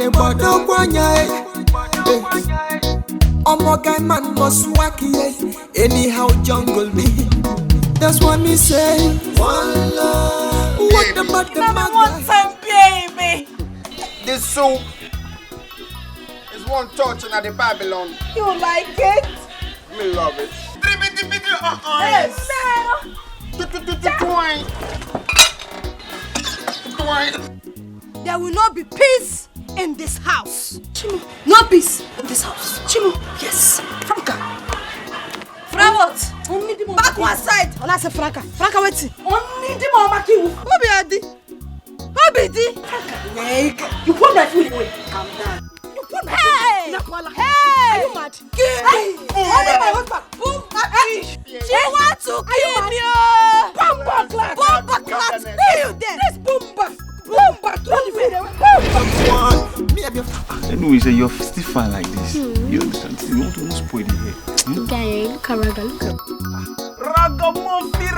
neighbor don't want ya. Omo guy man must whack ya. Anyhow jungle me. That's what me say. One love. What about the man? One time, baby. This soup is one touching at the Babylon. You like it? Me love it. Yes. There will not be peace in this house. Chimu, no peace in this house. Chimu, yes. Franca. What? Back one side. I say Franca. Franca, wait. Only the mama kill. What be Adi? What be Adi? Franca, you put my food away. Calm down. You put my food away. Hey! Are you mad? Hey! Only my husband. Boom, she want to kill me. Bomba class. Bomba class. Stay you there. This bomba. Bomba. Anyway, so you're still fine like this. You understand? You want to spoil the hair. Guy, look at Raga, look at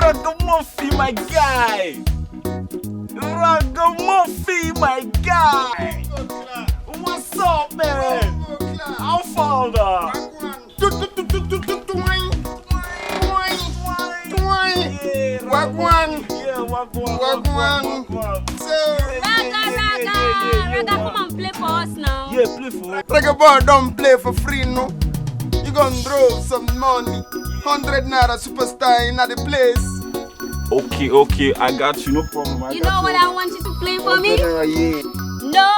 Ragamuffin, my guy. Ragamuffin, my guy. What's up, man? How far? Wagwan. Raga, come and play for us now. Yeah, play for us. Raga boy don't play for free, no. You gonna draw some money. 100 naira superstar in the place. Okay, I got you, no problem. You know what I want you to play for me? Yeah. No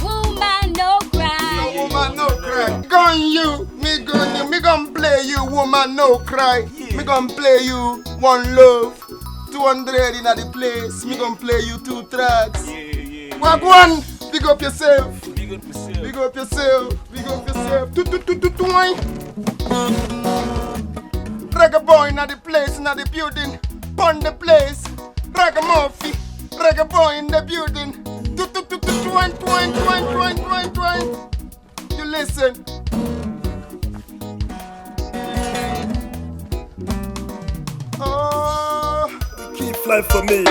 woman, no cry. No woman, no cry. Gun you, me gon' play you, woman, no cry. Me gon' play you, one love, 200 in the place. Me gon' play you 2 tracks. Yeah. Wagwan, big up yourself. Big up yourself. Big up yourself. Big up yourself. Reggae boy in the place, in the building. Pon the place. Ragamuffin. Reggae boy in the building. Twine. You listen. Oh, keep flying for me.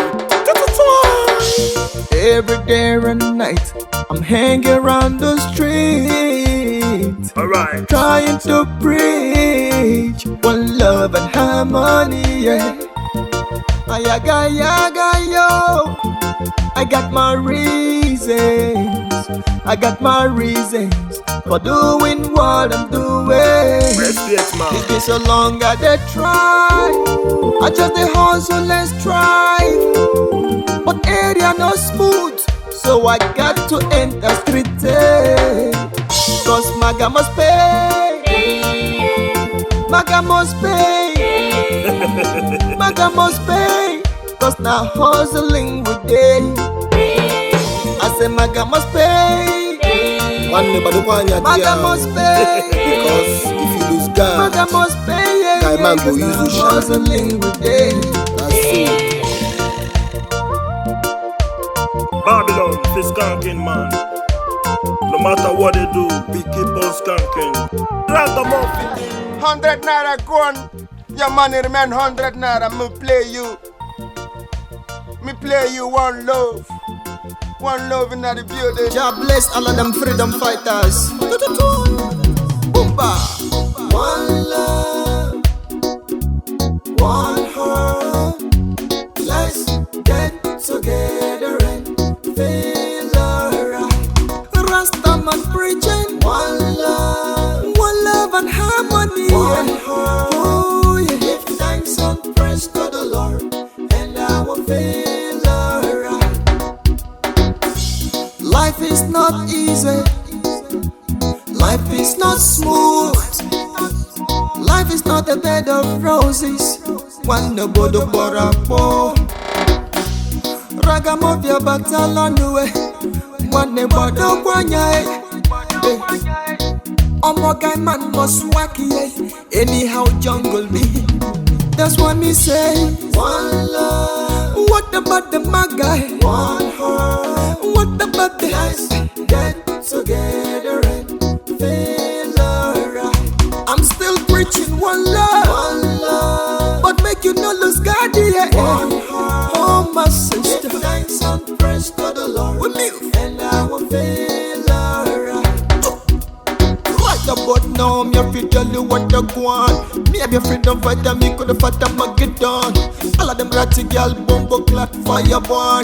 Every day and night, I'm hanging around the street. Alright. Trying to preach one love and harmony, yeah. Ayaga, yo. I got my reasons for doing what I'm doing. Respect, man. It's been so long I did try. I just the hustle and strive. But area no smooth, so I got to enter street. Cause Maga must pay. Maga must pay. Maga must pay. Cause now hustling with day. I say Maga must pay. Maga must pay. Because if you lose God, Maga must pay. guy man go use you shine. Hustling with day. That's it. Babylon, this skanking man. No matter what they do, we keep on skanking. Ragamuffin. 100 naira gone. Your money remain 100 naira. Me play you one love. One love in the building. God bless all of them freedom fighters. Boomba. One love, one heart. Let's get together and feel alright. Rastaman preaching. One love and harmony. One heart. Oh, yeah. Give thanks and praise to the Lord, and I will feel alright. Life is not easy. Life is not smooth. Life is not a bed of roses. One no bodo borapo. Ragamuffin batalonwe. One no bodo kwanya. Omo guy man must whack ye. Anyhow jungle me. That's what me say. One love. What about the maga? One heart. What about the guys? Get together and feel alright. I'm still preaching one love, but make you no lose God, yeah. One heart. Oh my sister, give thanks and praise to the Lord, and I will feel you feel tell you what you want. Me have your freedom fighter, me could have fought a Mageddon. All of them ratty girl, bumbo clock, fireborn.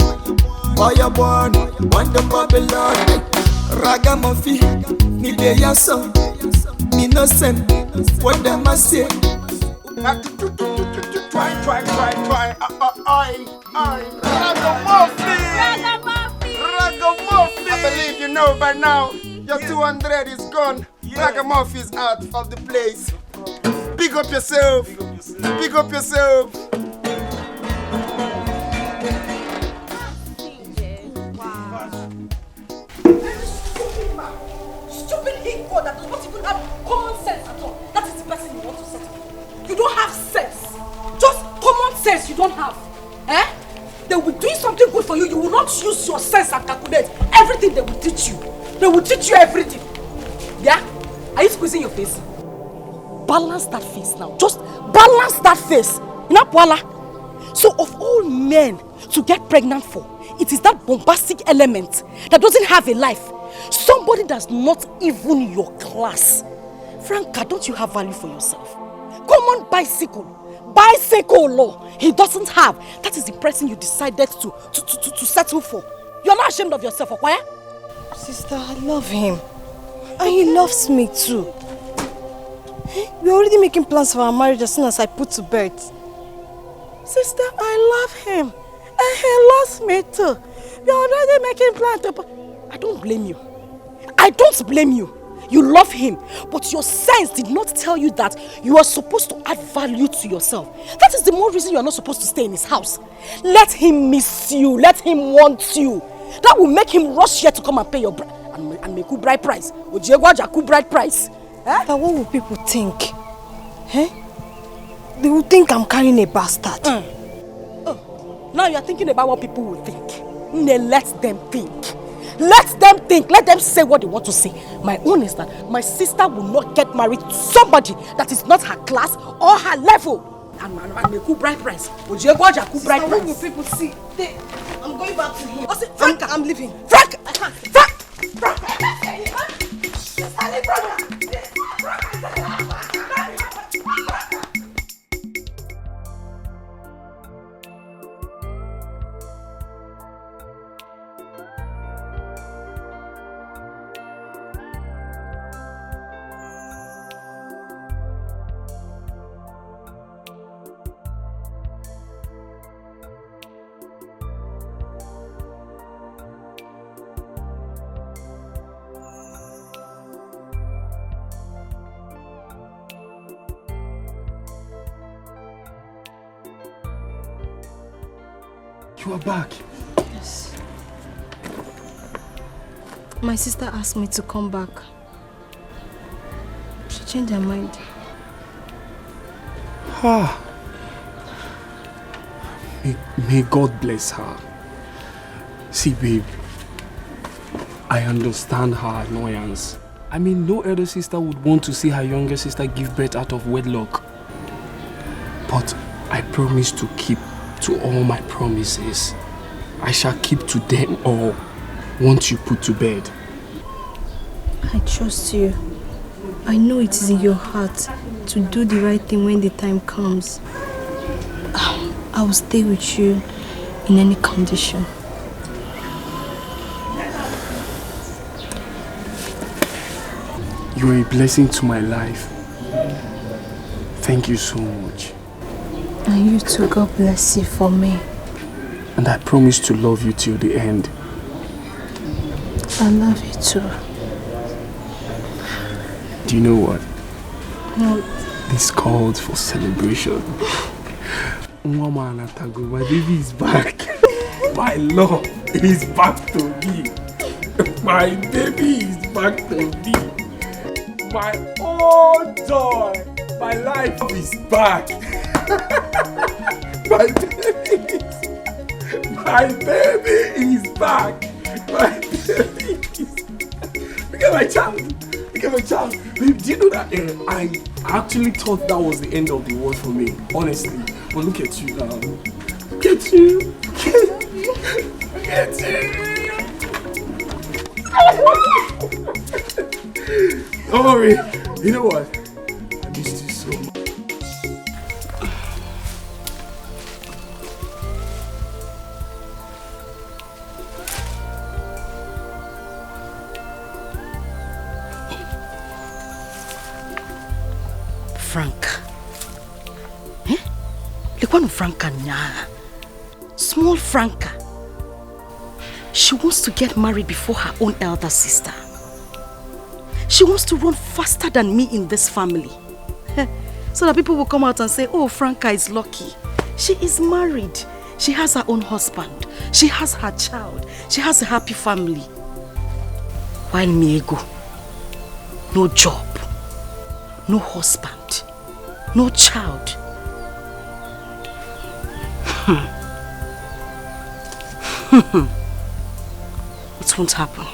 Fireborn, one the Babylon. Ragamuffin, me dey your son. Me no send, what them a say. Try. Ragamuffin. I believe you know by now. Your 200 is gone. Ragamuffin is out of the place. Pick up yourself. Pick up yourself. Stupid hippo that does not even have common sense at all. That is the person you want to settle. You don't have sense. Just common sense you don't have. Eh? They will do something good for you. You will not use your sense and calculate everything they will teach you. They will teach you everything. Yeah? Are you squeezing your face? Balance that face now. Just balance that face. Voila. So of all men to get pregnant for, it is that bombastic element that doesn't have a life. Somebody that's not even your class. Franca, don't you have value for yourself? Common bicycle law he doesn't have. That is the person you decided to settle for. You're not ashamed of yourself, Okwaya? Sister, I love him. And he loves me too. We're already making plans for our marriage as soon as I put to bed. Sister, I love him. And he loves me too. We're already making plans to... I don't blame you. I don't blame you. You love him, but your sense did not tell you that you are supposed to add value to yourself. That is the more reason you are not supposed to stay in his house. Let him miss you. Let him want you. That will make him rush here to come and pay your bride and make you bride price. Ojiegwajaku bride price. But what will people think? Eh? They will think I'm carrying a bastard. Oh, now you are thinking about what people will think. Let them think. Let them think. Let them say what they want to say. My own is that my sister will not get married to somebody that is not her class or her level. And make you bride price. Ojiegwajaku bride price. What will people see? I'm going back to him. Frank, I'm leaving. Frank! I can't. Frank! You are back. Yes. My sister asked me to come back. She changed her mind. May God bless her. See, babe, I understand her annoyance. I mean, no elder sister would want to see her younger sister give birth out of wedlock. But I promise to keep to all my promises. I shall keep to them all once you put to bed. I trust you. I know it is in your heart to do the right thing when the time comes. I will stay with you in any condition. You are a blessing to my life. Thank you so much. And you too, God bless you for me. And I promise to love you till the end. I love you too. Do you know what? No. This calls for celebration. Mama Anatago, my baby is back. My love is back to me. My baby is back to me. My own joy, my life is back. My baby is back. My baby is back. Look at my child. Look at my child. Babe, do you know that I actually thought that was the end of the world for me, honestly. But look at you now. Look at you. Look at you. Don't worry. You know what? Franca. Eh? Lekwano Franca na. Small Franca. She wants to get married before her own elder sister. She wants to run faster than me in this family. So that people will come out and say, oh, Franca is lucky. She is married. She has her own husband. She has her child. She has a happy family. While me ego, no job, no husband, no child. It won't happen.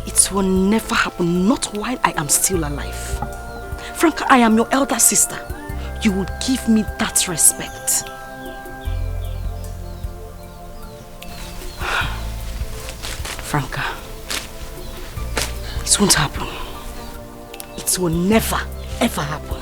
It will never happen, not while I am still alive. Franca, I am your elder sister. You would give me that respect. Franca, it won't happen. It will never, ever happen.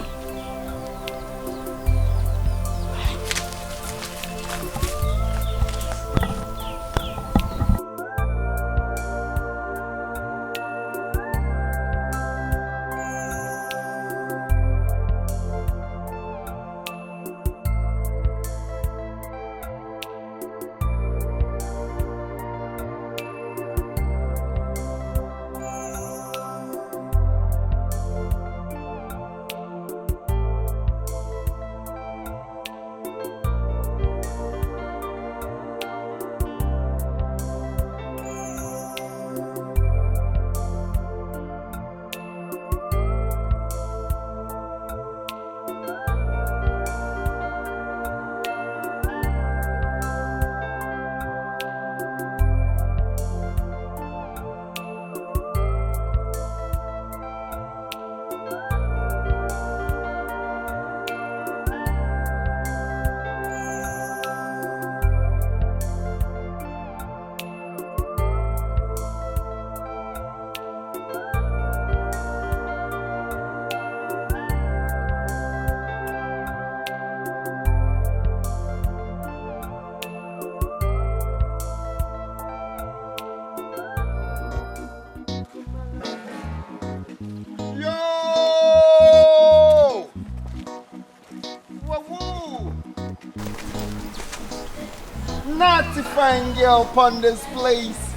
Fine girl upon this place.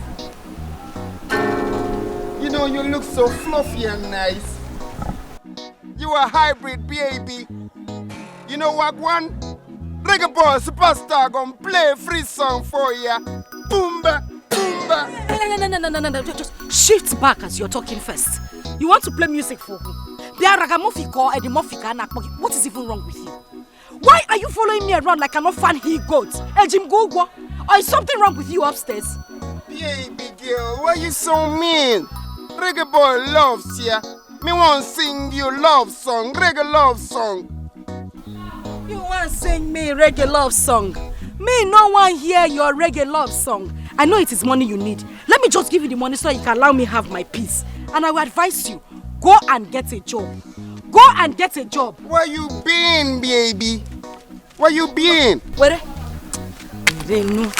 You know you look so fluffy and nice. You a hybrid baby. You know what one? Reggae boy superstar gonna play a free song for ya. Boomba, boomba. No. Just shift back as you're talking first. You want to play music for who? What is even wrong with you? Why are you following me around like an orphan he-goat? Jim Gogwa? Or is something wrong with you upstairs? Baby girl, why you so mean? Reggae boy loves ya. Me want sing you love song, reggae love song. You want sing me reggae love song? Me no one hear your reggae love song. I know it is money you need. Let me just give you the money so you can allow me have my peace. And I will advise you, go and get a job. Go and get a job. Where you been, baby? Where you been? Where? They know.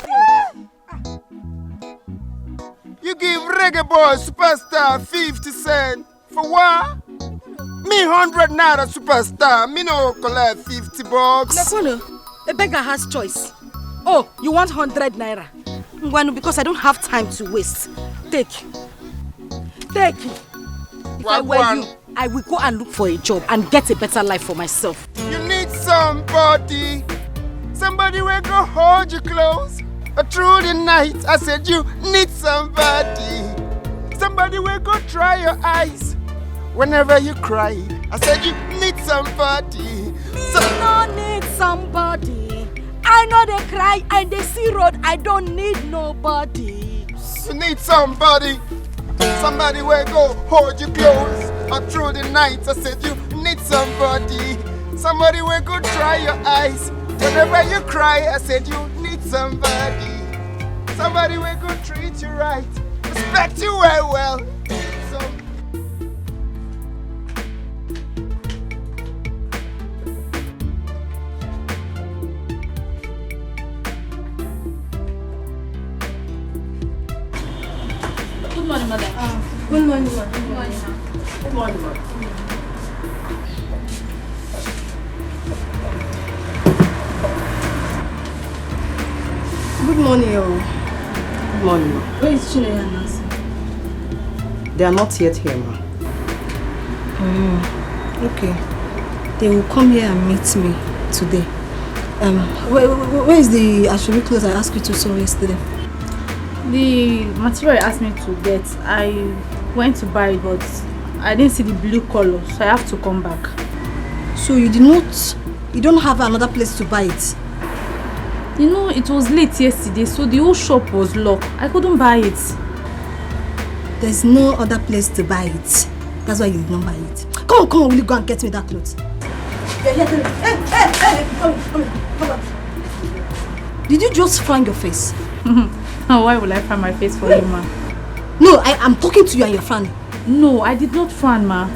You give reggae boy superstar 50 cents for what? Me 100 naira superstar. Me no collect 50 bucks. Lekwano, a beggar has choice. Oh, you want 100 naira? Ngwanu, because I don't have time to waste. Take. If I were you, I will go and look for a job and get a better life for myself. You need somebody. Somebody will go hold you close. Through the night, I said you need somebody. Somebody will go dry your eyes. Whenever you cry, I said you need somebody. No need somebody. I know they cry and they see road. I don't need nobody. You need somebody. Somebody will go hold you close. Through the night, I said you need somebody. Somebody will go dry your eyes. Whenever you cry, I said you need somebody. Somebody will go treat you right, respect you well. Good morning, mother. Good morning, ma'am. Good morning, ma'am. Good morning, man. Good morning, oh. Good morning, ma. Where is Chineye and Nancy? They are not yet here, ma. Okay. They will come here and meet me today. Where is the Ashori clothes I asked you to sew yesterday? The material you asked me to get, I went to buy it, but I didn't see the blue color, so I have to come back. So you don't have another place to buy it? You know, it was late yesterday, so the whole shop was locked. I couldn't buy it. There's no other place to buy it. That's why you did not buy it. Come on, will you go and get me that clothes? Hey, come on. Did you just frown your face? Why will I frown my face for you, ma? No, I am talking to you and you're frowning. No, I did not frown, ma.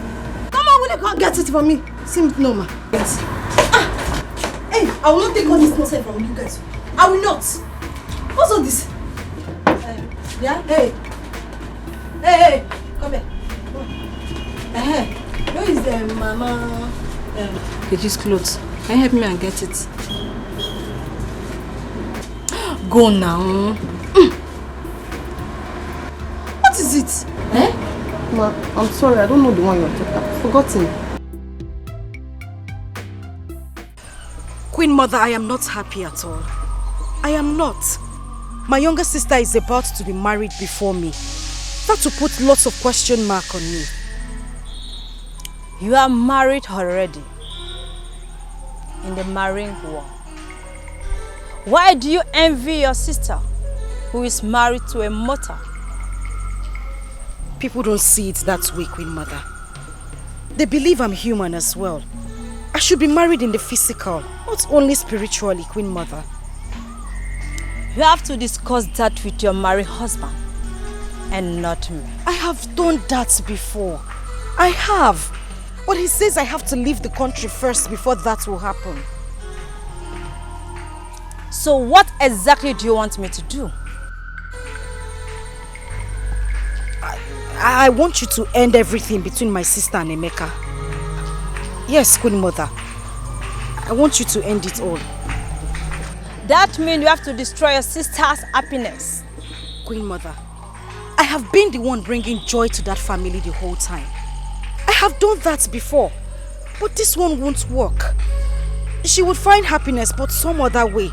Come on, will you go and get it for me? No, ma. Yes. Hey, I will not take all this nonsense from you guys. I will not. What's all this? Yeah? Hey, come here. Where is the mama? Keji's clothes. Can you help me and get it? Go now. What is it? Ma, I'm sorry, I don't know the one you're talking about. I've forgotten. Queen Mother, I am not happy at all. I am not. My younger sister is about to be married before me. That will put lots of question mark on me. You are married already. In the marrying war. Why do you envy your sister who is married to a mortal? People don't see it that way, Queen Mother. They believe I'm human as well. I should be married in the physical, not only spiritually, Queen Mother. You have to discuss that with your married husband and not me. I have done that before. I have. But he says I have to leave the country first before that will happen. So what exactly do you want me to do? I want you to end everything between my sister and Emeka. Yes, Queen Mother. I want you to end it all. That means you have to destroy your sister's happiness. Queen Mother, I have been the one bringing joy to that family the whole time. I have done that before, but this one won't work. She would find happiness, but some other way.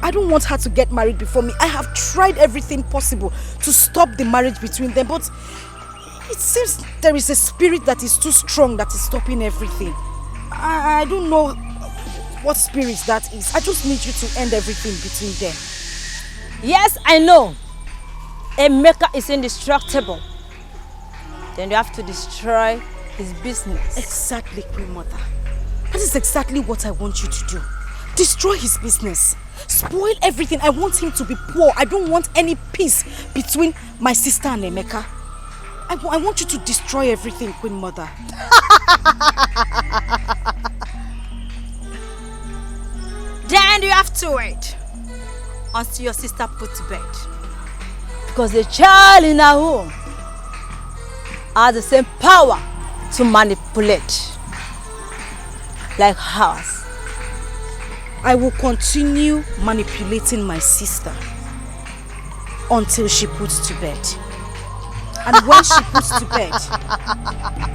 I don't want her to get married before me. I have tried everything possible to stop the marriage between them, but it seems there is a spirit that is too strong that is stopping everything. I don't know what spirit that is. I just need you to end everything between them. Yes, I know. Emeka is indestructible. Then you have to destroy his business. Exactly, Queen Mother. That is exactly what I want you to do. Destroy his business. Spoil everything. I want him to be poor. I don't want any peace between my sister and Emeka. I want you to destroy everything, Queen Mother. Then you have to wait until your sister put to bed. Because the child in her home has the same power to manipulate like hers. I will continue manipulating my sister until she puts to bed. And when she puts to bed,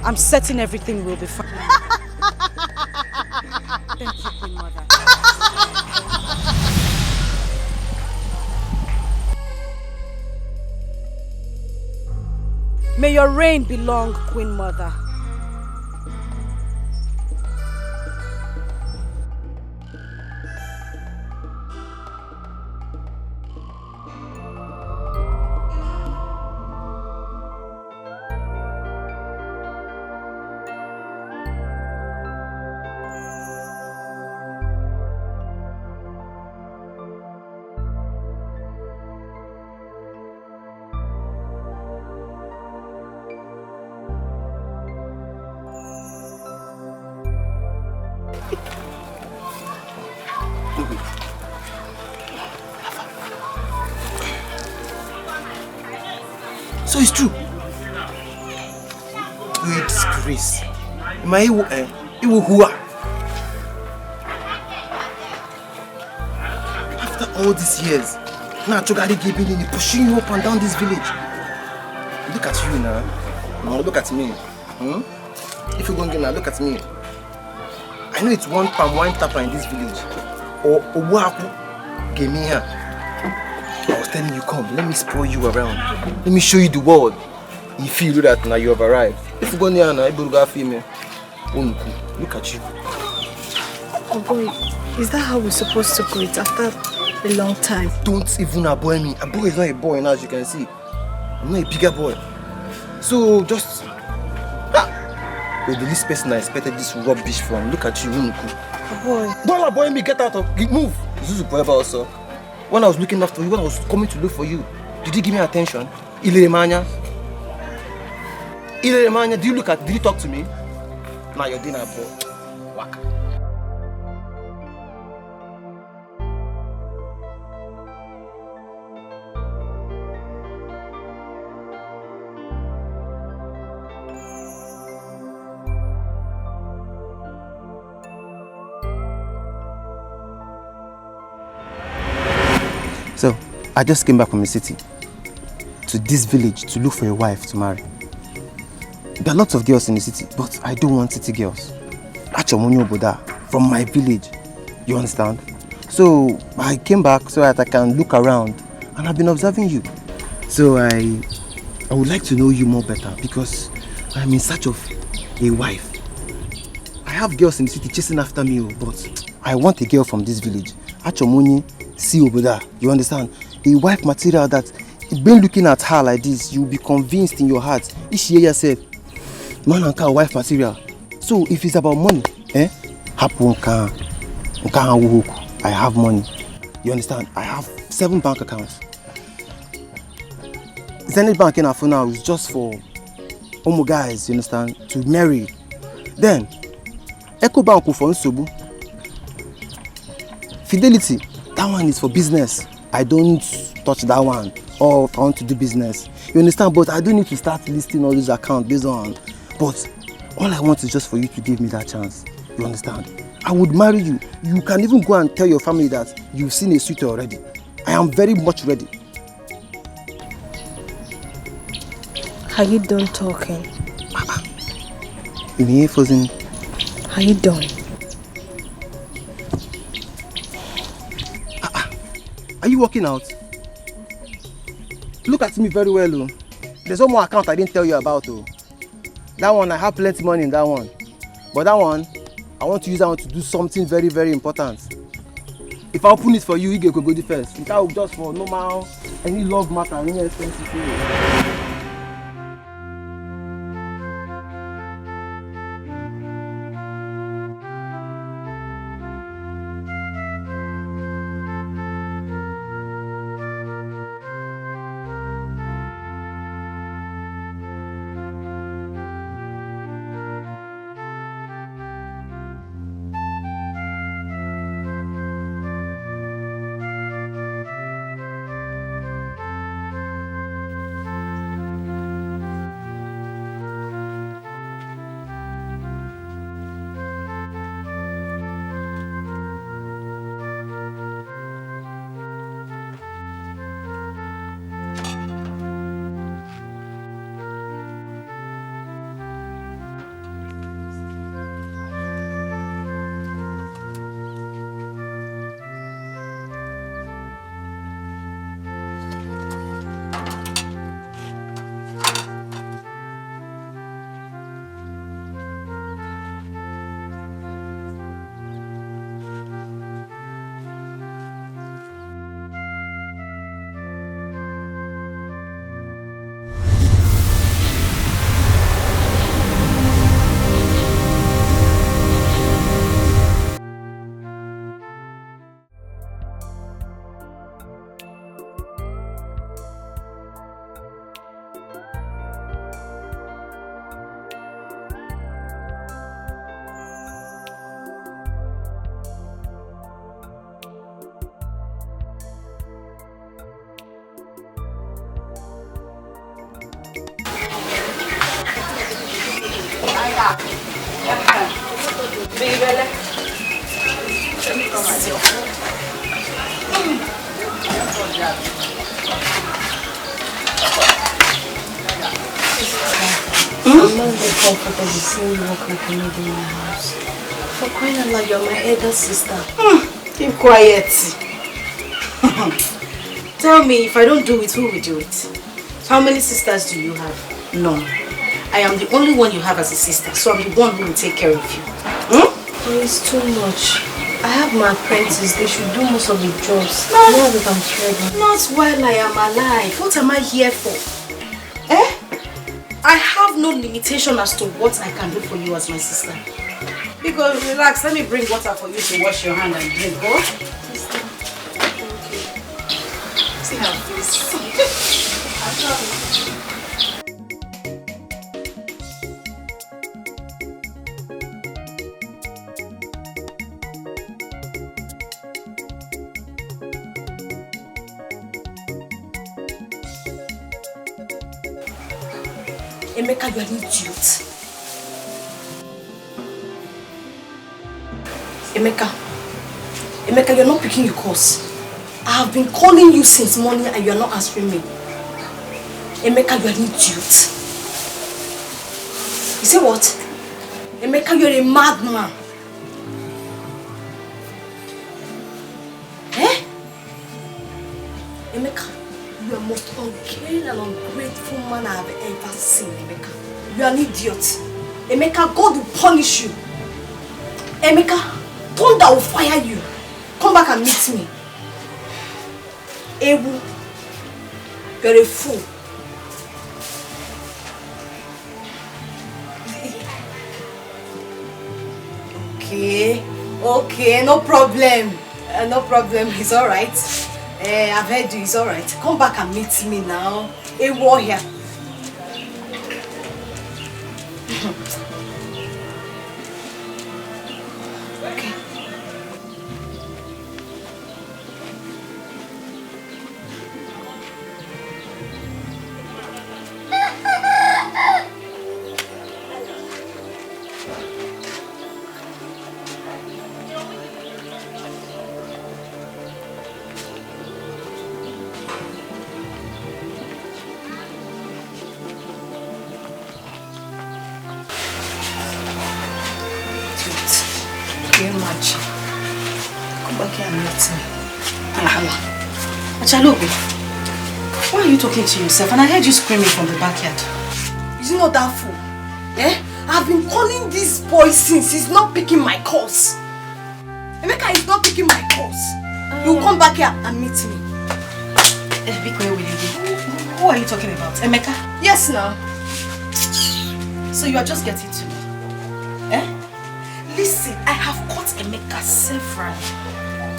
I'm certain everything will be fine. Thank you, Queen Mother. May your reign be long, Queen Mother. So it's true. We disgrace. After all these years, Now Chogari giving in, pushing you up and down this village. Look at you now. Now look at me. If you're going to look at me. I know it's one palm wine tapper in this village. Or Owaku gave me here. I was telling you, come, let me spoil you around. Let me show you the world. You feel that now you have arrived. If you go near now, you will female. Look at you. Oh boy, is that how we're supposed to greet after a long time? Don't even aboy me. A boy is not a boy now, as you can see. I'm not a bigger boy. So just... You're the least person I expected this rubbish from. Look at you, Unuku. Oh boy. Don't aboy me, get out of... Move. Zuzu forever also. When I was looking after you, when I was coming to look for you, did you give me attention? Ileremanya, did you talk to me? Now you're dinner, bro. Waka. So, I just came back from the city to this village to look for a wife to marry. There are lots of girls in the city, but I don't want city girls. Achomonyo Boda, from my village. You understand? So, I came back so that I can look around, and I've been observing you. So, I would like to know you more better because I'm in search of a wife. I have girls in the city chasing after me, but I want a girl from this village. Achomonyo see Oboda, you understand? A wife material that, been looking at her like this, you'll be convinced in your heart. If you yourself, man and car wife material. So if it's about money, I have money. You understand? I have 7 bank accounts. Zenith Bank in our phone now is just for Omo guys, you understand, to marry. Then Echo Bank for Nsobu. Fidelity, that one is for business. I don't touch that one. Or if I want to do business. You understand? But I don't need to start listing all these accounts based on. But all I want is just for you to give me that chance. You understand? I would marry you. You can even go and tell your family that you've seen a suitor already. I am very much ready. Are you done talking? Are you done? Are you working out? Look at me very well, oh. There's one more account I didn't tell you about, oh. That one, I have plenty money in that one. But that one, I want to use that one to do something very, very important. If I open it for you, you can go first. Without just for normal, any love matter, any expensive thing. I'm not very comfortable seeing you walk like a lady in my house. For crying out loud, you're my elder sister. Keep quiet. Tell me, if I don't do it, who will do it? How many sisters do you have? None. I am the only one you have as a sister, so I'm the one who will take care of you. Oh, it's too much. I have my apprentices, they should do most of the jobs. Now that I'm pregnant. Not while I am alive. What am I here for? I have no limitation as to what I can do for you as my sister. Because relax, let me bring water for you to wash your hand and drink. Go. Sister, thank you. See how it feels. Emeka, you are an idiot. Emeka, you're not picking your calls. I have been calling you since morning and you are not answering me. Emeka, you are an idiot. You say what? Emeka, you're a madman. Emeka, you are the most uncaring and ungrateful man I have ever seen, Emeka. You are an idiot. Emeka, God will punish you. Emeka, thunder will fire you. Come back and meet me. Ewu, you're a fool. Okay, no problem. No problem, it's alright. I've heard you, it's alright. Come back and meet me now. A warrior. Okay. Come back here and meet me. Achalobi, why are you talking to yourself? And I heard you screaming from the backyard. Is he not that fool? I've been calling this boy since he's not picking my calls. Emeka is not picking my calls. You come back here and meet me. Be quiet with you. Who are you talking about? Emeka? Yes, now. So you are just getting to me. Listen, I have caught Emeka several.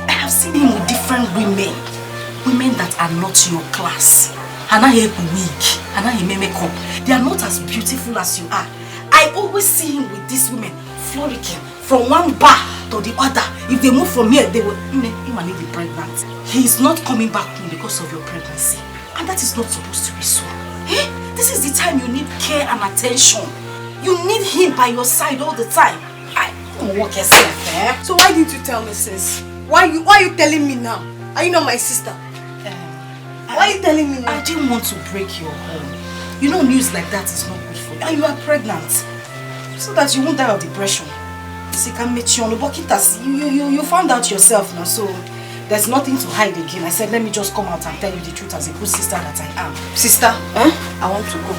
I have seen him with different women. Women that are not your class. Hana he weak. Hana he makeup. They are not as beautiful as you are. I always see him with these women frolicking from one bar to the other. If they move from here, they will be pregnant. He is not coming back home because of your pregnancy. And that is not supposed to be so. This is the time you need care and attention. You need him by your side all the time. Walk yourself, So why didn't you tell me since? Why are you telling me now? Are you not my sister? Why are you telling me now? I didn't want to break your home. You know, news like that is not good for you. And you are pregnant. So that you won't die of depression. You found out yourself now, so there's nothing to hide again. I said, let me just come out and tell you the truth as a good sister that I am. Sister, I want to go.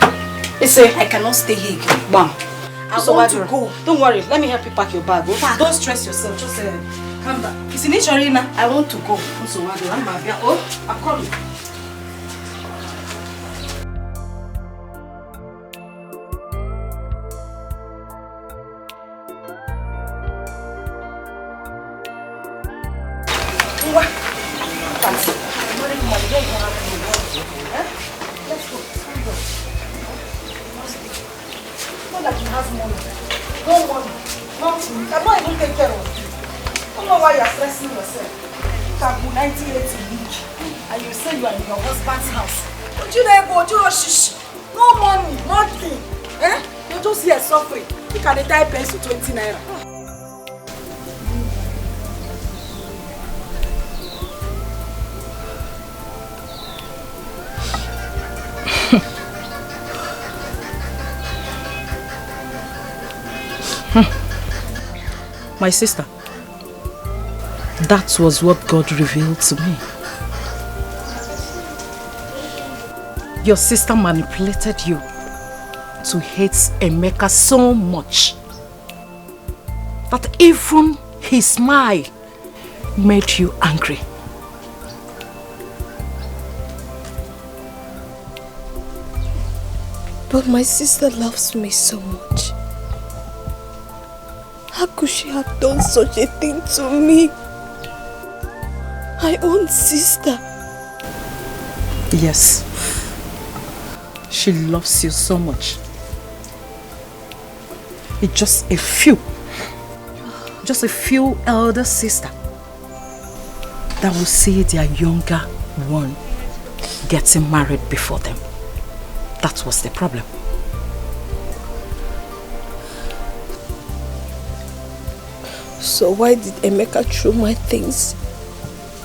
I cannot stay here again. Bam. I want to go. Don't worry, let me help you pack your bag. Don't stress yourself, just calm down. It's in Arena. I want to go. I'm coming. Let's go. That you have money. No money. Nothing. You cannot even take care of you. I don't know why you are stressing yourself. You can go 98 week and you say you are in your husband's house. But you never go, you shish. No money, nothing. You just here suffering. You can tie pens to 20 naira. My sister, that was what God revealed to me. Your sister manipulated you to hate Emeka so much that even his smile made you angry. But my sister loves me so much. How could she have done such a thing to me? My own sister. Yes. She loves you so much. It's just a few elder sisters that will see their younger one getting married before them. That was the problem. So why did Emeka throw my things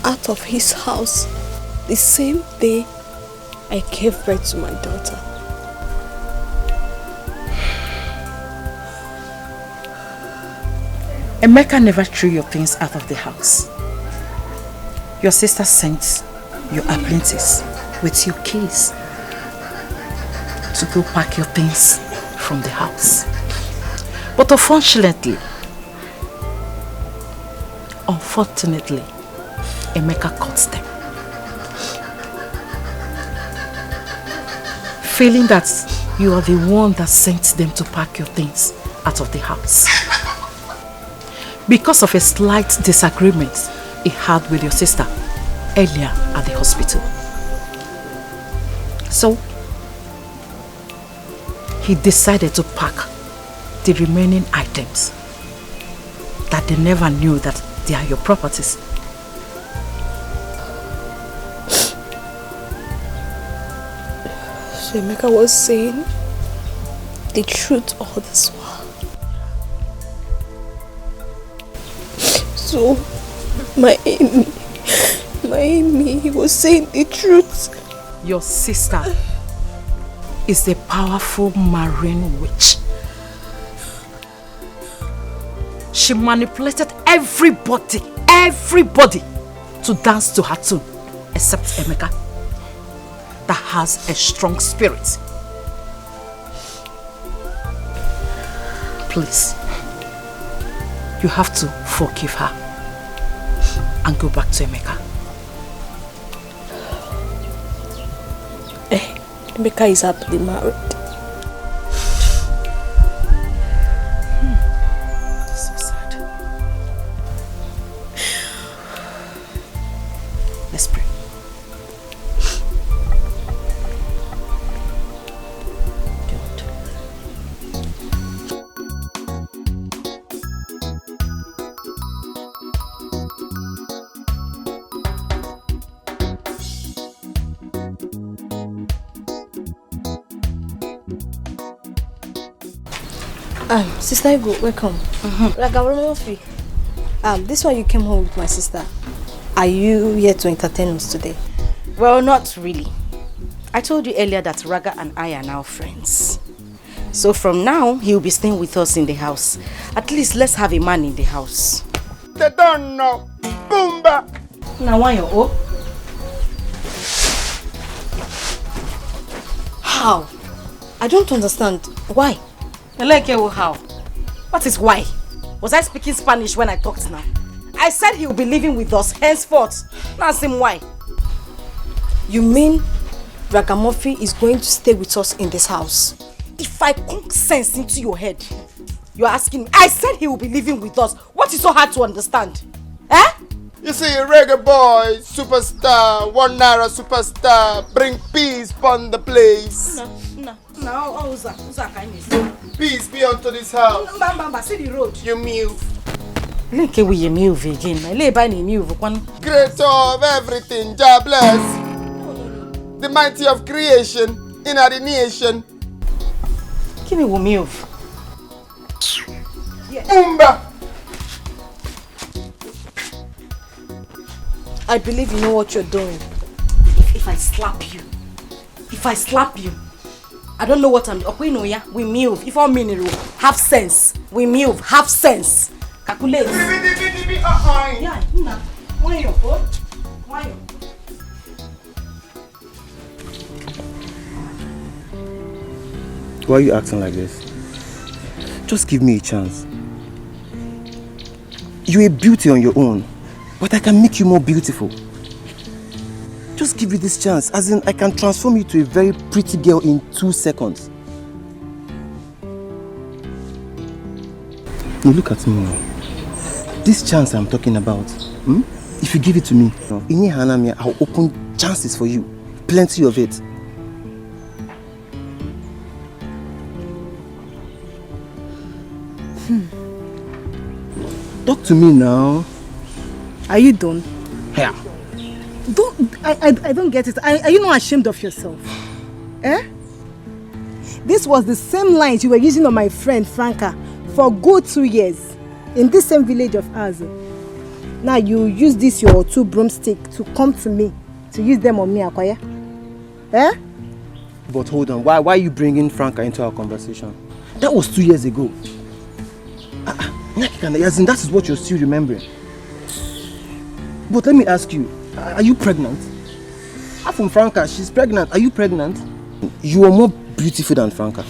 out of his house the same day I gave birth to my daughter? Emeka never threw your things out of the house. Your sister sent your apprentice with your keys to go pack your things from the house. But unfortunately, Emeka caught them. Feeling that you are the one that sent them to pack your things out of the house. Because of a slight disagreement he had with your sister earlier at the hospital. So, he decided to pack the remaining items that they never knew that they are your properties. So Emeka was saying the truth all this while. So, my Amy, he was saying the truth. Your sister is a powerful marine witch. She manipulated everybody to dance to her tune, except Emeka, that has a strong spirit. Please, you have to forgive her and go back to Emeka. Emeka is happily married. So sad. Let's pray. Sister Igo, welcome. This one you came home with my sister. Are you here to entertain us today? Well, not really. I told you earlier that Raga and I are now friends. So from now, he'll be staying with us in the house. At least let's have a man in the house. They don't know. Boomba! Now why you up? How? I don't understand. Why? How? What is why? Was I speaking Spanish when I talked now? I said he'll be living with us henceforth. Now ask him why. You mean Ragamuffin is going to stay with us in this house? If I conk sense into your head, you're asking me. I said he will be living with us. What is so hard to understand? Eh? You see, reggae boy, superstar, 1 naira superstar, bring peace upon the place. No, who's that kind of Peace be unto this house. See the road. You move. Look at you move again. I lay by the move. Creator of everything, Jah bless. The mighty of creation in the nation. Give me one move. Umba. I believe you know what you're doing. If I slap you, I don't know what I'm doing. We move. If I'm meaning have sense. We move. Have sense. calculate. Yeah, why you? Why are you acting like this? Just give me a chance. You're a beauty on your own, but I can make you more beautiful. Just give you this chance, as in I can transform you to a very pretty girl in 2 seconds. Now look at me now. This chance I'm talking about, if you give it to me, in your hand, I'll open chances for you. Plenty of it. Talk to me now. Are you done? Yeah. I don't get it. Are you not ashamed of yourself? Eh? This was the same lines you were using on my friend Franca for good 2 years in this same village of ours. Now you use this your 2 broomsticks to come to me to use them on me, Akwaya. Eh? But hold on, why are you bringing Franca into our conversation? That was 2 years ago. As in, that is what you're still remembering. But let me ask you, are you pregnant? From Franca, she's pregnant. Are you pregnant? You are more beautiful than Franca.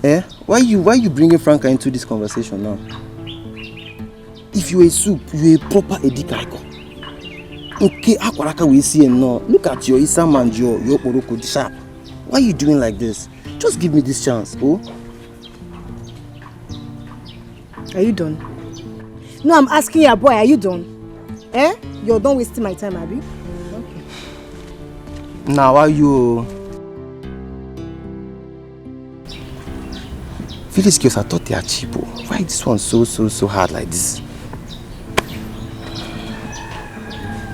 Eh? Why are you bringing Franca into this conversation now? If you're a soup, you're a proper edikaiko. Okay, akwaraka we see no. Look at your Isam and your Oroko sharp. Why are you doing like this? Just give me this chance, oh? Are you done? No, I'm asking you, boy, are you done? Eh? You're done wasting my time, Abby? Okay. Now are you? Village girls, I thought they are cheap. Why is this one so hard like this?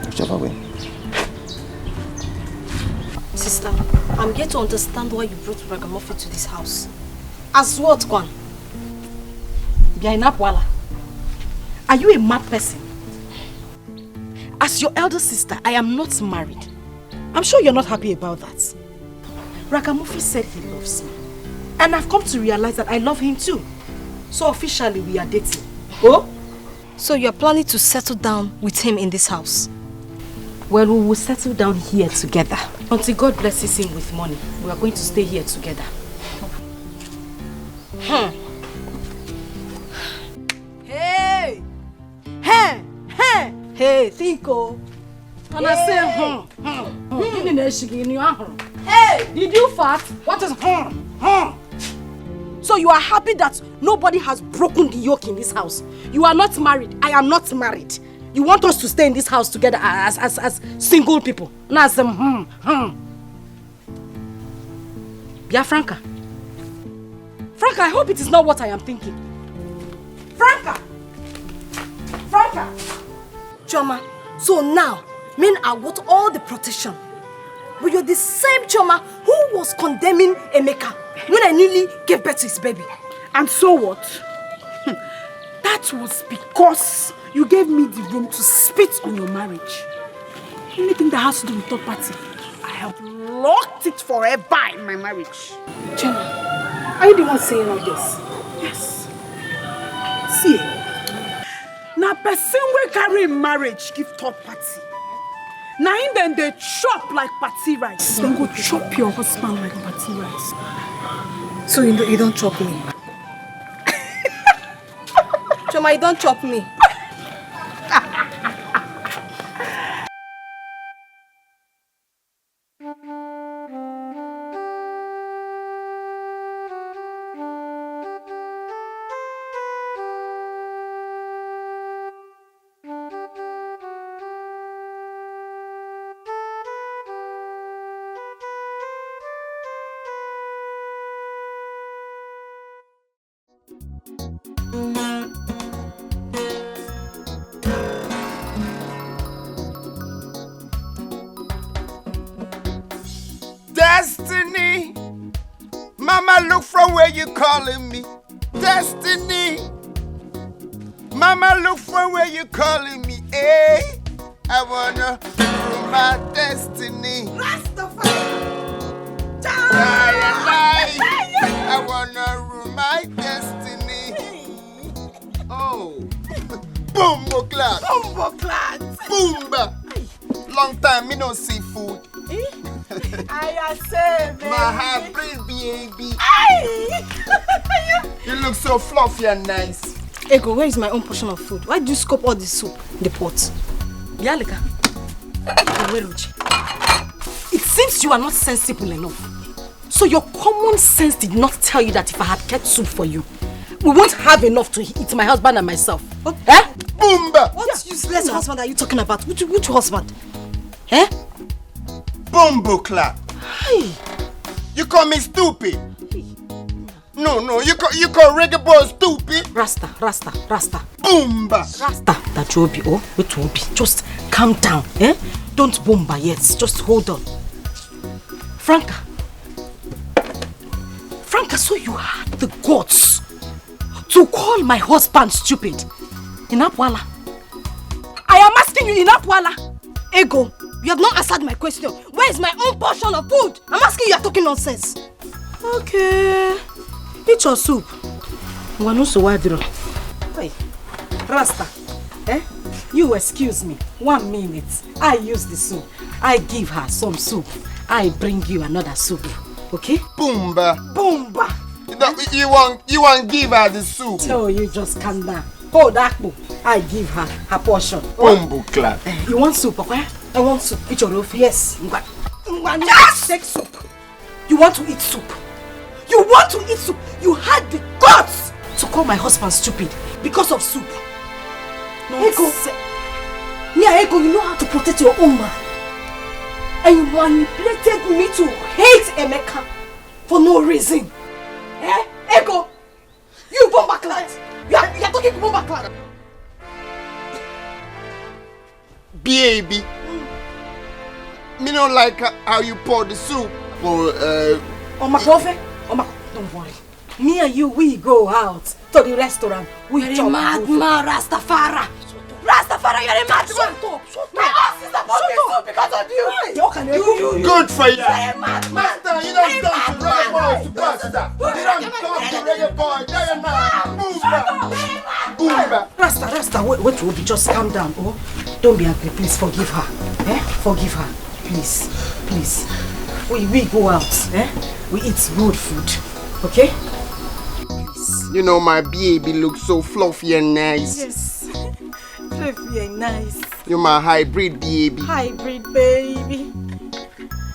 Whichever way. Sister, I'm here to understand why you brought Ragamuffin to this house. As what, Kwan? Are you a mad person? As your elder sister, I am not married. I'm sure you're not happy about that. Ragamuffin said he loves me. And I've come to realize that I love him too. So officially we are dating. Oh? So you're planning to settle down with him in this house? Well, we will settle down here together. Until God blesses him with money, we are going to stay here together. Hey! Hey! Hey! Hey, Tinko! And I say, Hey! Did you fart? What is So you are happy that nobody has broken the yoke in this house? You are not married. I am not married. You want us to stay in this house together as single people? Now, Yeah, Franca. Franca, I hope it is not what I am thinking. Franca! Franca! Choma, so now, men are worth all the protection. But you're the same Choma who was condemning Emeka when I nearly gave birth to his baby. And so what? That was because you gave me the room to spit on your marriage. Anything that has to do with third party, I have locked it forever in my marriage. Choma, are you the one saying all this? Yes. See, now person will carry marriage give third party. Now in then they chop like party rice. Then go chop your husband like party rice. So you don't chop me? Choma, you don't chop me. Destiny, Mama, look from where you calling me. Destiny, Mama, look from where you calling me. Hey, I wanna rule my destiny. I wanna rule my destiny. Oh. Bumbo clad. Bumbo clad. Boomba. Long time me no see food. I say, baby. My hybrid baby. Aye. You look so fluffy and nice. Ego, where is my own portion of food? Why do you scoop all this soup in the pot? Bialika. It seems you are not sensible enough. So your common sense did not tell you that if I had kept soup for you, we won't have enough to eat, my husband and myself. What? Eh? Boomba. What useless husband are you talking about? Which husband? Eh? Bumbo clad. Hey. You call me stupid? No, you call reggae boy stupid? Rasta. Boomba. Rasta. That you be, oh, it will be. Just calm down, eh? Don't boomba yet. Just hold on. Franca, so you had the guts to call my husband stupid in Apwala. I am asking you in Apwala. Ego, you have not answered my question. Where is my own portion of food? I'm asking you, are talking nonsense. Okay. Eat your soup. Hey, Rasta, eh? You excuse me. 1 minute. I use the soup. I give her some soup. I bring you another soup. Okay? Boomba. You want give her the soup? So you just calm down. Hold that. I give her her portion. Bumbo clad. You want soup, okay? I want soup. Eat your roof. Yes. Just take soup. You want to eat soup? You want to eat soup? You had the guts to call my husband stupid because of soup. Ego, you know how to protect your own man. And you manipulated me to hate Emeka for no reason. Eh? Ego, you bomba clad. You are talking bomba clad. Baby. Me don't like how you pour the soup. Well, don't worry. Me and you, we go out to the restaurant. We You're a madman, Rastafari. Rastafari, you're a madman. My house is about to soup because of you. Good for you. You're a madman. Master, you don't talk to reggae boy superstar. You don't talk to reggae boy. You're a Boomba. Rasta, wait, Ruby, just calm down. Oh, don't be angry, please forgive her. Eh? Forgive her, please. We go out. Eh? We eat good food. Okay? Please. You know my baby looks so fluffy and nice. Yes. Fluffy and nice. You're my hybrid baby. Hybrid baby.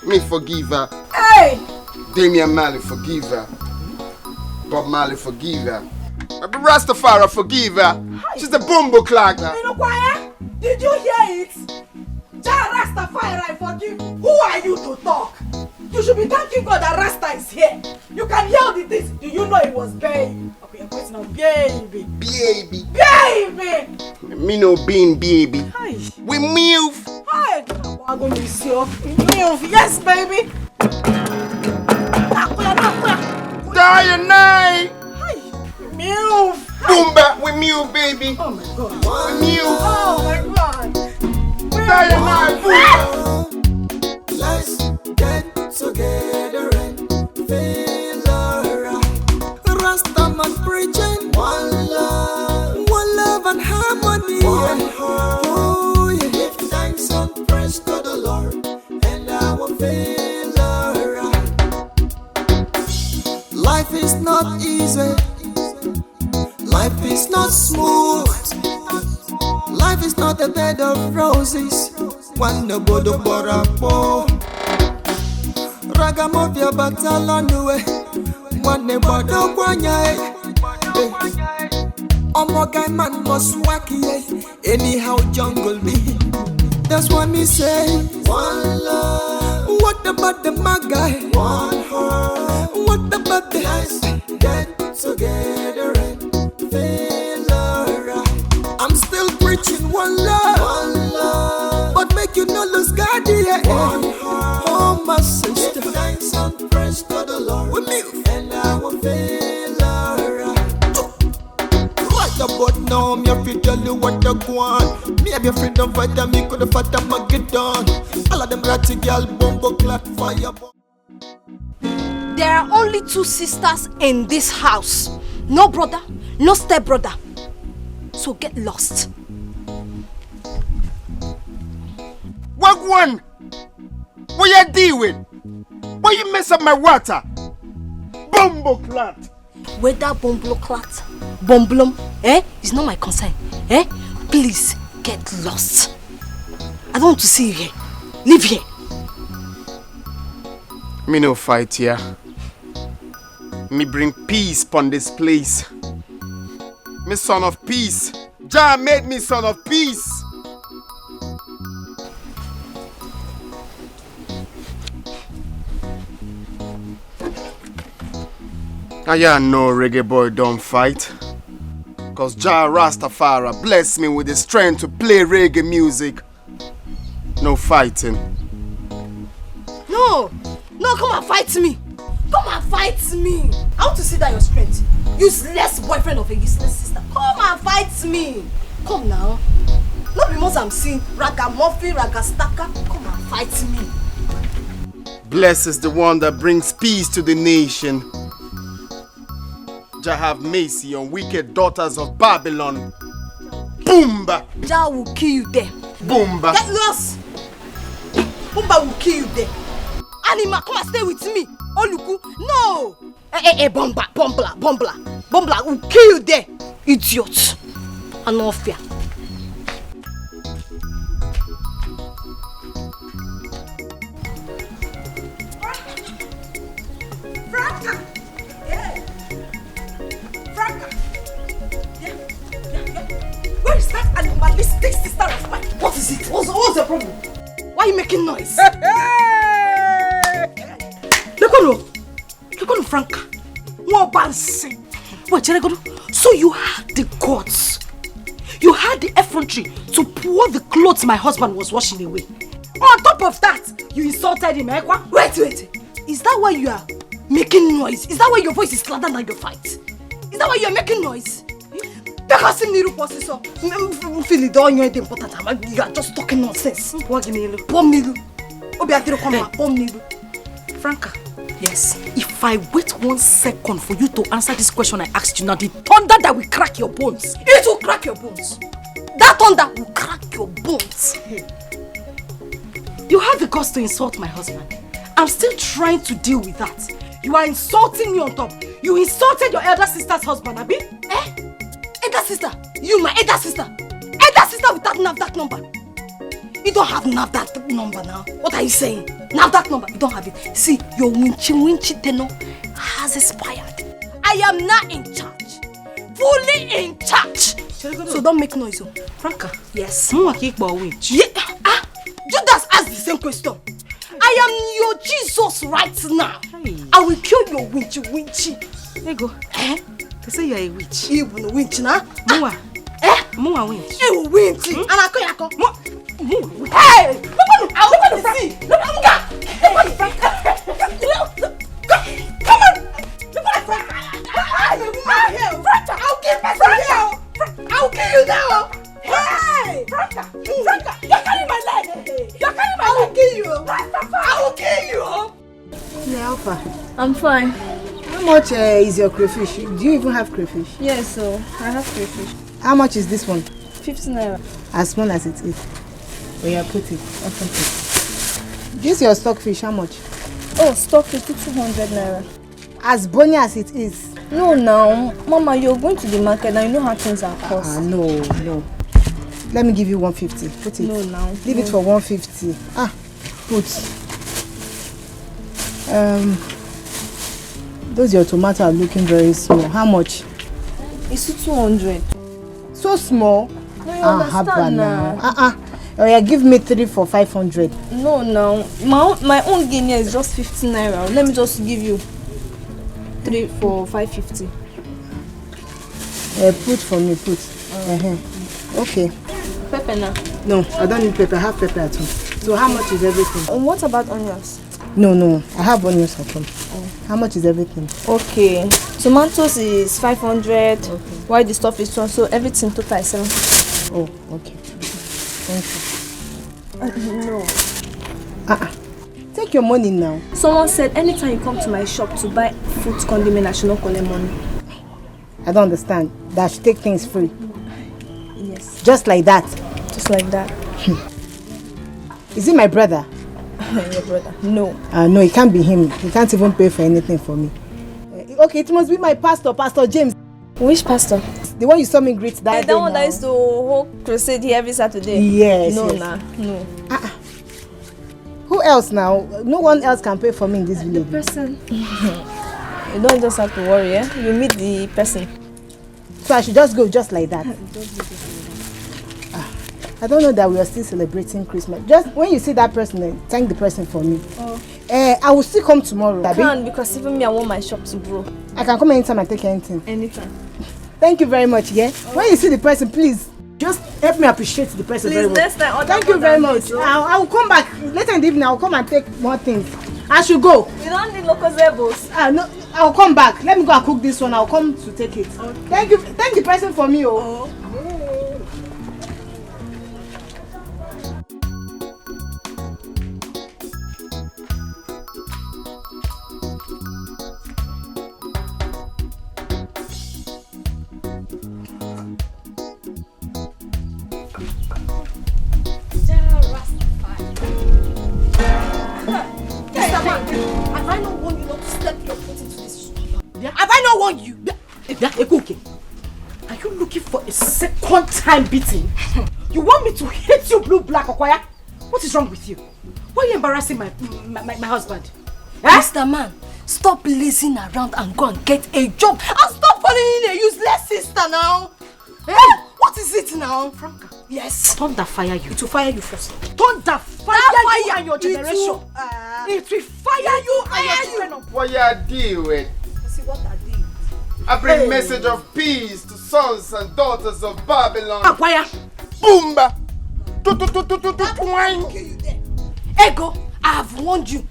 Me forgive her. Hey! Damian Marley forgive her. Bob Marley forgive her. Rastafari forgive her. She's a bumbo clagger. Did you hear it? Rastafari forgive. Who are you to talk? You should be thanking God that Rasta is here. You can hear the things. Do you know it was baby? Okay, your voice now, baby. Baby. Me no being baby. Hi. We move. Hi. I'm going to miss you. Move. Yes, baby. Diana. Hi. Move. Boomba. We move, baby. Oh my God. We move. Oh my God. Diana. Let's get together and feel alright. Rastaman preaching one love and harmony. One heart. Oh, yeah. Give thanks and praise to the Lord, and I will feel alright. Life is not easy. Life is not smooth. Life is not a bed of roses. One no bodo borapo. Ragamuffin battle on the way. One ne bodo kwanya. Omogai man must wacky. Anyhow jungle me. That's what me say. One love. What about the magai? One heart. What about the let's get together and feel alright. I'm still preaching one love, but make you not lose God, yeah. One heart. Oh my sister, give thanks and praise to the Lord, with me, and I will feel alright. Right about now, me have to tell you what I want. Me have your freedom fighter, me could have fought them get done. All of them ratty girl, bumbo clap, fire. There are only 2 sisters in this house. No brother, no stepbrother. So get lost. What one? What you deal with? Why you mess up my water? Bumbo clat. Whether bumble clat, bumblum, it's not my concern. Please get lost. I don't want to see you here. Leave here. Me no fight here. Me bring peace upon this place. Me son of peace. Jah made me son of peace. I know reggae boy don't fight. Cause Jah Rastafari bless me with the strength to play reggae music. No fighting. No, come and fight me. Come and fight me. I want to see that your strength. Useless boyfriend of a useless sister. Come and fight me. Come now. Not because I'm seeing ragamuffin, ragastaka. Come and fight me. Blessed is the one that brings peace to the nation. Jah have mercy on wicked daughters of Babylon. Boomba! Jah will kill you there. Boomba! Get lost! Boomba will kill you there. Anima, come and stay with me. Oluku, no! Bombla will kill you there. Idiot. Anofia. Franca! Yeah. Franca! Yeah. Where is that animalistic sister of mine? What is it? What's the problem? Why are you making noise? Look on Franca. What bansi? Wait, so you had the guts. You had the effrontery to pour the clothes my husband was washing away. On top of that, you insulted him, Wait. Is that why you are making noise? Is that why your voice is louder than your fight? Is that why you are making noise? Because you are just talking nonsense. Franca. Yes. If I wait 1 second for you to answer this question I asked you now, the thunder that will crack your bones. It will crack your bones. That thunder will crack your bones. You have the guts to insult my husband. I'm still trying to deal with that. You are insulting me on top. You insulted your elder sister's husband, Abi? Elder sister? You, my elder sister? Elder sister without NAFDAC number? You don't have NAFDAC number now. What are you saying? NAFDAC number? You don't have it. See, your winchy tenor has expired. I am now in charge. Fully in charge. So don't make noise. Franca. Yes. Yeah. Judas asked the same question. I am your Jesus right now. Hey. I will kill your winchy. There you go. They say you are a witch. You are a witch, nah? Moa witch. You witch. Anako. Hey! I want to see. Look at Franca. Come on. Look at Franca. I'll kill myself. I'll kill you now. Hey! Franca. You're carrying my leg. I will kill you. I will kill you. Yeah, Alpha. I'm fine. How much is your crayfish? Do you even have crayfish? Yes, so I have crayfish. How much is this one? 15 naira. As small as it is. When you put it, open it. This your stockfish, how much? Oh, stockfish 200 naira. As bony as it is. No, now, Mama, you're going to the market and you know how things are cost. No. Let me give you 150. Put it. No, now. Leave it for 150. Put. Those your tomatoes are looking very small. How much? It's 200. So small? No, you understand now. Oh yeah, give me 3 for 500. No, my own guinea is just 15 naira. Let me just give you 3 for 550. Put for me, put. Okay. Pepper now? No, I don't need pepper. I have pepper at home. So how much is everything? What about onions? No, I have onions at home. How much is everything? Okay. Tomatoes is 500. Okay. While the stuff is 1, so everything total is 700. Oh, okay. Thank you. No. Take your money now. Someone said anytime you come to my shop to buy fruit condiment, I should not collect money. I don't understand. That I should take things free. Yes. Just like that. Just like that. Is it my brother? Your brother? No. No, it can't be him. He can't even pay for anything for me. Okay, it must be my pastor, Pastor James. Which pastor? The one you saw me greet that day. The one that used to hold crusade here every Saturday? Yes. No, yes. nah, no. Who else now? No one else can pay for me in this village. The person. You don't just have to worry, eh? You meet the person. So I should just go just like that? I don't know that we are still celebrating Christmas. Just when you see that person, thank the person for me. Oh. I will still come tomorrow. I can't because even me, I want my shop to grow. I can come anytime and take anything. Anytime. Thank you very much, yeah? When you see the person, please, just help me appreciate the person very much. Next time, thank you very much. I will come back later in the evening. I will come and take more things. I should go. You don't need local zebos. No, I will come back. Let me go and cook this one. I will come to take it. Okay. Thank you. Thank the person for me. Oh. Have I not warned you? Are you looking for a second time beating? You want me to hit you blue black Okwaya? What is wrong with you? Why are you embarrassing my husband? Mr. Man, stop lazing around and go and get a job and stop following a useless sister now. Hey, what is it now? Franca. Yes. Thunder fire you. It will fire you first. Thunder fire you and your generation. It will fire you and your children. What you doing? See what I did. I bring message of peace to sons and daughters of Babylon. Akwaya. Boomba. Ego, I have warned you.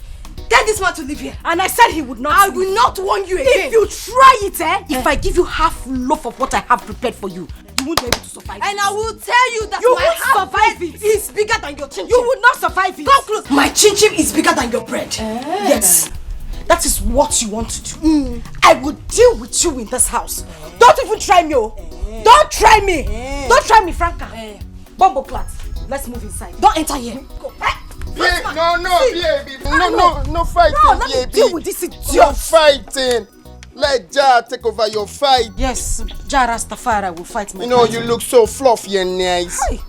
Get this man to live here. And I said he would not. I will not warn you again. If you try it, if I give you half loaf of what I have prepared for you, you won't be able to survive. And I will tell you that you my won't half survive bread it. is bigger than your chin. You would not survive it. Come close. My chin chin is bigger than your bread. Yes. That is what you want to do. I will deal with you in this house. Don't even try me, oh. Don't try me. Don't try me, Franca. Bumbo clat. Let's move inside. Don't enter here. Go. Baby. No fighting, no, let me deal with this idiot. No fighting. Let Jah take over your fight. Yes, Jah Rastafari will fight my You look so fluffy and nice. Hey,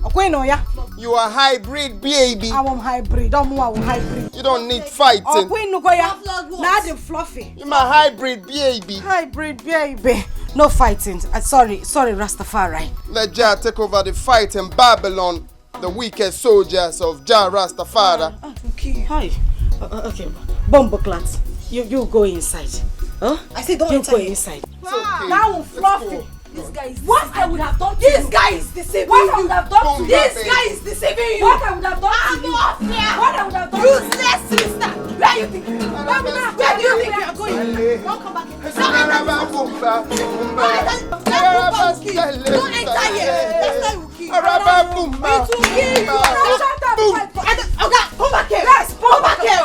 you are hybrid, baby. I'm hybrid. Hybrid. You don't need fighting. Now I'm fluffy. You're my hybrid, baby. Hybrid, baby. No fighting. Sorry, Rastafari. Let Jah take over the fight in Babylon. The weakest soldiers of Jah Rastafari. Okay. Hi. Okay. Bumbo clat. You go inside. Huh? I say don't enter inside. Okay. Now I'm fluffy. This guy is what I would have done to this you. guy is deceiving what you. I would have done to you. This guy is deceiving you. What I would have done to you. Off here. What I would have done to you. Useless sister. Where you think? Where do you think you are going? Don't come back here. Don't enter here. That's why we kill you. It will kill you. Okay, come back here. Yes, come back here.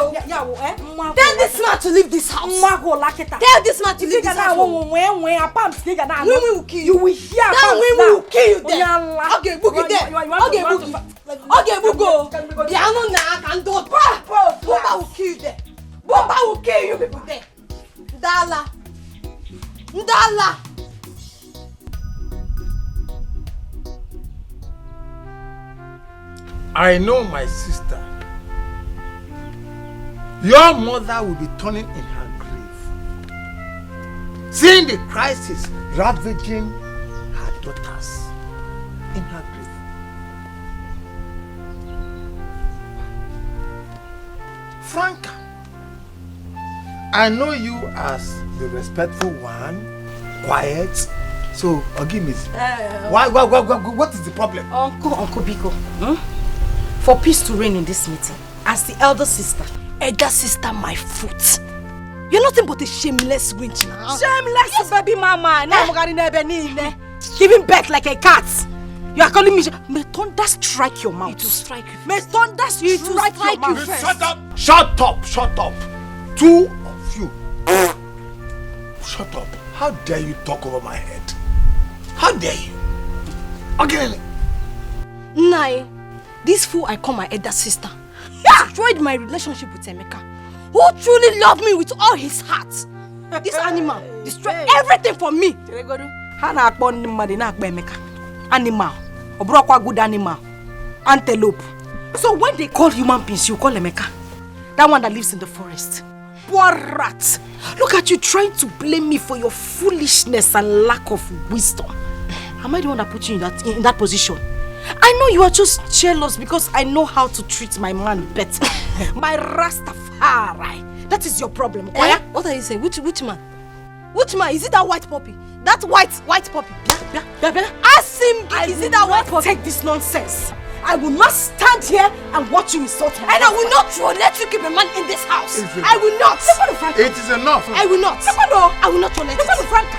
Tell this man to leave this house. Tell this man to leave this house. When we will kill you. You will hear that we will kill you there. Okay, book it there. Okay, book it. Okay, book it. Piano na can do. Bomba will kill you there. Bomba will kill you people there. Ndala. I know my sister. Your mother will be turning in her grave, seeing the crisis ravaging her daughters in her grave. Franca, I know you as the respectful one, quiet. So, give me. What is the problem? Uncle Biko. For peace to reign in this meeting, as the elder sister, my foot. You're nothing but a shameless wench now. Shameless baby mama. Giving birth like a cat. You are calling me. May thunder strike your mouth. It will strike you. May thunder strike your mouth. Shut up. Two of you. Shut up. How dare you talk over my head? How dare you? Again. Nai, this fool I call my elder sister destroyed my relationship with Emeka, who truly loved me with all his heart. This animal destroyed everything for me. Animal. Obrokwa good animal. Antelope. So when they call human beings, you call Emeka. That one that lives in the forest. Poor rat. Look at you trying to blame me for your foolishness and lack of wisdom. Am I the one that put you in that position? I know you are just jealous because I know how to treat my man better. My Rastafari. That is your problem. What are you saying? Which man? Which man? Is it that white puppy? That white puppy. Ask him, is it that white puppy? Take this nonsense. I will not stand here and watch you insult him. And I will not let you keep a man in this house. I will not. It is enough. I will not. I will not tolerate it. Franca.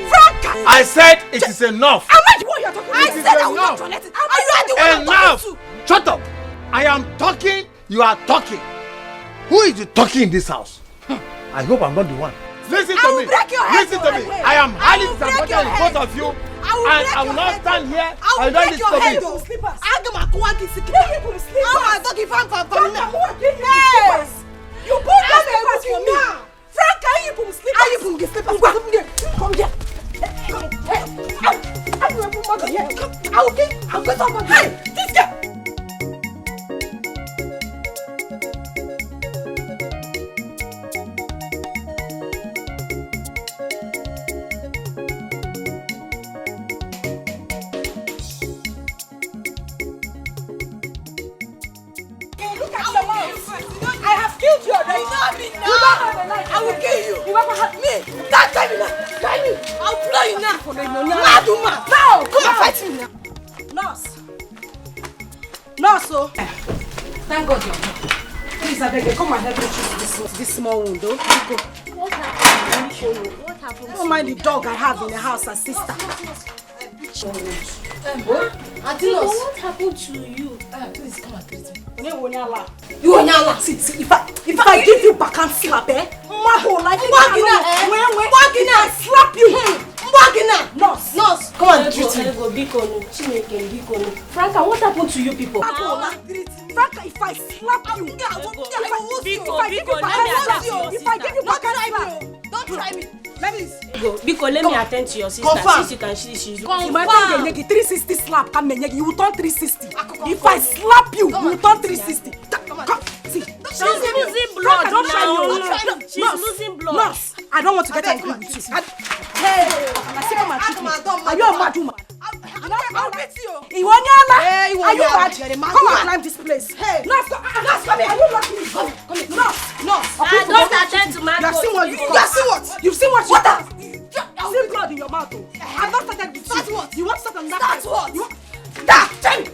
Franca. I said it is enough. Am I the one you are talking to? I said I will not tolerate it. Are you the one enough. I'm talking to? Shut up. I am talking. You are talking. Who is the talking in this house? I hope I'm not the one. Listen to me. Listen to me. I am highly disappointed in both of you. I will not stand here. I will not listen to me. Yes. You put them for me. Frank, are you put slippers? Are you put slippers? Come here. I'll get over here. This guy. I will kill you. You ever hurt me? That time now. Try me. I'll blow you now. Mad woman. Now, come and fight me now. Nurse. Nurse, oh. Thank God you're here. Please, I beg you, come and help me treat this small wound, though. What happened? Let me show you. What happened? Don't mind the dog I have in the house, her sister. Auntie, what happened to you? Please come and treat me. You Onyala. See, if I give you back and slap, my whole life. Mwagina, slap you. Mwagina. Nurse, come and treat me. Franca, what happened to you people? Franca, if I slap you, if I give you back and slap, don't try me. Let me attend to your sister. Confirm. She's you might think 360 slap, you will turn 360. If I slap you, you will turn 360. Come. See. She's losing blood. Don't try me. She's losing blood. Nurse, I don't want to get angry with you. Hey, are you a mad woman? I'll beat you. Iwanyala. Are you mad? Come and climb this place. Hey, Nurse, come here. Are you lucky? Come here. Nurse. Don't attend to my. You have seen what? You've seen what? What? I've seen blood in your mouth. I've not started with you. That's what? You want to start on that? That's what? You want? That. Tell me.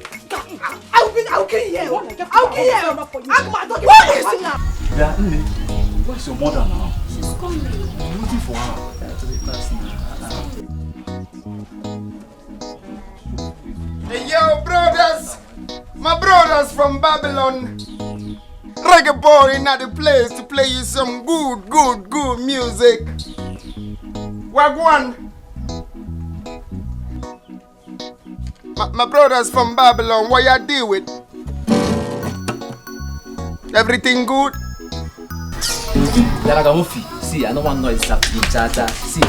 I'll kill you here. I'll kill you here. What is it now? Where's your mother now? She's coming. I'm waiting for her. Hey yo, brothers! My brothers from Babylon. Reggae boy in the place to play you some good music. Wagwan. My brothers from Babylon, what you deal with? Everything good? See, I don't want noise happening, Chacha. See,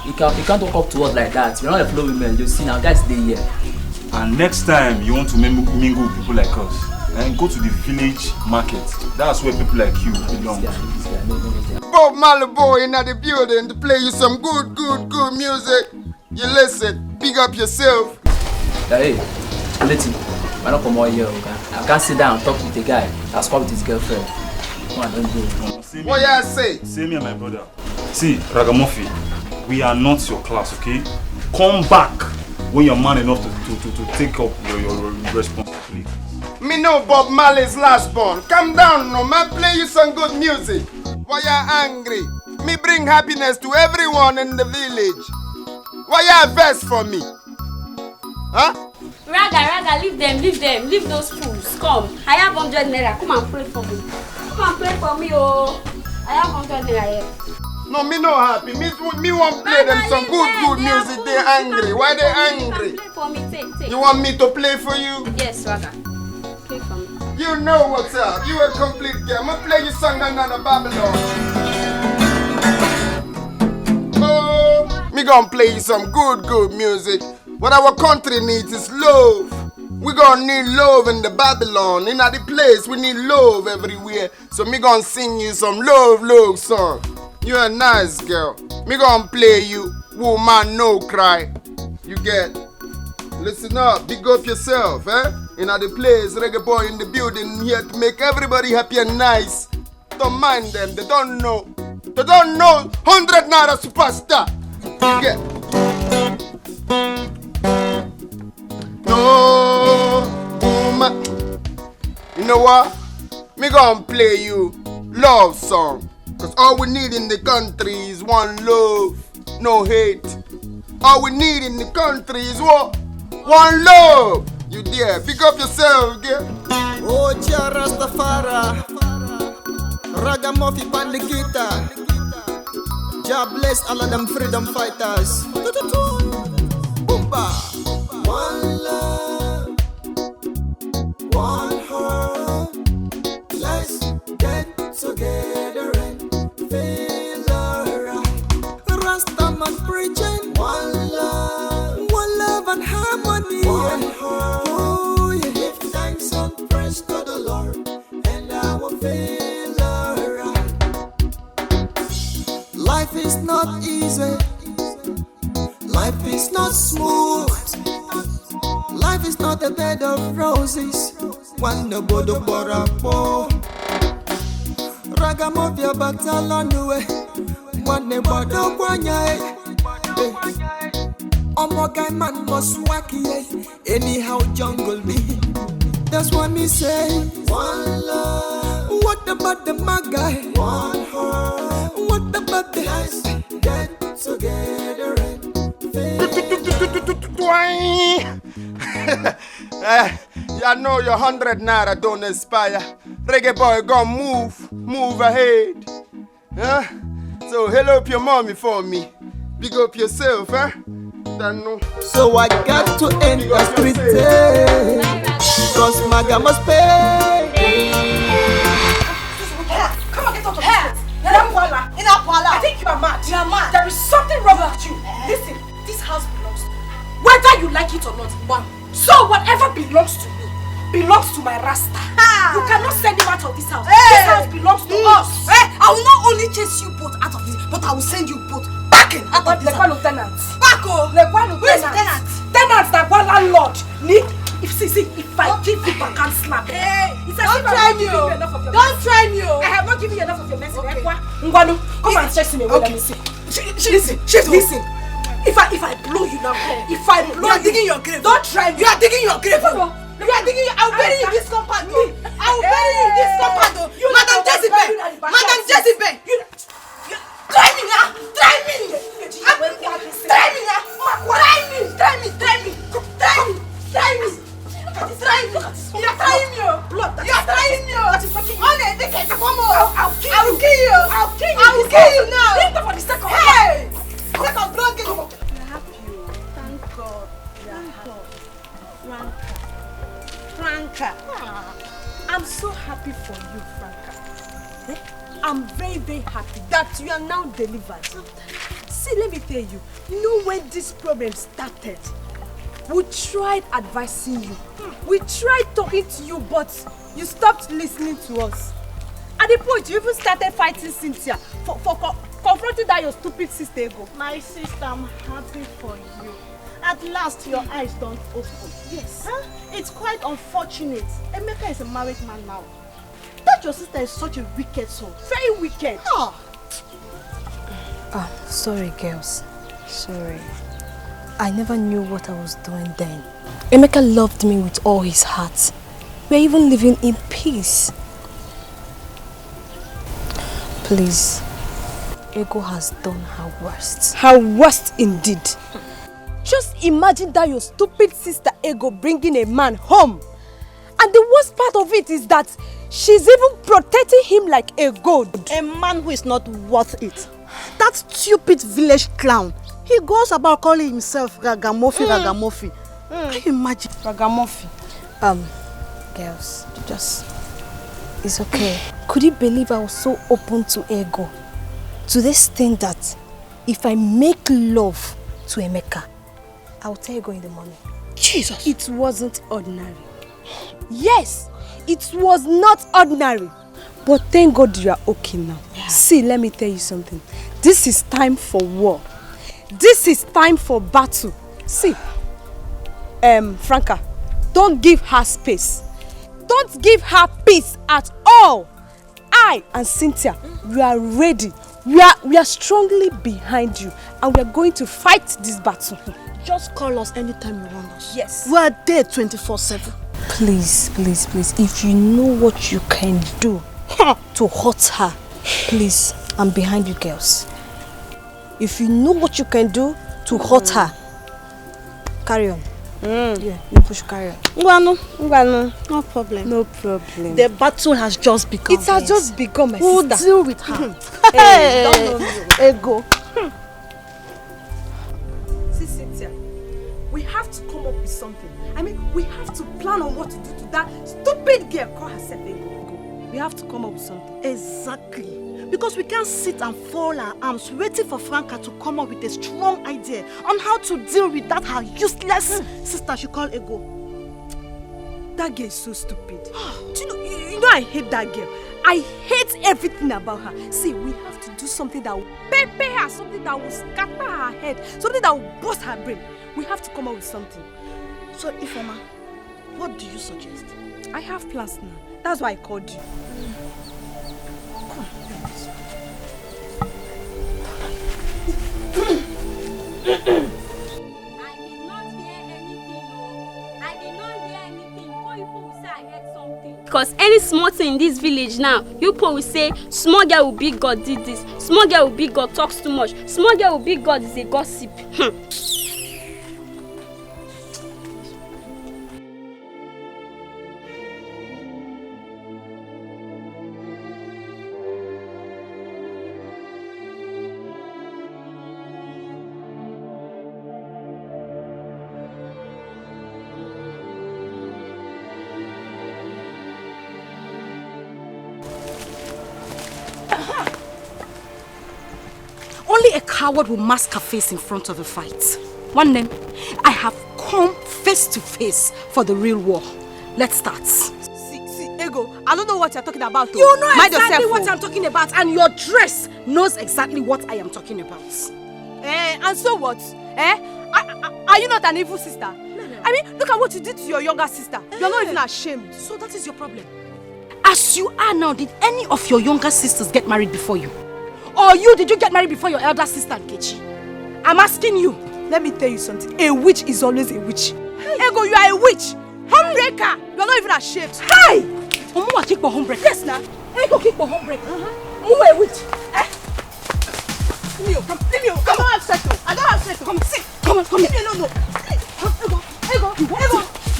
you can't walk up to us like that. We're not a flow women. You see, now guys, they here. And next time you want to mingle with people like us, and go to the village market. That's where people like you belong. Bob Marley boy in the building to play you some good music. You listen, big up yourself. Hey, listen, I'm not come over here, okay? I can't sit down and talk with the guy that's come with his girlfriend. Come on, don't go. What you say? Say me and my brother. See, Ragamuffin, we are not your class, okay? Come back when you're man enough to take up your responsibility. Me know Bob Marley's last born. Calm down, no man. Play you some good music. Why you angry? Me bring happiness to everyone in the village. Why you vest for me? Huh? Raga, leave them. Leave those fools. Come. I have 100 naira. Come and play for me. Oh. I have 100 naira here. No, me no happy. Me want play them some good music. They angry. Why they angry? Play for me. Take. You want me to play for you? Yes, Raga. Play for me. You know what's up. You a complete girl. I'ma play you song another Babylon. Oh, me gonna play you some good music. What our country needs is love. We gonna need love in the Babylon. In the place, we need love everywhere. So me gonna sing you some love song. You a nice girl. Me gonna play you Woman No Cry. You get. Listen up, big up yourself, eh? In the place, reggae boy in the building here to make everybody happy and nice. Don't mind them, they don't know. They don't know 100 Naira superstar. You get. No woman. You know what? Me gonna play you love song. Cause all we need in the country is one love, no hate. All we need in the country is what? One love. You there? Pick up yourself, girl. Oh, Jah Rastafari, Ragamuffin on the guitar. Jah bless all of them freedom fighters. Boomba. One love, one heart. Let's get together and feel alright. Rastaman preaching one love and harmony. One heart. Oh, yeah. Give thanks and praise to the Lord, and I will feel alright. Life is not easy. Life is not smooth. Life is not a bed of roses. One no bodo borapo. Ragamuffin batalonue. One ne bodo kwanya. Omogai man must wacky. Anyhow jungle me. That's what me say. One love. What about the magai? One heart. What about the eyes? Get together and I know your 100 Naira don't inspire. Reggae boy gon' move ahead. Huh? So hello up your mommy for me. Big up yourself, huh? So I got to end the street, cause Maga must pay. Come on, get out of here. I think you are mad. You are mad. There is something wrong with you. Listen, this house belongs to me. Whether you like it or not, one. So whatever belongs to me belongs to my Rasta. You cannot send him out of this house. This house belongs to us. I will not only chase you both out of this, but I will send you both back in out of this house. Lieutenant. Who is tenant? Tenant that one landlord. If I give you back and slap. Don't try me. Don't try me. I have not given you enough of your message. Okay. Ngwanu, come and chase me. Let me see. Listen. If I blow you now, you are digging your grave. Don't try me. You are digging your grave. You are digging. I will bury you in this compound. I will bury you in this compound. Madam Jezebel. Try me now. Try me. You are trying me. I'll kill you. I'll kill you now. For the second. Hey. Second blood. We are happy. Thank God. We are happy. Franca. I'm so happy for you, Franca. I'm very, very happy that you are now delivered. See, let me tell you, when this problem started, we tried advising you. We tried talking to you, but you stopped listening to us. At the point, you even started fighting Cynthia for confronting that your stupid sister Ego. My sister, I'm happy for you. At last, your eyes don't open. Yes. Huh? It's quite unfortunate. Emeka is a married man now. That your sister is such a wicked soul. Very wicked. Sorry, girls. Sorry. I never knew what I was doing then. Emeka loved me with all his heart. We're even living in peace. Please. Ego has done her worst. Her worst indeed. Just imagine that your stupid sister Ego bringing a man home. And the worst part of it is that she's even protecting him like a god. A man who is not worth it. That stupid village clown. He goes about calling himself Ragamuffin. Can you imagine? Ragamuffin. Girls, just... It's okay. Could you believe I was so open to ego? To this thing that if I make love to Emeka, I'll tell Ego in the morning. Jesus! It wasn't ordinary. Yes, it was not ordinary. But thank God you are okay now. Yeah. See, let me tell you something. This is time for war. This is time for battle. See, Franca, don't give her space. Don't give her peace at all. I and Cynthia, we are ready. We are strongly behind you, and we are going to fight this battle. Just call us anytime you want us. Yes. We are there 24/7. Please, please, please, if you know what you can do to hurt her, please, I'm behind you girls. If you know what you can do to hurt her, carry on. Yeah, you push carry on. No problem. No problem. The battle has just begun. It has just begun, my we'll sister. We'll deal with her. Hey, don't know me. Ego. See, Cynthia, we have to come up with something. I mean, we have to plan on what to do to that stupid girl call herself Ego. We have to come up with something. Exactly. Because we can't sit and fold our arms waiting for Franca to come up with a strong idea on how to deal with that her useless sister she called Ego. That girl is so stupid. Do you know I hate that girl. I hate everything about her. See, we have to do something that will pepper her, something that will scatter her head, something that will bust her brain. We have to come up with something. So, Ifeoma, what do you suggest? I have plans now. That's why I called you. Because any small thing in this village now, you people will say, small girl with big God did this, small girl with big God talks too much, small girl with big God is a gossip. Only a coward will mask her face in front of a fight. One name, I have come face to face for the real war. Let's start. See, Ego, I don't know what you're talking about. Though. You know Mind exactly yourself, what I'm talking about, and your dress knows exactly what I am talking about. And so what? Are you not an evil sister? No. I mean, look at what you did to your younger sister. You're not even ashamed. So that is your problem. As you are now, did any of your younger sisters get married before you? Or did you get married before your elder sister, Nkechi? I'm asking you. Let me tell you something. A witch is always a witch. Ego, you are a witch. Homebreaker. You're not even ashamed. Hey! Omuwa kick for homebreaker. Yes, now. Ego kick for homebreaker. Omuwa a witch. Leave me. Come on, settle. I don't have settle. Come, sit. Come on. Leave me alone. Ego.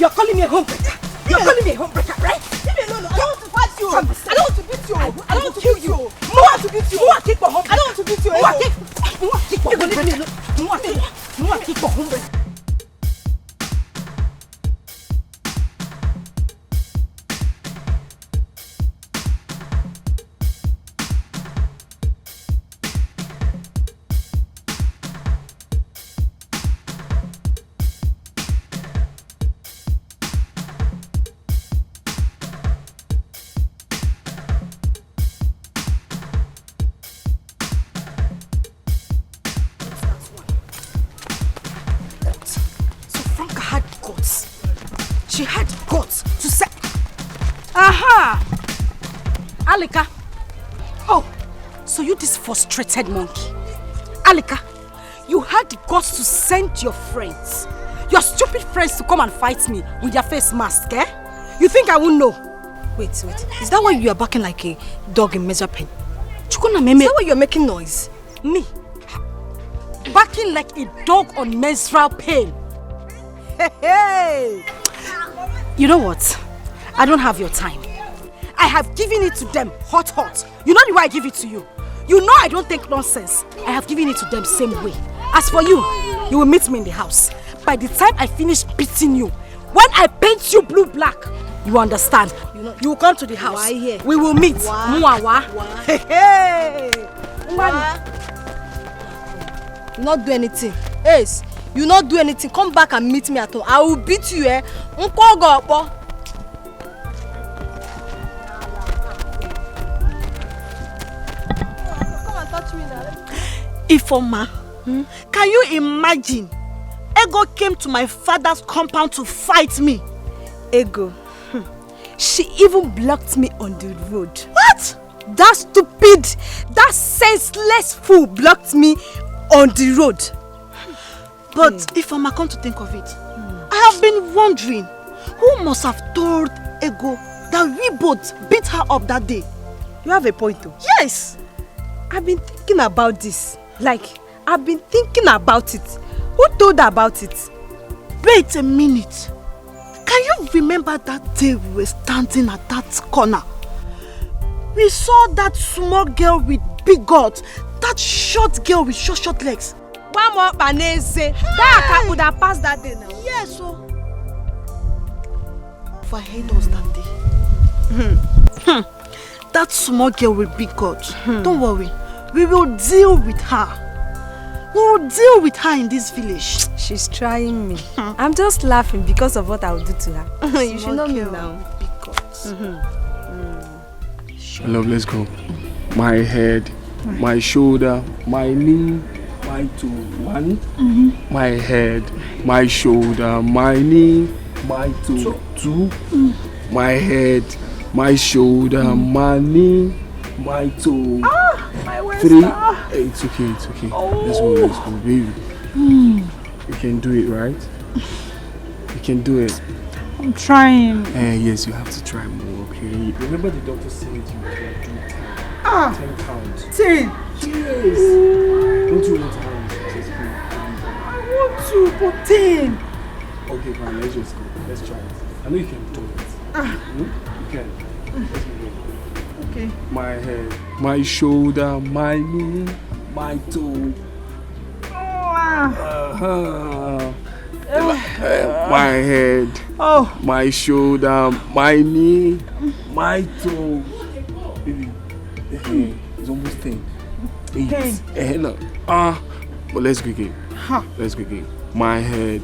You're calling me a homebreaker. You're calling me a homebreaker, right? Leave me alone. I don't want to fight you. I don't want to beat you. I don't want to kill beat you. I want to beat you. Omuwa kick for homebreaker. I don't want to beat you. Omuwa kick for homebreaker. Omuwa kick for homebreaker. She had guts to say, aha! Alika. Oh, so you this frustrated monkey. Alika, you had the guts to send your friends, your stupid friends, to come and fight me with their face mask, eh? You think I won't know? Wait. Is that why you are barking like a dog in measure pen? Is that why you're making noise? Me? Barking like a dog on menstrual pain. Hey! You know what? I don't have your time. I have given it to them hot. You know the way I give it to you. You know I don't take nonsense. I have given it to them same way. As for you, you will meet me in the house. By the time I finish beating you, when I paint you blue-black, You understand? You will come to the house. Why here? We will meet. Muawa. Hey. You not do anything. Ace, you not do anything. Come back and meet me at home. I will beat you, eh? Ifoma, can you imagine? Ego came to my father's compound to fight me. Ego. She even blocked me on the road. What? That stupid, that senseless fool blocked me on the road. But Ifoma, come to think of it, I have been wondering, who must have told Ego that we both beat her up that day? You have a point though. Yes. I've been thinking about this. I've been thinking about it. Who told her about it? Wait a minute. Can you remember that day we were standing at that corner? We saw that small girl with big guts, that short girl with short legs. One more banese. That cat would have passed that day now. Yes, so. If I hate us that day. That small girl with big guts. Don't worry. We will deal with her. We will deal with her in this village. She's trying me. I'm just laughing because of what I will do to her. You should know me now. Love, let's go. My head, my shoulder, my knee, my toe. One. My head, my shoulder, my knee, my toe. Two. My head, my shoulder, my knee, my toe. My waist. Three. Hey, it's okay. Let's go, baby. You can do it, right? You can do it. I'm trying. Yes, you have to try more, okay? Remember the doctor said you can do 10. 10 counts. 10. Yes. Don't you want to have just I want to, but 10. Okay, fine, let's just go. Let's try it. I know you can do it. You can. Let's go. Okay. My head, my shoulder, my knee, my toe. My head, my shoulder, my knee, my toe. Baby, it's almost 10. 8. No. But let's go again. Let's go again. My head,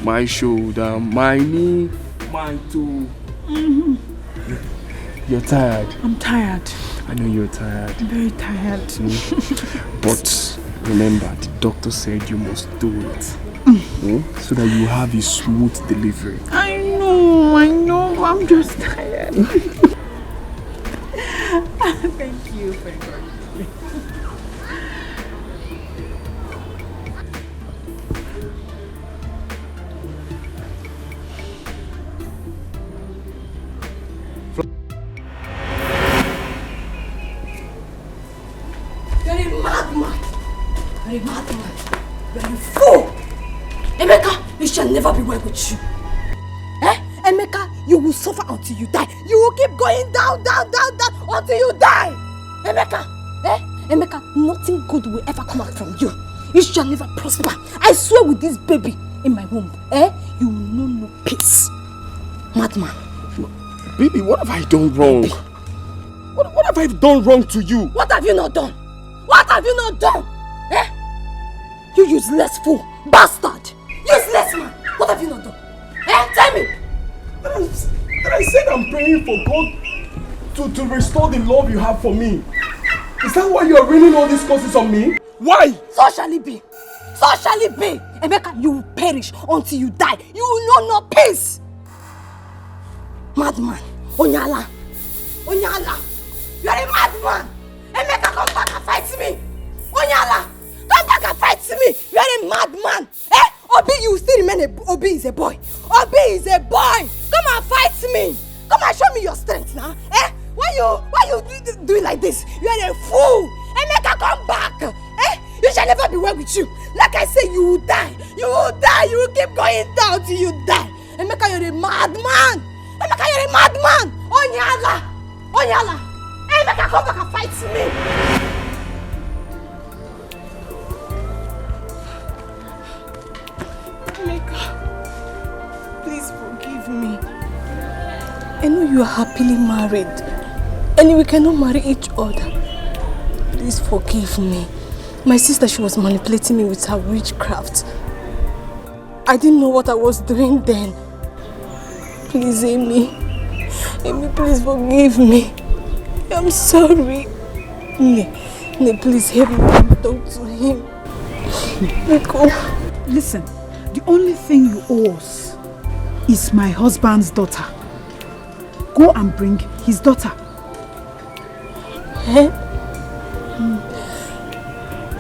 my shoulder, my knee, my toe. You're tired. I'm tired. I know you're tired. I'm very tired. But remember, the doctor said you must do it. So that you have a smooth delivery. I know. I'm just tired. Thank you for encouraging me. You're a madman. You're a madman. You're a fool. Emeka, it shall never be well with you. Emeka, you will suffer until you die. You will keep going down until you die. Emeka, Emeka, nothing good will ever come out from you. You shall never prosper. I swear with this baby in my womb, you will know no peace. Madman. Baby, what have I done wrong? What have I done wrong to you? What have you not done? What have you not done? You useless fool, bastard, useless man. What have you not done? Tell me. That I said I'm praying for God to restore the love you have for me. Is that why you are raining all these curses on me? Why? So shall it be. So shall it be. Emeka, you will perish until you die. You will know no peace. Madman. Onyala. Onyala. You are a madman. Emeka, come back and fight me. Onyala. Come back and fight me. You are a madman. Obi, you still remain Obi is a boy. Obi is a boy. Come and fight me. Come and show me your strength now. Why you do it like this? You are a fool. Emeka, come back. You shall never be well with you. Like I say, you will die. You will die. You will keep going down till you die. Emeka, you're a madman. Emeka, you're a madman. Onyala. Onyala. Emeka, come back and fight me. Emeka, please forgive me. I know you are happily married and we cannot marry each other. Please forgive me. My sister, she was manipulating me with her witchcraft. I didn't know what I was doing then. Please, Amy. Amy, please forgive me. I'm sorry. Please help me talk to him. Listen, the only thing you owe us is my husband's daughter. Go and bring his daughter.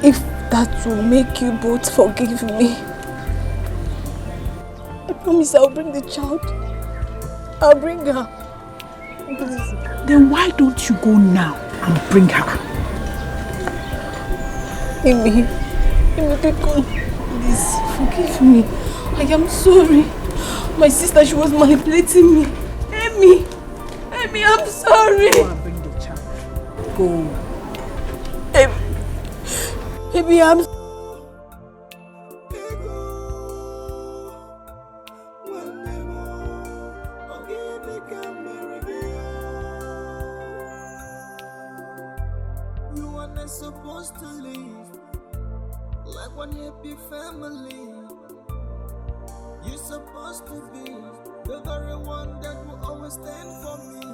If that will make you both forgive me, I promise I'll bring the child. I'll bring her. Please. Then why don't you go now and bring her? Amy, please forgive me. I am sorry. My sister, she was manipulating me. Amy, I'm sorry. Go and bring the child. Go. Amy, I'm supposed to live like one happy family. You're supposed to be the very one that will always stand for me,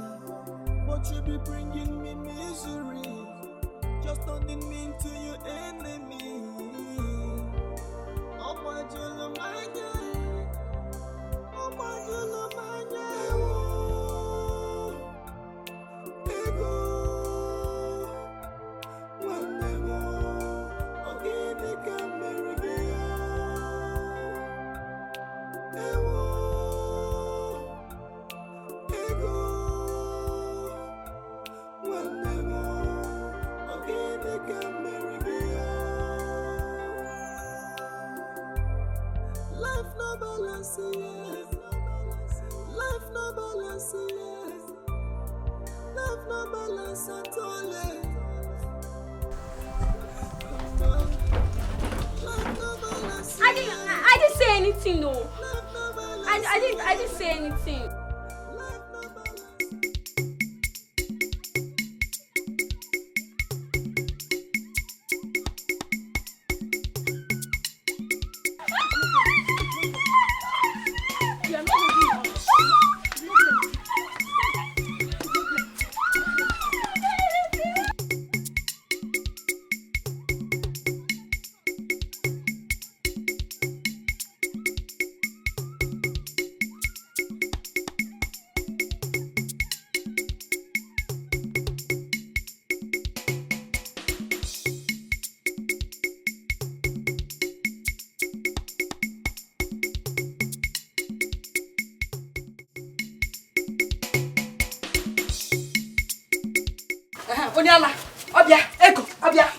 but you be bringing me misery, just turning me into your enemy. Oh my God, my God. Oh my God, my God. Life no balance, yes. Life no balance, yes. Life no balance at all, yes. I didn't say anything, no. I didn't say anything.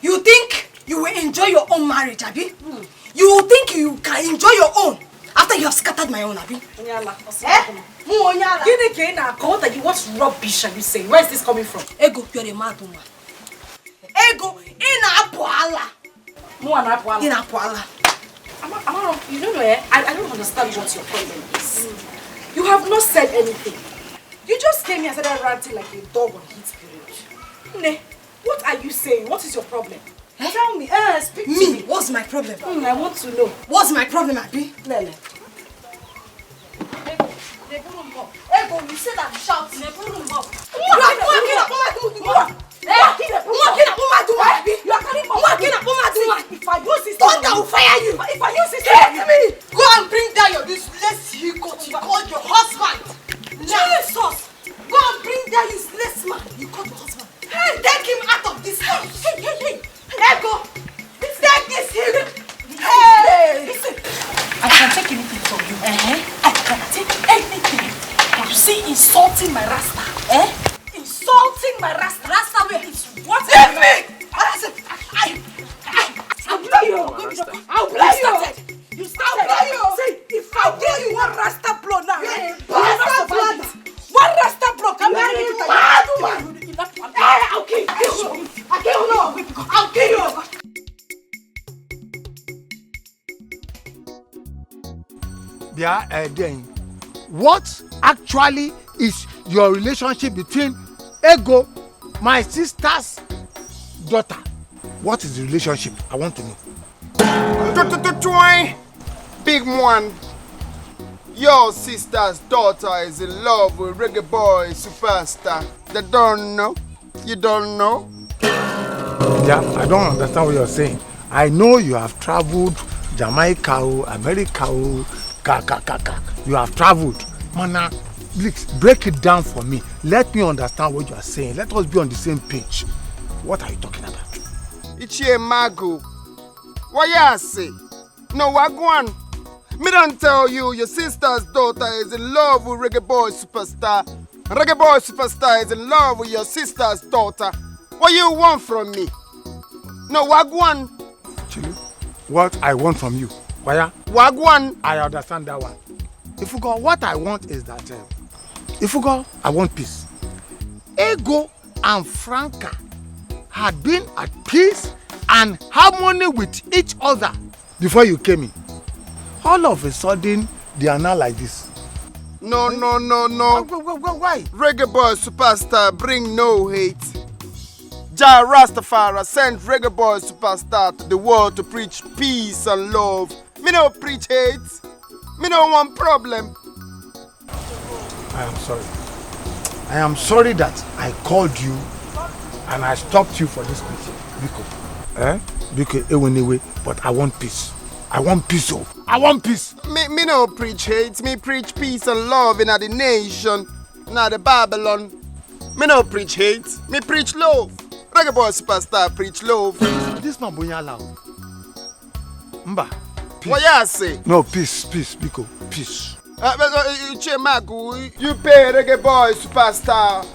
You think you will enjoy your own marriage, Abi? You think you can enjoy your own after you have scattered my own, Abi? What rubbish are you saying? Where is this coming from? Ego, you're a mad woman. Ego, You don't know, I don't understand what your problem is. You have not said anything. You just came here and started ranting like a dog on heat period. What are you saying? What is your problem? Tell me. Speak to me. What's my problem? I want to know. What's my problem, Abi? Lele. Ego, you said I'm shouting. You are carrying if I use this, thunder will fire you. If I use this, hit me. Go and bring down your useless you called your husband. Jesus. Go and bring down useless man. You called your husband. Hey, take him out of this house. Hey. Ego, take this him. Hey. Listen, I can take anything from you. I can take anything. But you see, insulting my rasta. Insulting my rasta. Rasta where it's what? Leave me. I'll blow you. I'll blow you. You started. I'll blow you. See, if I blow you one rasta blow now, rasta blood. One rasta blow. Come here, you mad woman. I'll kill you. I'll kill you. Then, what actually is your relationship between Ego, my sister's daughter. What is the relationship? I want to know. Big one. Your sister's daughter is in love with reggae boy superstar. They don't know. You don't know? Yeah, I don't understand what you're saying. I know you have traveled Jamaica, America, You have traveled. Mana, please break it down for me. Let me understand what you are saying. Let us be on the same page. What are you talking about? Ichie Mago. What you say? No, Wagwan. Me don't tell you your sister's daughter is in love with reggae boy superstar. Reggae boy superstar is in love with your sister's daughter. What you want from me? No, Wagwan. Chili, what I want from you? Waya? Wagwan. I understand that one. If you go, what I want is that, if you go, I want peace. Ego and Franca had been at peace and harmony with each other before you came in. All of a sudden, they are now like this. No. Why? Reggae boy superstar bring no hate. Jah Rastafari sent reggae boy superstar to the world to preach peace and love. Me no preach hate. Me no want problem. I am sorry. I am sorry that I called you and I stopped you for this meeting. Because anyway, but I want peace. I want peace, oh. I want peace. Me no preach hate. Me preach peace and love in the nation, in the Babylon. Me no preach hate. Me preach love. Reggae boy superstar preach love. This man bonya loud. Mba. Peace. What you say? No, peace, Biko, peace. Che Magu, you pay reggae boy superstar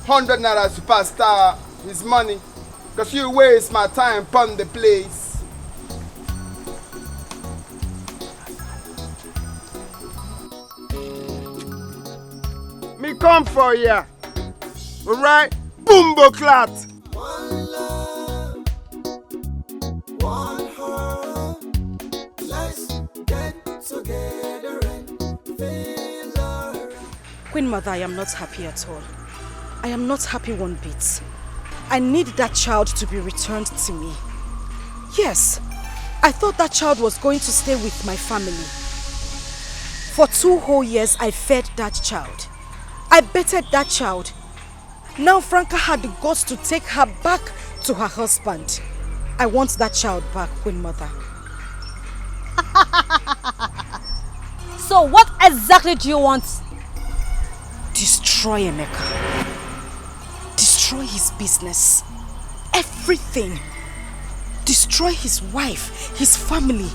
100 naira superstar his money, cause you waste my time upon the place. Me come for ya, alright? Boombo clat. One love, one heart. Let's get together and feel alright. Queen Mother, I am not happy at all. I am not happy one bit. I need that child to be returned to me. Yes, I thought that child was going to stay with my family. For 2 whole years, I fed that child. I betted that child. Now Franca had the guts to take her back to her husband. I want that child back, Queen Mother. So what exactly do you want? Destroy Emeka. Destroy his business. Everything. Destroy his wife, his family.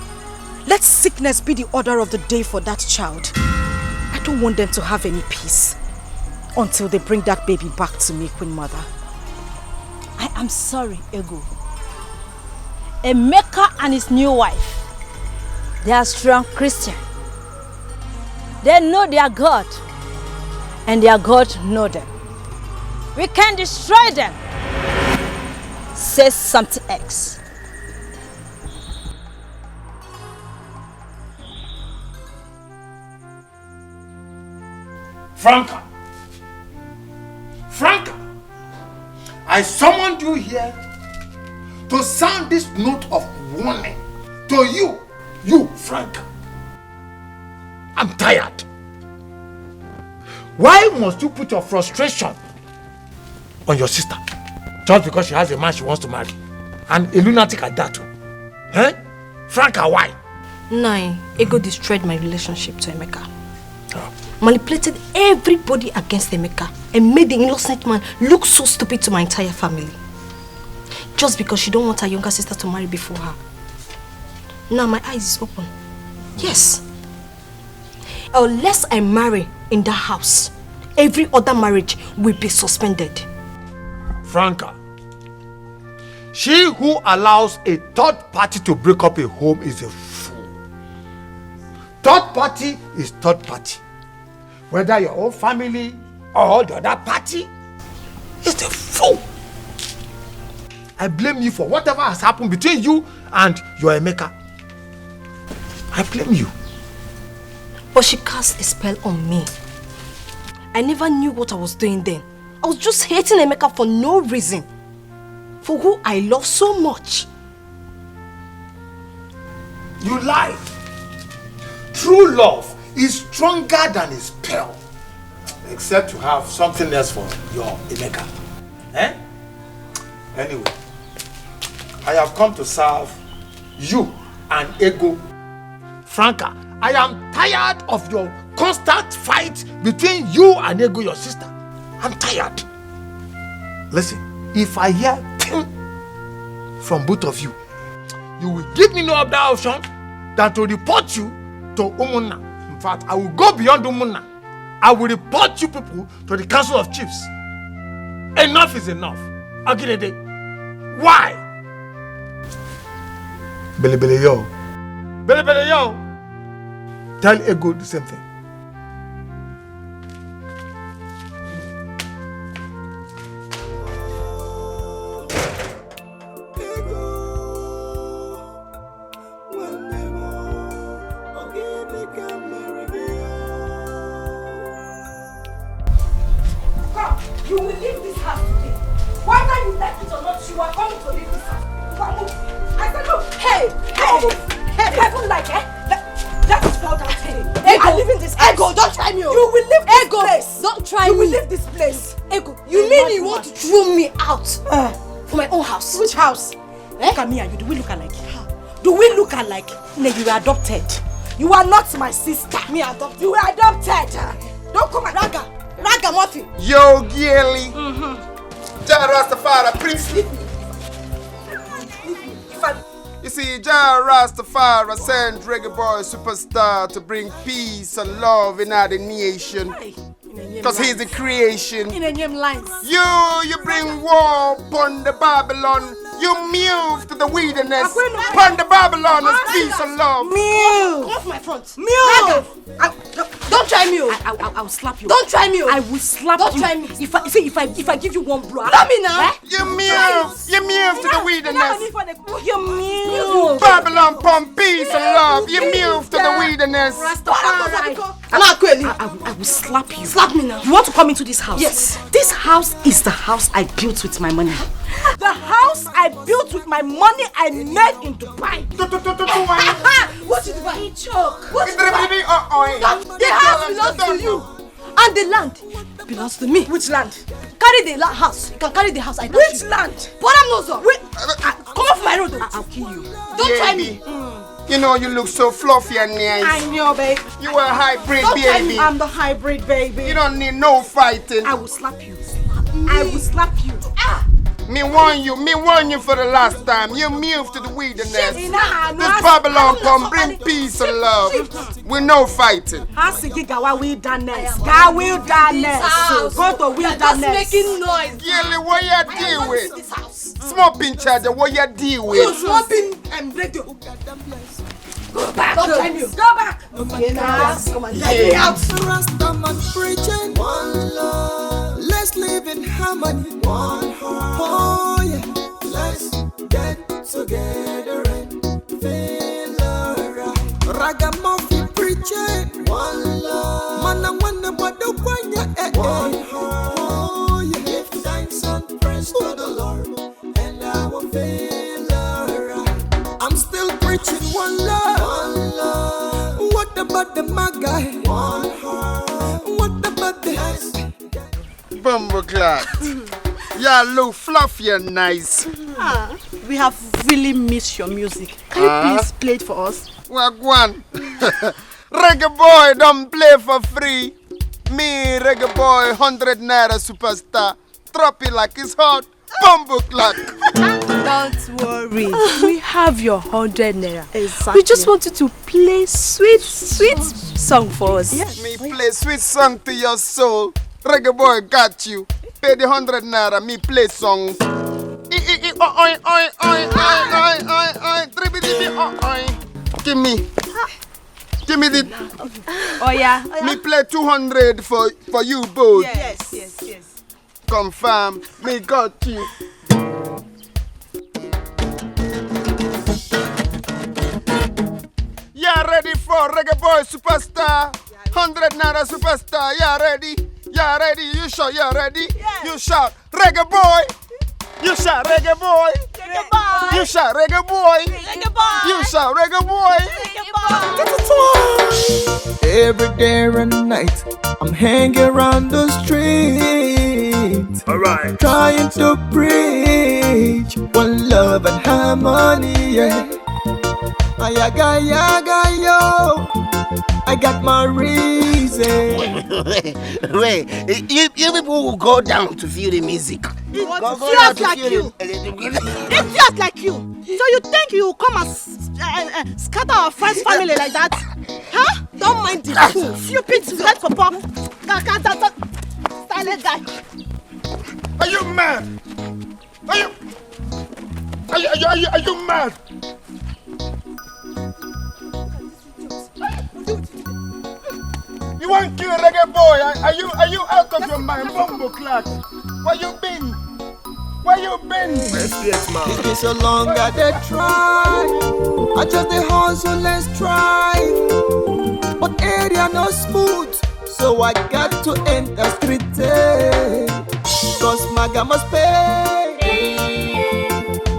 Let sickness be the order of the day for that child. I don't want them to have any peace until they bring that baby back to me, Queen Mother. I am sorry, Ego. Emeka and his new wife, they are strong Christian. They know their God, and their God know them. We can destroy them. Say something else. Franca, I summoned you here to sound this note of warning to you, Franca. I'm tired. Why must you put your frustration on your sister just because she has a man she wants to marry and a lunatic at that too? Franca, why? Nine, Ego destroyed my relationship to Emeka. Manipulated everybody against Emeka and made the innocent man look so stupid to my entire family. Just because she don't want her younger sister to marry before her. Now my eyes is open. Yes. Unless I marry in that house, every other marriage will be suspended. Franca, she who allows a third party to break up a home is a fool. Third party is third party. Whether your own family or the other party, is a fool. I blame you for whatever has happened between you and your Emeka. I blame you. But she cast a spell on me. I never knew what I was doing then. I was just hating Emeka for no reason. For who I love so much. You lie. True love is stronger than a spell. Except you have something else for your Emeka. Eh? Anyway, I have come to serve you and Ego. Franca, I am tired of your constant fight between you and Ego, your sister. I'm tired. Listen, if I hear ting from both of you, you will give me no other option than to report you to Umunna. In fact, I will go beyond Umunna. I will report you people to the Council of Chiefs. Enough is enough. Agilede. Why? Billy yo. Billy yo. Tell Ego the same thing. You will leave this house today. Whether you like it or not, you are coming to leave this house. I said no. Hey, careful like that is fall down. Hey, I'm leaving this house. Ego, don't try me. You will leave this place. Don't try me. You will leave this place. Ego, you mean you want to throw me out from my own house? Which house? Look at me and you. Do we look alike? Do we look alike? No, you were adopted. You are not my sister. Me adopted. You were adopted. Don't come and Raga Murphy. Yo, Gilly. Jah Rastafari, Prince. You see, Jah Rastafari sent Reggae Boy Superstar to bring peace and love in our nation. Because he's the creation. In a name lines. You bring war upon the Babylon. You move to the wilderness. Upon the Babylon is peace and love. Move. Come off my front. Move. Don't try me. I will slap you. Don't try me. I will slap you. Don't try me. If I give you one blow. Let me now. You move to the wilderness. You move. Babylon upon peace and love. You move to the wilderness. I will slap you. Slap me now. You want to come into this house? Yes. This house is the house I built with my money. The house I built with my money I made in Dubai. What is Dubai? What's Dubai? The house belongs to you. And the land belongs to me. Which land? Carry the house. You can carry the house. Which land? But I'm not so. Come off my road. I'll kill you. Don't try me. You know you look so fluffy and nice. I know, babe. You are a hybrid baby. Tell me I'm the hybrid baby. You don't need no fighting. I will slap you. I will slap you. Me warn you for the last time. You move to the wilderness. This Babylon come bring peace and love. With no fighting. Gawa wilderness. Go to wilderness. Just making noise. Gilly, what you deal with? Small pin charger, what you deal with? You small pin and radio. Go back. Don't tell me. Go back. Okay, now. Come on, let me out. Rastaman preaching one love. Let's live in harmony. One heart. Oh yeah. Let's get together and feel alright. Ragamuffin preaching one love. Man, I wonder what the one one heart. Oh yeah. Give thanks and praise to the Lord, and I will feel alright. I'm still preaching one love. One love. What about the Magai? One heart. What about the Bumbleclad? Yeah, look fluffy and nice. We have really missed your music. Can you please play it for us? Well, go on. Reggae boy don't play for free. Me, reggae boy, 100 naira superstar. Drop it like it's hot. Bumbleclad. Don't worry. We have your 100 naira. Exactly. We just want you to play sweet song for us. Yes. Me play sweet song to your soul. Reggae boy got you. Pay the 100 naira, me play songs. Give me the. Oh yeah. Me play 200 for you both. Yes. Confirm, me got you. Yeah, ready for Reggae Boy Superstar? 100 naira superstar, yeah, ready? You're ready, you shout, you're ready. Yeah. You shout, reggae boy. You shout, reggae boy. Reggae boy. You shout, reggae boy. Reggae boy. You shout, reggae boy. Reggae boy. Every day and night, I'm hanging around the street. Alright. Trying to preach one love and harmony, yeah. Ayaga, yaga, yo. I got my reason. Wait, you people will go down to feel the music. It's like you. It's just like you. So you think you will come and scatter our friend's family like that? Huh? Don't mind the fool. Stupid sweat for pop. Silent guy. Are you mad? Are you mad? You want to kill reggae boy? Are you out of your mind, bumbo clock? Where you been? It's been so long that they try. I just the hustle and strive, but area no smooth, so I got to enter street. Cause Maga must pay.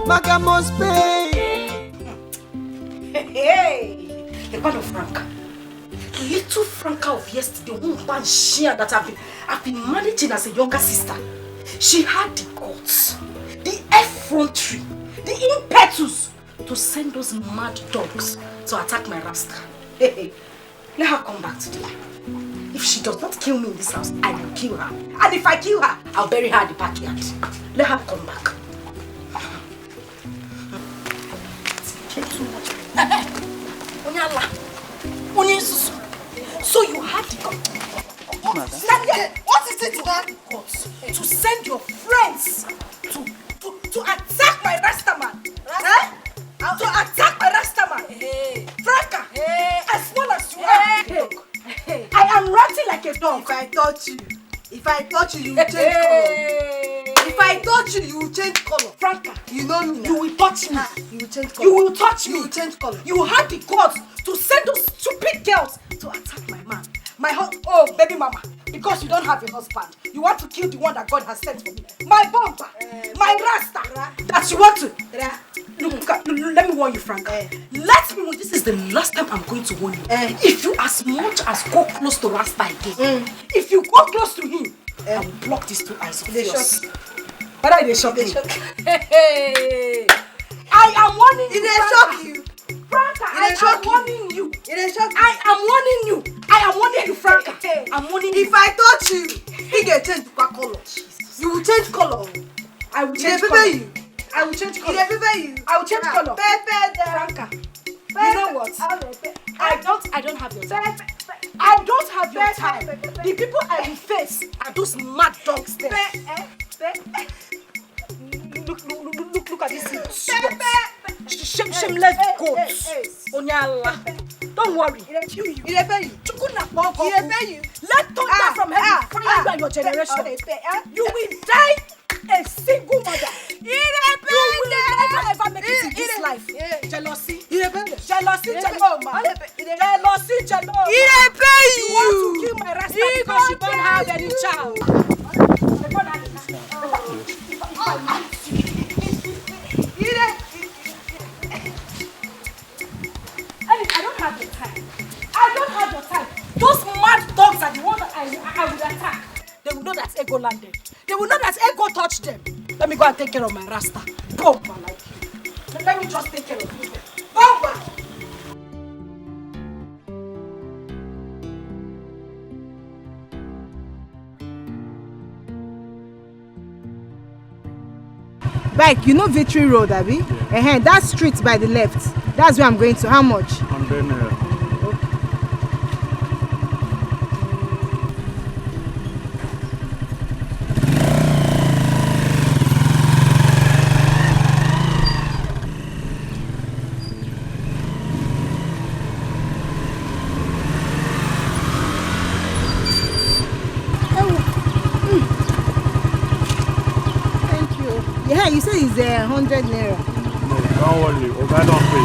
Maga must pay. Hey, the band of Franca. Little Franca of yesterday, one share that I've been managing as a younger sister. She had the guts, the effrontery, the impetus to send those mad dogs to attack my Rasta. Hey, let her come back today. If she does not kill me in this house, I will kill her. And if I kill her, I'll bury her in the backyard. Let her come back. So you had the guts. What is it, man? To send your friends to attack my Rasta man. Eh? To attack my Rasta man. Hey. Franca, as well as you are. Hey. I am ranting like a dog. If I touch you, you will change color. If I touch you, you will change color. Franca, you know me now. You will touch me. You will change color. You will touch me. You will change color. You had the guts to send those stupid girls to attack my man. Oh, baby mama, because you don't have a husband, you want to kill the one that God has sent for me. My bumper, my Rasta, that you want to. Look, let me warn you, Frank. This is the last time I'm going to warn you. If you as much as go close to Rasta again, if you go close to him, I will block these two eyes of yours. But I dey shock you. I am warning you. They shock you. Franca, I am warning you. I am warning you. I am warning you, Franca. I'm warning you. If I touch you, he get change color. You will change color. I will change color. I will change color. I will change color. Franca, you know what? I don't have your time. I don't have your time. The people I will face are those mad dogs there. Look at this shameless goats. Onyala. Don't worry. Let thunder from heaven find you and your generation. You will die a single mother. You will never ever make it in this life. Jealousy. Jealousy. You want to kill my Rasta because you don't have any child. I don't have your time. Those mad dogs are the ones that I will attack. They will know that ego landed. They will know that ego touched them. Let me go and take care of my Rasta. Bomba like you. Let me just take care of you. Bomba! Bike, you know Victory Road, Abby? Yeah. That street by the left. That's where I'm going to. How much? 100 naira. Yeah, you said it's 100 naira. No, don't worry. Oga don't pay.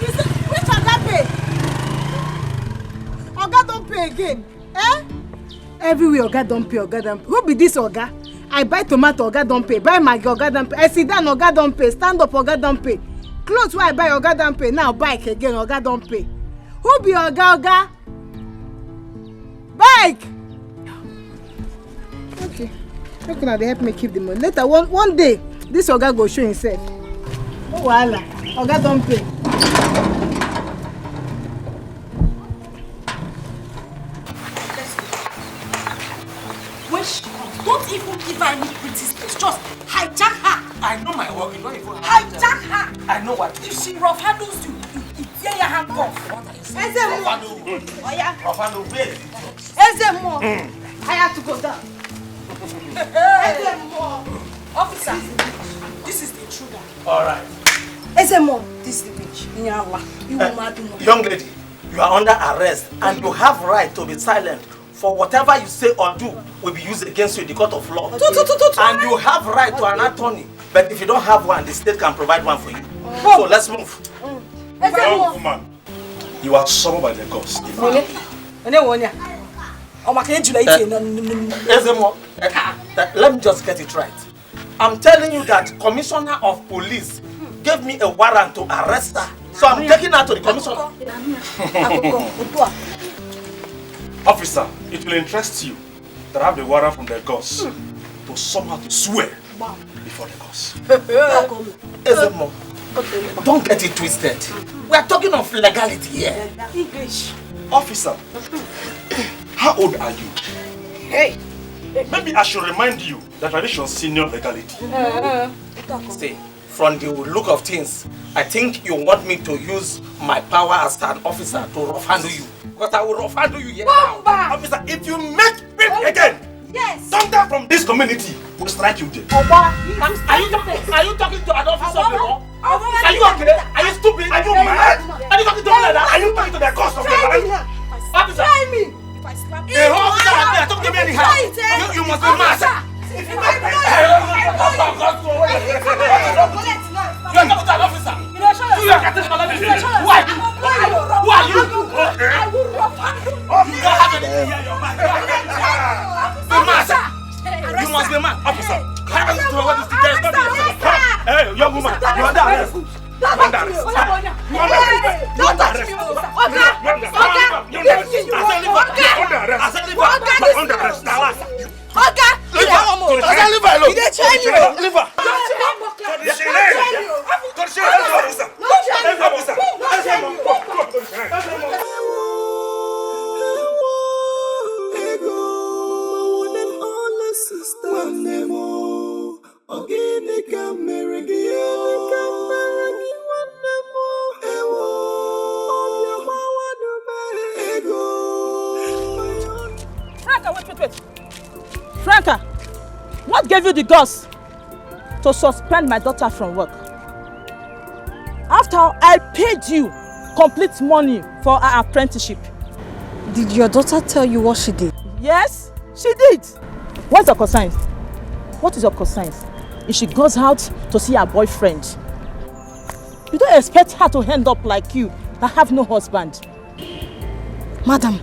You said, which Oga pay? Oga don't pay again. Everywhere Oga don't pay, Oga don't pay. Who be this Oga? I buy tomato, Oga don't pay. Buy Maggi, Oga don't pay. I sit down, Oga don't pay. Stand up, Oga don't pay. Clothes where I buy, Oga don't pay. Now bike again, Oga don't pay. Who be Oga? Bike! Okay. How can they help me keep the money? Later, one day, this Oga go show himself. Oh, voila. Oga don't pay. When she comes, don't even give her any pretty space. Just hijack her. I know my work. You don't even hijack her. I know what. If she rough handles you, you tear your hand off. Oh yeah. Rough handle, wait. Ezemo. I have to go down. Ezemo. Officer, this is the intruder. All right. Ezemo, this is the witch. You will mad me. Young lady, you are under arrest and you have right to be silent. For whatever you say or do will be used against you in the court of law. And you have right to an attorney. But if you don't have one, the state can provide one for you. So let's move. Young woman, you are summoned by the gods. Let me just get it right. I'm telling you that Commissioner of Police gave me a warrant to arrest her. So I'm taking her to the commissioner. Officer, it will interest you that I have the warrant from the gods to somehow to swear before the gods. Ezemo, don't get it twisted. We are talking of legality here. English. Officer, how old are you? Hey. Maybe I should remind you that tradition senior legality. See, from the look of things, I think you want me to use my power as an officer to rough handle you. Because I will rough handle you here now. Officer, if you make it again, thunder from this community will strike you dead. Are you talking to an officer of the law? Are you okay? Are you stupid? Are you mad? Are you talking to me like that? Are you talking to the cost of the land? Officer! Try me! If I slap you, the officer like that, don't give me any help. You must be mad. If you make me, you are talking to an officer. You are getting my life. Who are you? Who are you? I will rough handle you. You don't have anything here in your mind. Be mad. You must be mad. Officer, how is it to what is the case? Hey, young woman, you are under arrest. Don't touch me, Wait. Franca, what gave you the guts to suspend my daughter from work? After I paid you complete money for her apprenticeship. Did your daughter tell you what she did? Yes, she did. What's your concern? What is your concern? If she goes out to see her boyfriend, you don't expect her to end up like you that have no husband. Madam,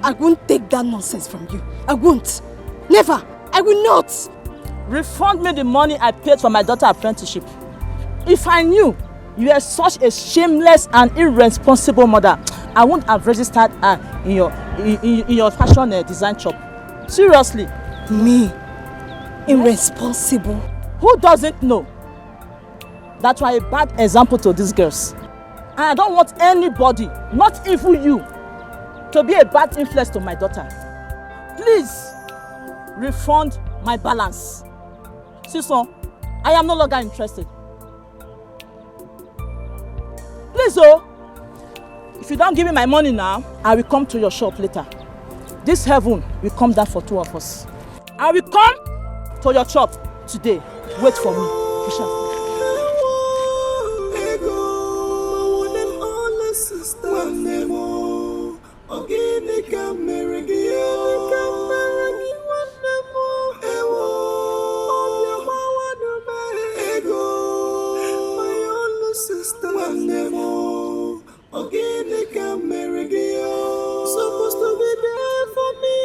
I won't take that nonsense from you. I won't. Never. I will not. Refund me the money I paid for my daughter's apprenticeship. If I knew you were such a shameless and irresponsible mother, I wouldn't have registered her in your fashion design shop. Seriously. Me? Irresponsible? Who doesn't know that you are a bad example to these girls? And I don't want anybody, not even you, to be a bad influence to my daughter. Please, refund my balance. Sister, I am no longer interested. Please, oh, if you don't give me my money now, I will come to your shop later. This heaven will come down for two of us. I will come to your shop today. Wait for me. We shall. Supposed to be there for me.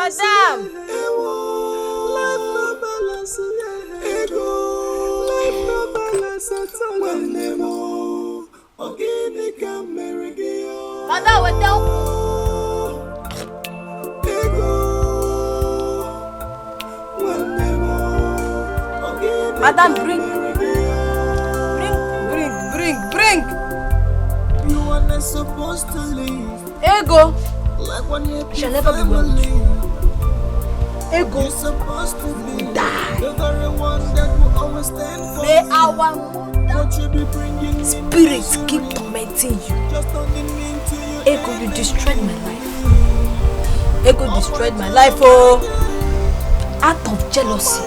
Madam! Life no balance, ego. Life no balance at all. Ogini kamerigio. Madam, what the? Madam, bring. You are not supposed to leave. Ego. Like when you shall never be well with you. Ego. You're supposed to be die. You're the very one that will always stand for May me. our What you be bringing spirits keep tormenting you. Just only mean to you. Ego, you destroyed my life. Ego destroyed my life, oh. Out of jealousy.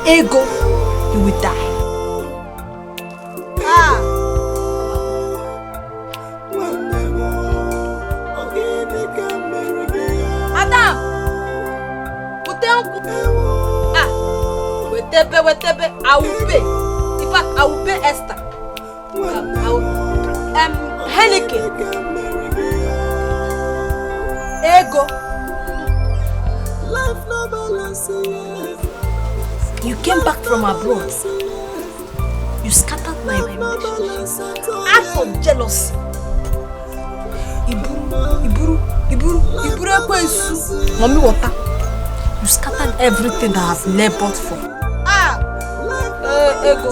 Ego, you will die. Madam! Wetebe, I will pay. In fact, I will pay Esther. Henneken. Ego. You came back from abroad. You scattered my relationship out of jealousy. Iburu Mommy water. You scattered everything that I've labored for. Ego.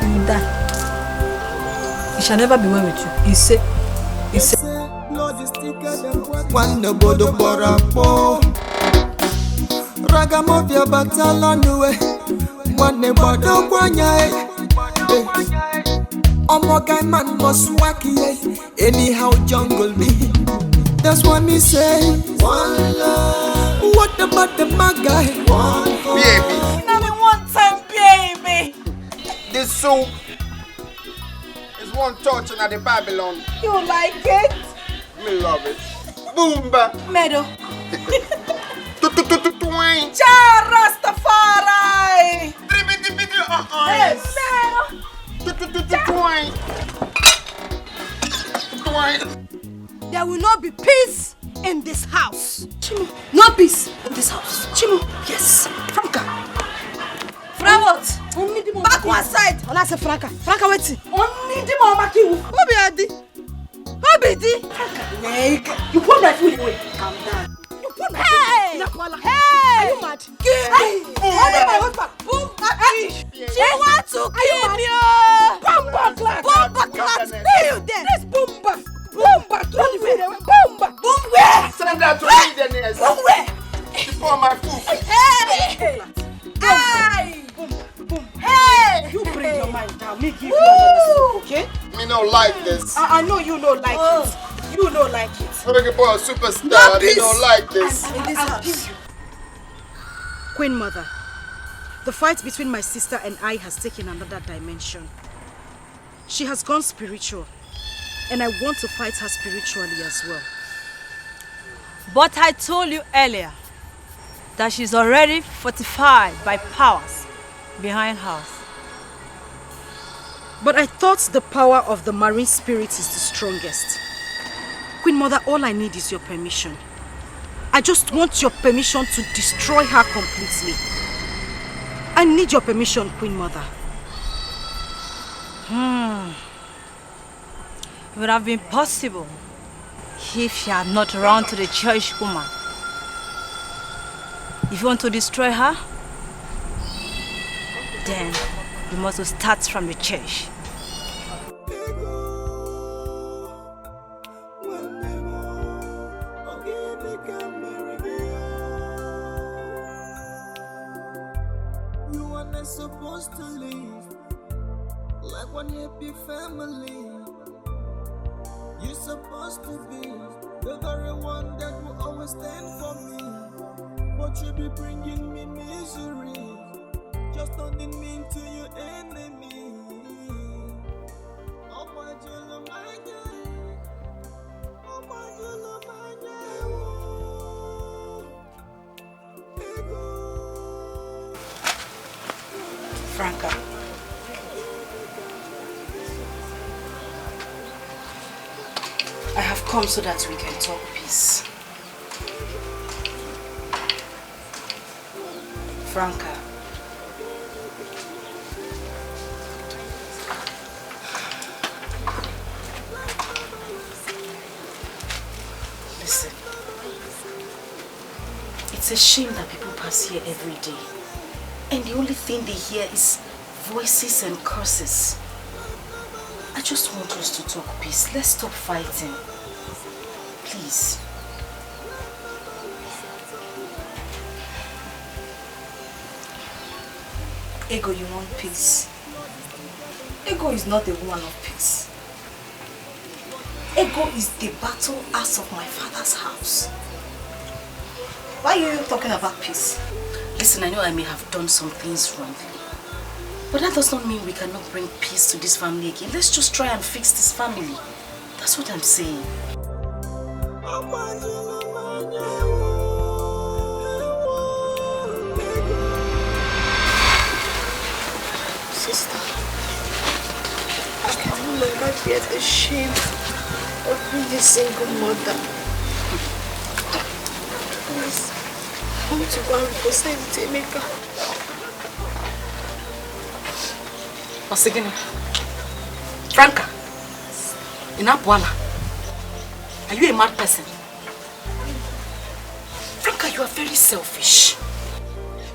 You die. It shall never be well with you. He said. One bodo borapo. Ragamofia batalonue. One bodo kwanya. Omogai man must wacky. Anyhow jungle me. That's what me say. One love. What about the maga? Baby. Now me one time, baby. This soup is one touch in the Babylon. You like it? Me love it. Boomba. Meadow. Twine. Cha Rastafari. Yes. Twine. There will not be peace in this house. Chimo. No peace in this house. Chimo. Yes. Franca. Frawot. Back one side. Ola say Franca. Franca wait. Only the mama kill. Who be Adi? Who be Di? You put my food away. Calm down. You put my food away. Hey! Are you mad? Hey! Only my husband. Boom! She want to kill me! Bomba class! Bomba class! Stay you there! This bomba! Bomba! Don't be there! Bomba! Boom where? Send them to me then, yes. Boom where? Before my food. Hey! Hey! Boom! Boom! Hey! You bring your mind down. Me give you another soup, okay? Me no like this. I know you don't like it. You don't like it. I'm looking for a superstar. They don't like this. In this house. Queen Mother, the fight between my sister and I has taken another dimension. She has gone spiritual, and I want to fight her spiritually as well. But I told you earlier that she's already fortified by powers behind her. But I thought the power of the marine spirit is the strongest. Queen Mother, all I need is your permission. I just want your permission to destroy her completely. I need your permission, Queen Mother. It would have been possible if she had not run to the church woman. If you want to destroy her, then you must start from the church. You are not supposed to leave. Like one happy family. You're supposed to be the very one that will always stand for me. But you be bringing me misery. Just turning me into your enemy. Oh my God, my God. Oh my God, my God. Franca. I have come so that we can talk peace. Franca. Listen. It's a shame that people pass here every day. And the only thing they hear is voices and curses. I just want us to talk peace. Let's stop fighting. Please. Ego, you want peace? Ego is not a woman of peace. Ego is the battle ass of my father's house. Why are you talking about peace? Listen, I know I may have done some things wrongly. But that does not mean we cannot bring peace to this family again. Let's just try and fix this family. That's what I'm saying. Sister, I can no longer bear the shame of being a single mother. Please, I want to go and reconcile with Emeka. Osigini. Franca. Inapwala. Are you a mad person? Franca, you are very selfish.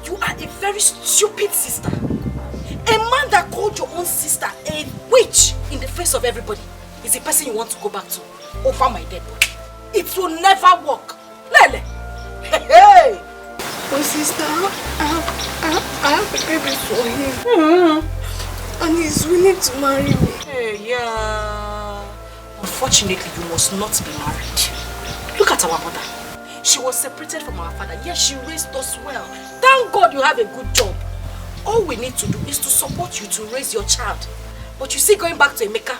You are a very stupid sister. A man that called your own sister a witch in the face of everybody is the person you want to go back to over my dead body. It will never work. Lele! Hey! Oh sister, I have a baby for him. And he's willing to marry me. Hey, yeah. Unfortunately, you must not be married. Look at our mother. She was separated from our father, yet she raised us well. Thank God you have a good job. All we need to do is to support you to raise your child. But you see, going back to Emeka,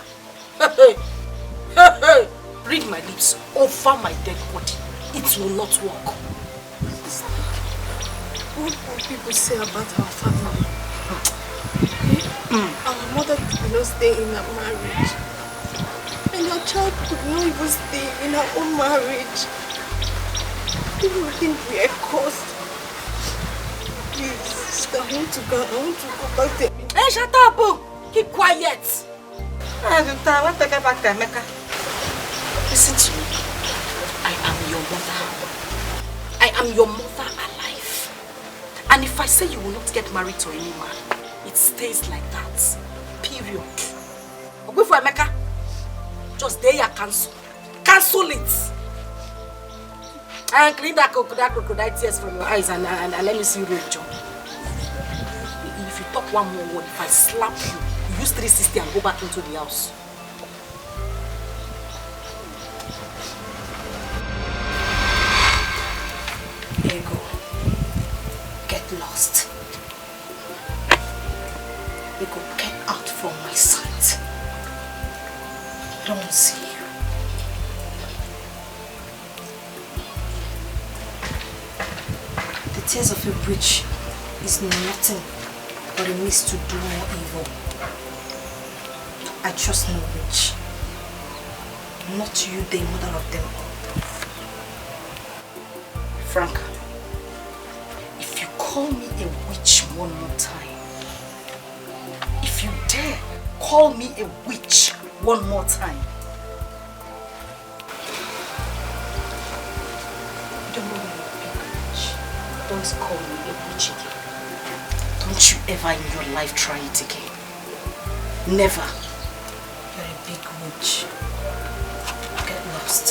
read my lips over my dead body. It will not work. What will people say about our family? Our mother could not stay in her marriage. And our child could not even stay in her own marriage. People will think we are cursed. Please, sister, I want to go back to me. Hey, shut up! Keep quiet! I want to get back to Emeka. Listen to me. I am your mother. I am your mother alive. And if I say you will not get married to any man, it stays like that. Period. Go for Emeka. Just there you cancel. Cancel it. And clean that crocodile tears from your eyes and let me see you real job. If you talk one more word, if I slap you, you use 360 and go back into the house. Ego, get lost. Ego, get out from my sight. I don't want to see you. The tears of a witch is nothing but a means to do more evil. I trust no witch. Not you, the mother of them all. Franca, if you call me a witch one more time, if you dare call me a witch one more time, don't know you're a big witch. Don't call me a witch again. Don't you ever in your life try it again. Never. You're a big witch. Get lost.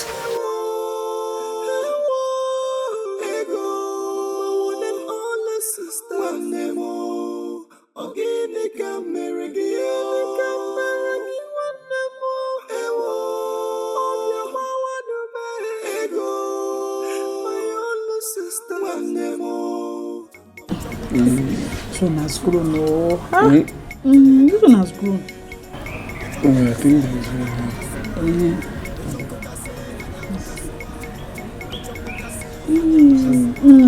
This one has grown, oh. Huh? This one has grown. Oh, I think that is very nice.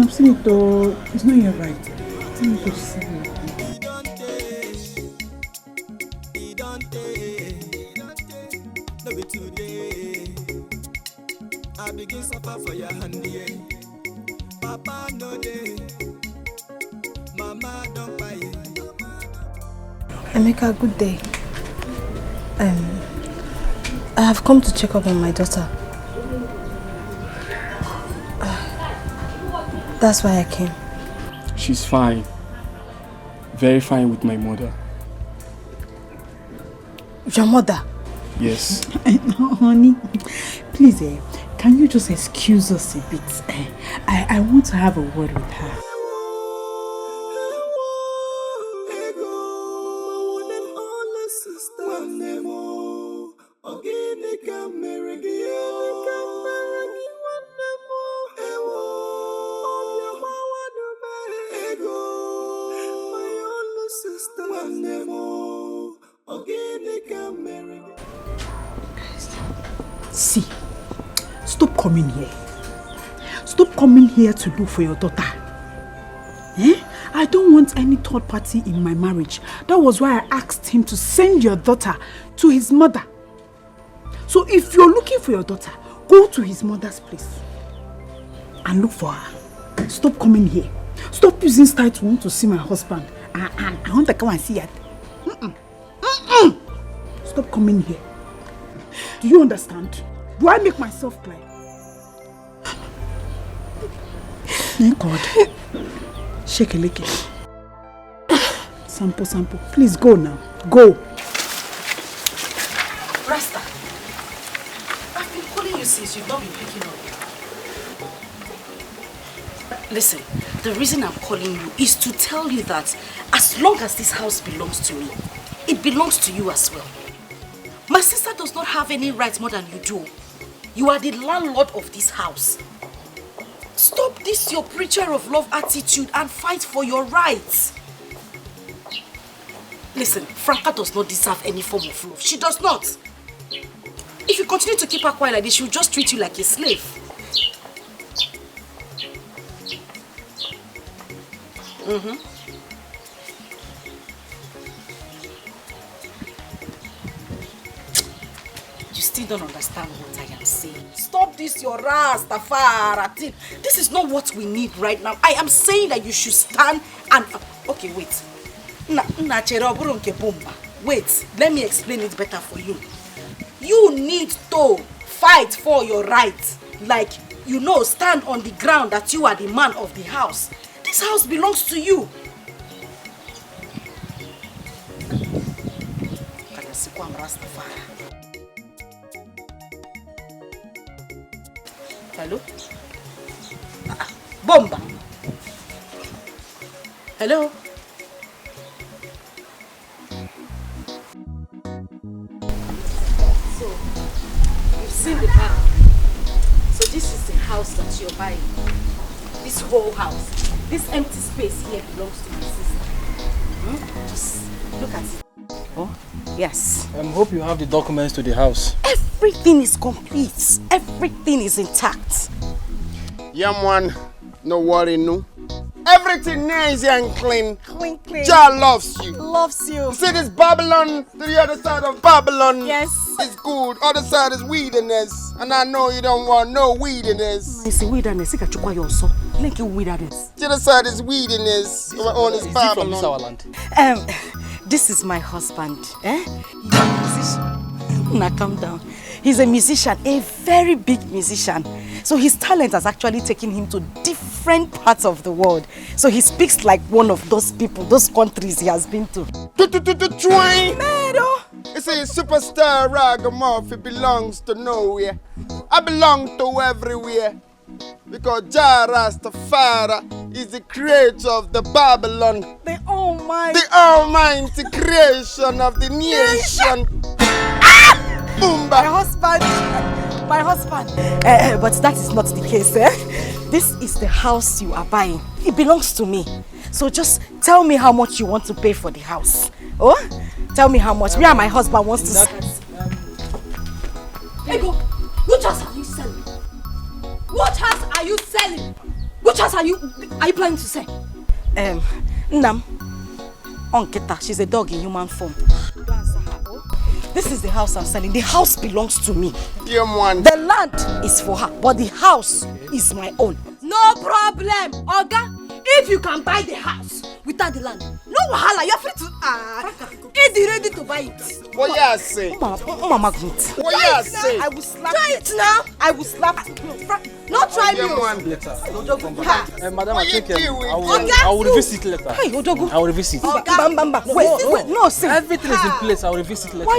I've seen it though. It's not yet right. I need to see it. I begin suffer for your hand, yeah. Papa no day. Emeka, good day. I have come to check up on my daughter. That's why I came. She's fine. Very fine with my mother. Your mother? Yes. Honey, please, can you just excuse us a bit? I want to have a word with her. See, stop coming here. Stop coming here to look for your daughter. I don't want any third party in my marriage. That was why I asked him to send your daughter to his mother. So if you're looking for your daughter, go to his mother's place and look for her. Stop coming here. Stop using style to want to see my husband. I want to come and see her. Stop coming here. Do you understand? Do I make myself clear? Thank God. Shake a lick. Sample. Please go now. Go. Rasta, I've been calling you since you've not been picking up. Listen, the reason I'm calling you is to tell you that as long as this house belongs to me, it belongs to you as well. My sister does not have any rights more than you do. You are the landlord of this house. Stop this your preacher of love attitude and fight for your rights. Listen, Franca does not deserve any form of love. She does not. If you continue to keep her quiet like this, she'll just treat you like a slave. You still don't understand what I am saying. Stop this your Rastafari thing. This is not what we need right now. I am saying that you should stand and... Okay, wait. Wait, let me explain it better for you. You need to fight for your rights. Like, you know, stand on the ground that you are the man of the house. This house belongs to you. Hello? Bomba. Hello? So, you've seen the car. So this is the house that you're buying. This whole house. This empty space here belongs to my sister. Just look at it. Oh, yes. I hope you have the documents to the house. Everything is complete. Everything is intact. Yeah, man. No worry, no. Everything nice and clean. Clean. Jah loves you. Loves you. See this Babylon to the other side of Babylon. Yes. It's good. Other side is weediness. And I know you don't want no weediness. It's weediness. You can you also. Like you weediness. The other side is weediness. Our own is Babylon. Is he from this our land? This is my husband. He's a musician. Now calm down. He's a musician, a very big musician. So his talent has actually taken him to different parts of the world. So he speaks like one of those people, those countries he has been to. Twine! You see, superstar Ragamuffin belongs to nowhere. I belong to everywhere. Because Jah Rastafari is the creator of the Babylon. The almighty. The almighty creation of the nation. My husband. But that is not the case, This is the house you are buying. It belongs to me. So just tell me how much you want to pay for the house. Oh? Tell me how much. Me and my husband wants to... Ego, which house are you selling? What house are you selling? Which house are you planning to sell? Nam. Onketa, she's a dog in human form. This is the house I'm selling. The house belongs to me. Yeah, man. The land is for her, but the house is my own. No problem, Oga. If you can buy the house, without the land. No wahala, you're free to Eddie ready to buy it. What you say? Mama Groot. What you say? I will slap Try it now. I will slap No try me. Later. Madam, I think I Okay. will revisit later. Hey, Odogu. I will revisit. Bam. Wait, no, see. Everything is in place. I will revisit later. Why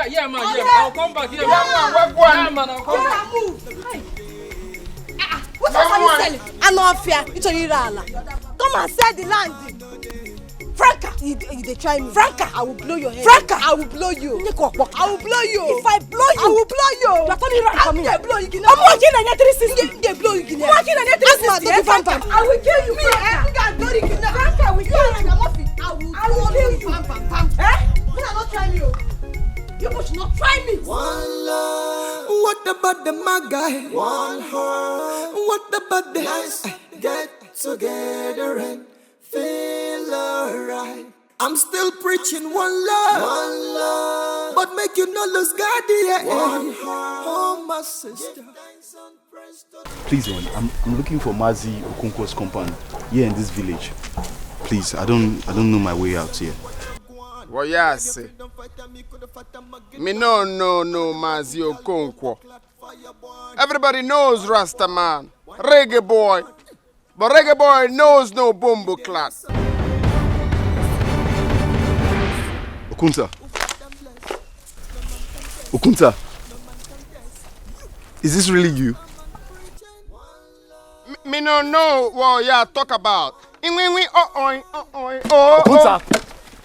Yeah, man, man. I'll come back here. Man, I'll come back. What else are you selling? Anofia, nítorí rala. Come and sell the land. Franca, you dey try me. Franca, I will blow your head. Franca, I will blow you. I will blow you. If I blow you, I will blow you. You are turning around for me. I blow you. I'm working on your 360. They blow you. I'm working on your 360. Franca, I will kill you. Franca, I will kill you. I will kill you. You are not trying me. You should not try me. One love. What about the my guy? One heart. What about the nice? Get together and feel alright. I'm still preaching one love, but make you not lose God, yeah. One heart. Oh, my sister. Please, I'm looking for Mazi Okonkwo's compound here in this village. Please, I don't know my way out here. What you say? Me no Mazi Okonkwo. Everybody knows Rasta man, reggae boy. But reggae boy knows no bumbo class. Okunta. Is this really you? Me no know what you talk about. Okunta,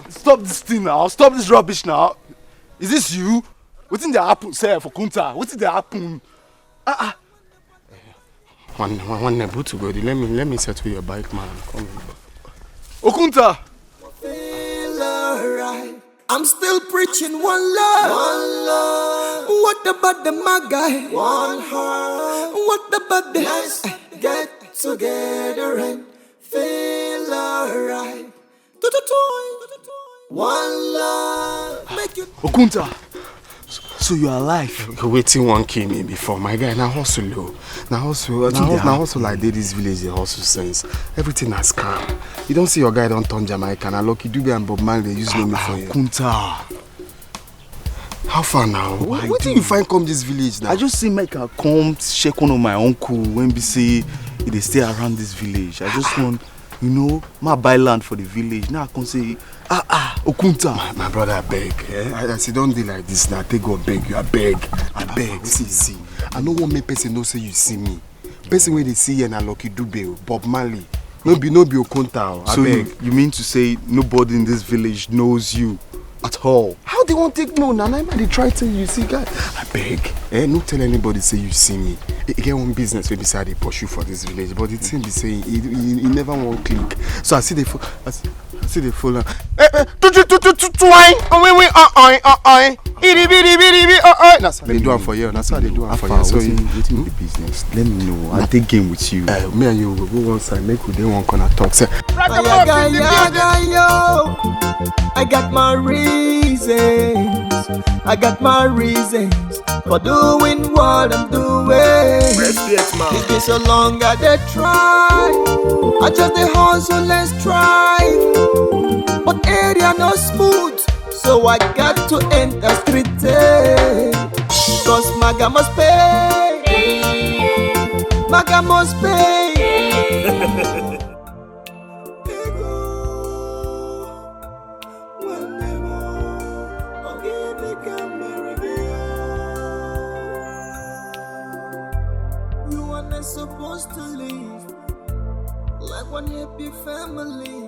stop this thing now. Stop this rubbish now. Is this you? What did happen, sir, for Okunta? What did happen? One nebu to go. Let me settle your bike, man. Come on. Okunta. Feel alright. I'm still preaching one love. What about the my guy? One heart. What about the nice? Get together and feel alright. One love. Make you. Okunta. So you are alive? Waiting one kill me before, my guy. Now hustle, Now hustle like this village, the hustle sense. Everything has calm. You don't see your guy don't turn Jamaican. I Lucky Dube and Bob Marley use me for you. Okunta. How far now? What do you find come this village now? I just see make I come check one of my uncle when we say they stay around this village. I just want, my buy land for the village. Now I can say, Okunta. My brother, I beg. I say don't do like this now. Take God beg you. I beg. See. I don't want me person no say you see me. Person when they see you na Lucky Dube, Bob Marley. No be Okunta. So you mean to say nobody in this village knows you at all? How they won't take no? Nana, they try to you see guy. I beg. No tell anybody say you see me. He get one business where beside they pursue for this village, but the thing be saying he never won't click. So I see they full. That's how they do it for you. That's how they do it for you. So you the business. Let me know. I'll take game with you. Me and you will go one side. Make we one corner talk. Say, I got my reasons. I got my reasons for doing what I'm doing. It's been so long I did try. I just the hustle and strive. But area no smooth, so I got to enter street. Cause Maga must pay. Maga must pay. Supposed to live like one happy family.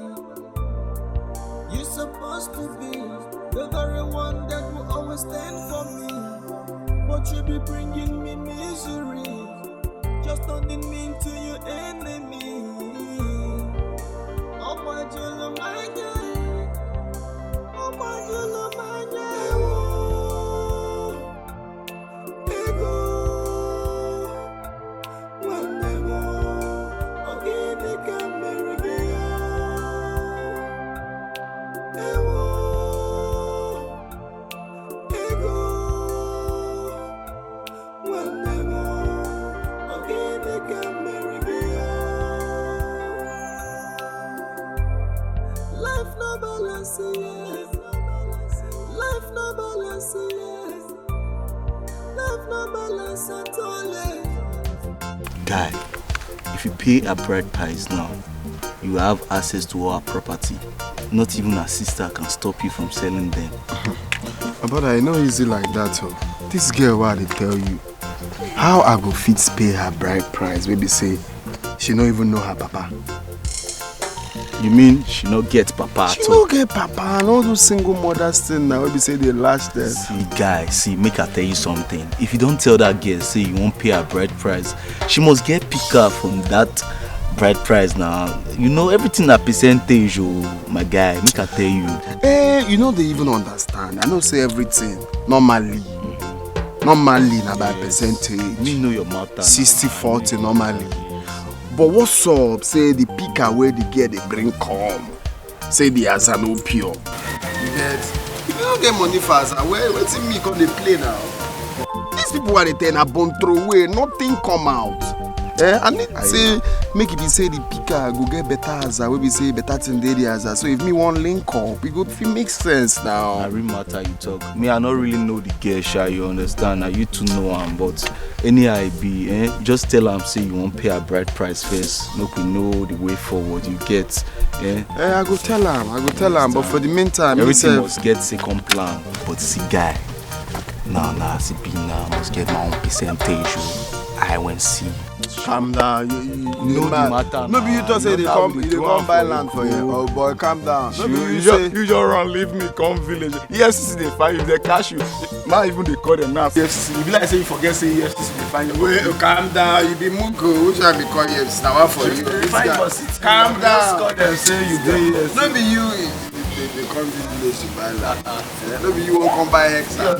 You're supposed to be the very one that will always stand for me, but you be bringing me misery, just turning me into your enemy. Oh my God, my God. Oh my God, my God. balance, yes. Life no balance, yes. Life no balance at all, yes. Guy, if you pay a bride price now, you have access to all her property. Not even her sister can stop you from selling them. But I know easy like that, oh. This girl, what they tell you, how I go fit pay her bride price? Maybe say she don't even know her papa. You mean she not get papa She at all? don't get papa and all those single mothers thing now. Maybe say they last them. See, guy, see, make her tell you something. If you don't tell that girl, say you won't pay her bride price, she must get pick up from that bride price now. You know everything that percentage, oh, my guy. Make her tell you. You know they even understand. I know say everything normally. Normally na by percentage. Me know your matter. 60-40 normally. But what's up? Say the picker where the girl they bring come. Say the asa no pure. You get? If you don't get money for asa, what's in me come they play now? These people are they a bone throw away, nothing come out. I need to say make it be say the picker go get better asa, we be say better thing there asa. So if me one link up, it go make sense now. I really matter you talk. Me, I don't really know the girl, sha, you understand? Now you two know am, but any I be, just tell am say you won't pay her bride price first. Make we know the way forward. You get, I go tell am, but for the meantime, everything must get second plan. But see, guy, nah, see, be now must get my own percentage. I won't see. Calm down, you know the matter. Maybe you just say they come buy land for you. Oh boy, calm down. You just run, leave me, come village. EFCC they find you, they cash you. Not even they call them now. EFCC, if you like say you forget say EFCC they find you. Wait, calm down. You be mugo. Which one be call EFCC? Now what for you? Calm down. Just call them say you do EFCC. No be you. They come village to buy land. No be you won't come buy hectare.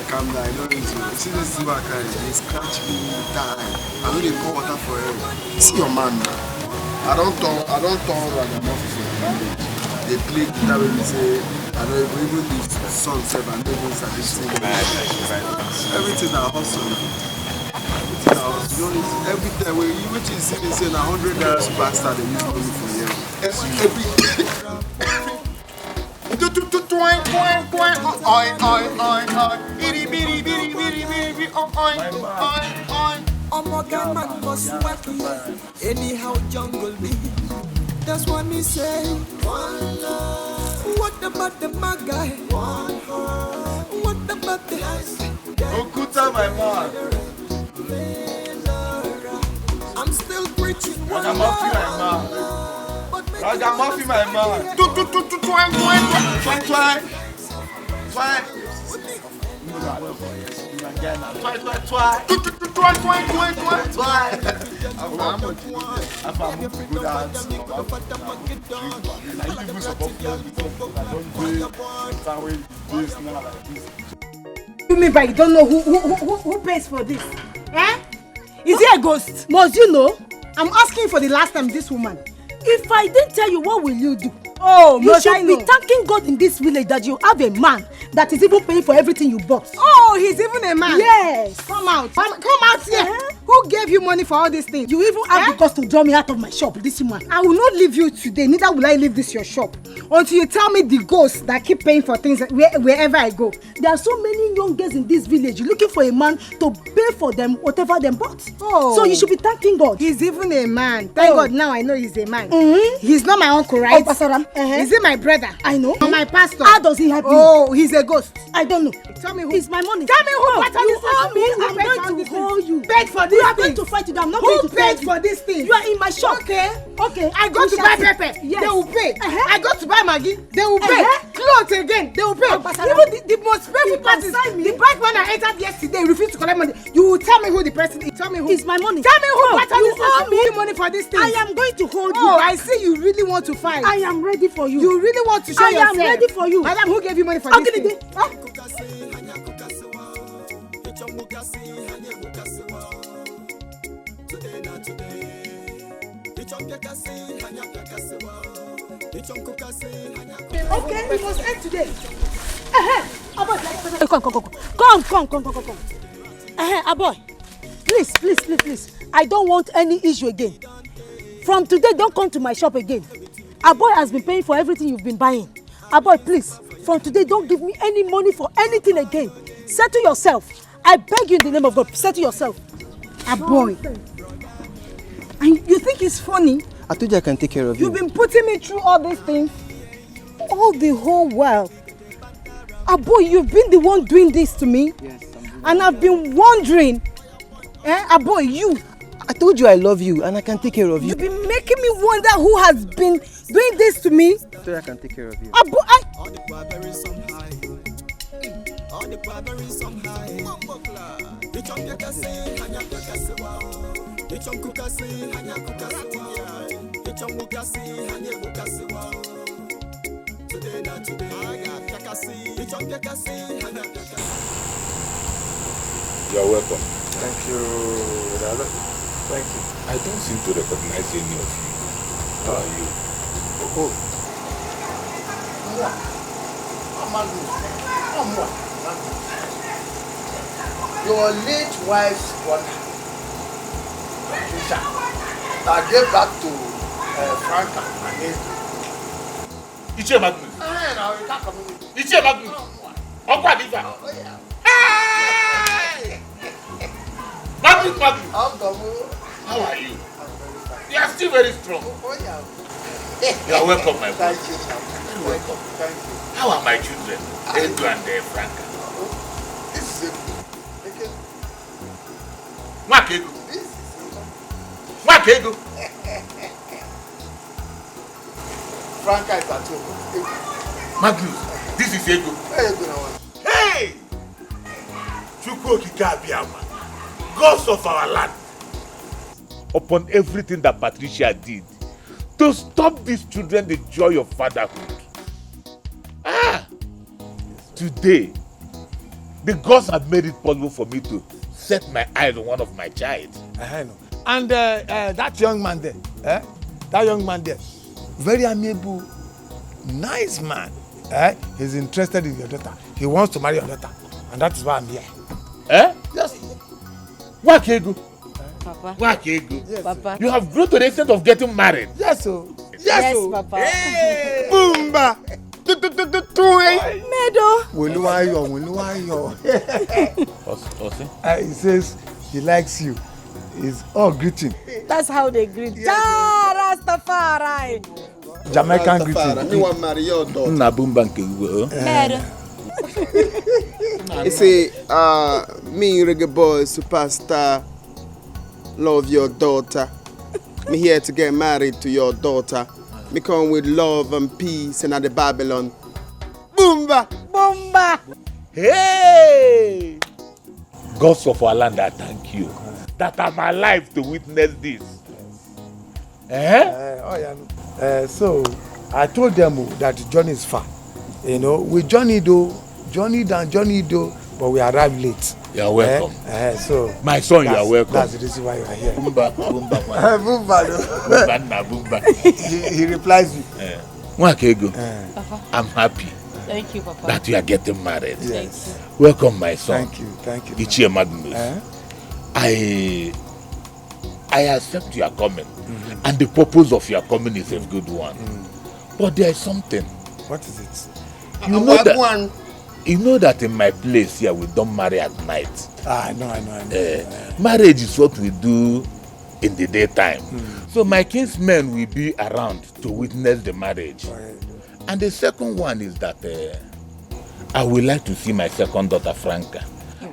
Calm down, no easy. See this silver guy, they scratch me die. I know they pour water for him. See your man now. I don't turn ragamuffin for the village. They play guitar when we say, I don't even the song self and don't even start sing. Everything I hustle. Everything I hustle. You know, every time when you which is see they say na 100 naira superstar they use money for you. Every man must work anyhow jungle me. That's what me say. One love. What about the my guy? One heart. What about the Okuta, my man. I'm still preaching. Ragamuffin, my man. Ragamuffin, my man. You mean by you don't know who pays for this? Eh? Is he a ghost? Must you know? I'm asking for the last time this woman. If I didn't tell you, what will you do? Oh, you should be thanking God in this village that you have a man that is even paying for everything you bought. Oh, he's even a man? Yes. Come out. Come out here. Who gave you money for all these things? You even have the guts to draw me out of my shop, this woman. I will not leave you today, neither will I leave this your shop. Until you tell me the ghosts that keep paying for things wherever I go. There are so many young girls in this village looking for a man to pay for them whatever they bought. Oh. So you should be thanking God. He's even a man. Thank God now I know he's a man. He's not my uncle, right? Oh, Basaram. Is he my brother? I know. Or my pastor? How does he help you? Oh, he's a ghost. I don't know. Tell me who. It's my money. Tell me who. You owe me. I'm going to hold you. Paid for this. We are going to fight it. I'm not going to pay. Who paid for this thing? You are in my shop. Okay. I go to buy pepper. Yes. They will pay. I go to buy Maggi. They will pay. Clothes again. They will pay. Even the most painful part is the bank man I entered yesterday refused to collect money. You will tell me who the person is. Tell me who. It's my money. Tell me who. You owe me money for this thing. I am going to hold you. Oh, I see you really want to fight. I am ready for you. You really want to show yourself. I am ready for you. Madam, who gave you money for this thing? Okay, we must end today. Come. Aboy. Please. I don't want any issue again. From today, don't come to my shop again. Aboy has been paying for everything you've been buying. Aboy, please, from today, don't give me any money for anything again. Settle yourself. I beg you in the name of God, settle yourself. Aboy. And you think it's funny? I told you I can take care of you. You've been putting me through all these things all the whole while. Aboy, you've been the one doing this to me. Yes, and I've been wondering, Aboy, you. I told you I love you and I can take care of you. You've been making me wonder who has been doing this to me. I told you I can take care of you. You're welcome. Thank you, Dada. Thank you. I don't seem to recognize any of you. How are you? Oh. Your late wife's brother, Patricia, that gave back to Franca and Edo. Ichie Magnus. Ichie Magnus. Okwa Diva. Magnus. How are you? You are still very strong. You are welcome, my boy. Thank you, sir. You're welcome. Thank you. How are my children? Edo and Franca. This is it. Mwakego. Mwakego. Franca is at home. Magnus, this is Ego. Hey! Chukwu Okike Abiyama, gods of our land, upon everything that Patricia did to stop these children the joy of fatherhood. Today, the gods have made it possible for me to set my eyes on one of my child. And that young man there, very amiable, nice man. He's interested in your daughter. He wants to marry your daughter. And that is why I'm here. Yes. Wakego. Papa. Wakego. Yes, Papa. You have grown to the extent of getting married. Yes, sir. Yes, Papa. Hey. Boomba. Medo. He says he likes you. It's all greeting. That's how they greet. Ja, Rastafari. Jamaican greeting. You want to marry your daughter? Medo. You see, me reggae boy superstar love your daughter. Me here to get married to your daughter. Me come with love and peace and at the Babylon. Boomba! Boomba! Hey! Gods of our land, I thank you that I'm alive to witness this. So I told them that the journey is far. You know, we journeyed, but we arrived late. You're welcome. So my son, you are welcome. That's the reason why you are here. Boomba. He replies you. Mwakego, I'm happy. Thank you, Papa. That you are getting married. Yes. Welcome, my son. Thank you. Ichie Magnus. I accept your coming, and the purpose of your coming is a good one. But there is something. What is it? You know that in my place here we don't marry at night. I know. Marriage is what we do in the daytime. So my kinsmen will be around to witness the marriage. And the second one is that I would like to see my second daughter Franca.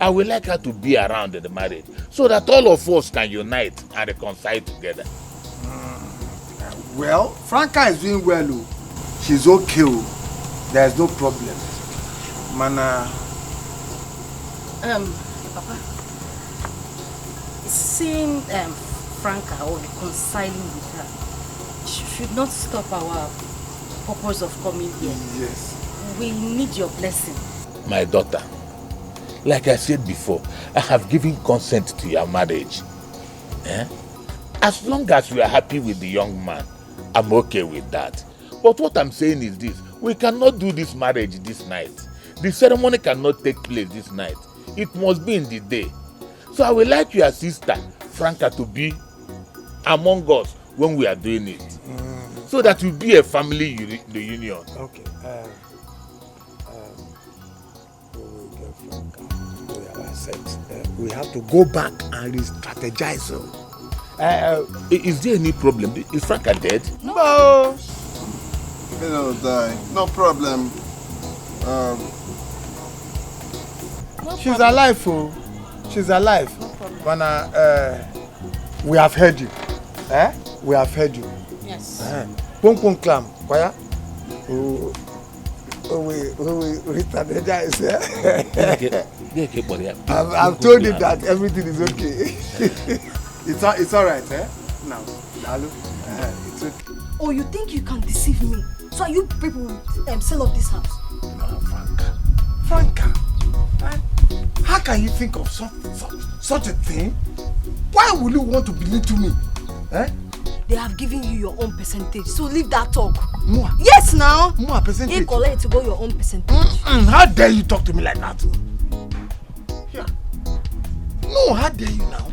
I would like her to be around at the marriage so that all of us can unite and reconcile together. Well, Franca is doing well. She's okay. There's no problem. Mana. Papa, seeing Franca or reconciling with her should not stop our purpose of coming here. Yes. We need your blessing. My daughter, like I said before, I have given consent to your marriage. As long as you are happy with the young man, I'm okay with that. But what I'm saying is this: we cannot do this marriage this night. The ceremony cannot take place this night. It must be in the day. So I would like your sister, Franca, to be among us when we are doing it. so that we be a family reunion. Okay. We have to go back and re-strategize. Is there any problem? Is Franca dead? No. They don't die. No problem. She's alive, oh. She's alive. We have heard you. We have heard you. Yes. Pong pong clam. Kwaya? We strategize. I've told him that everything is okay. It's all right, eh? Now, it's okay. Oh, you think you can deceive me? So are you people sell off this house? No, Franca. How can you think of such a thing? Why would you want to belittle me? They have given you your own percentage, so leave that talk. More? Yes, now. More percentage? You collect to go your own percentage. How dare you talk to me like that? Yeah. No, how dare you now?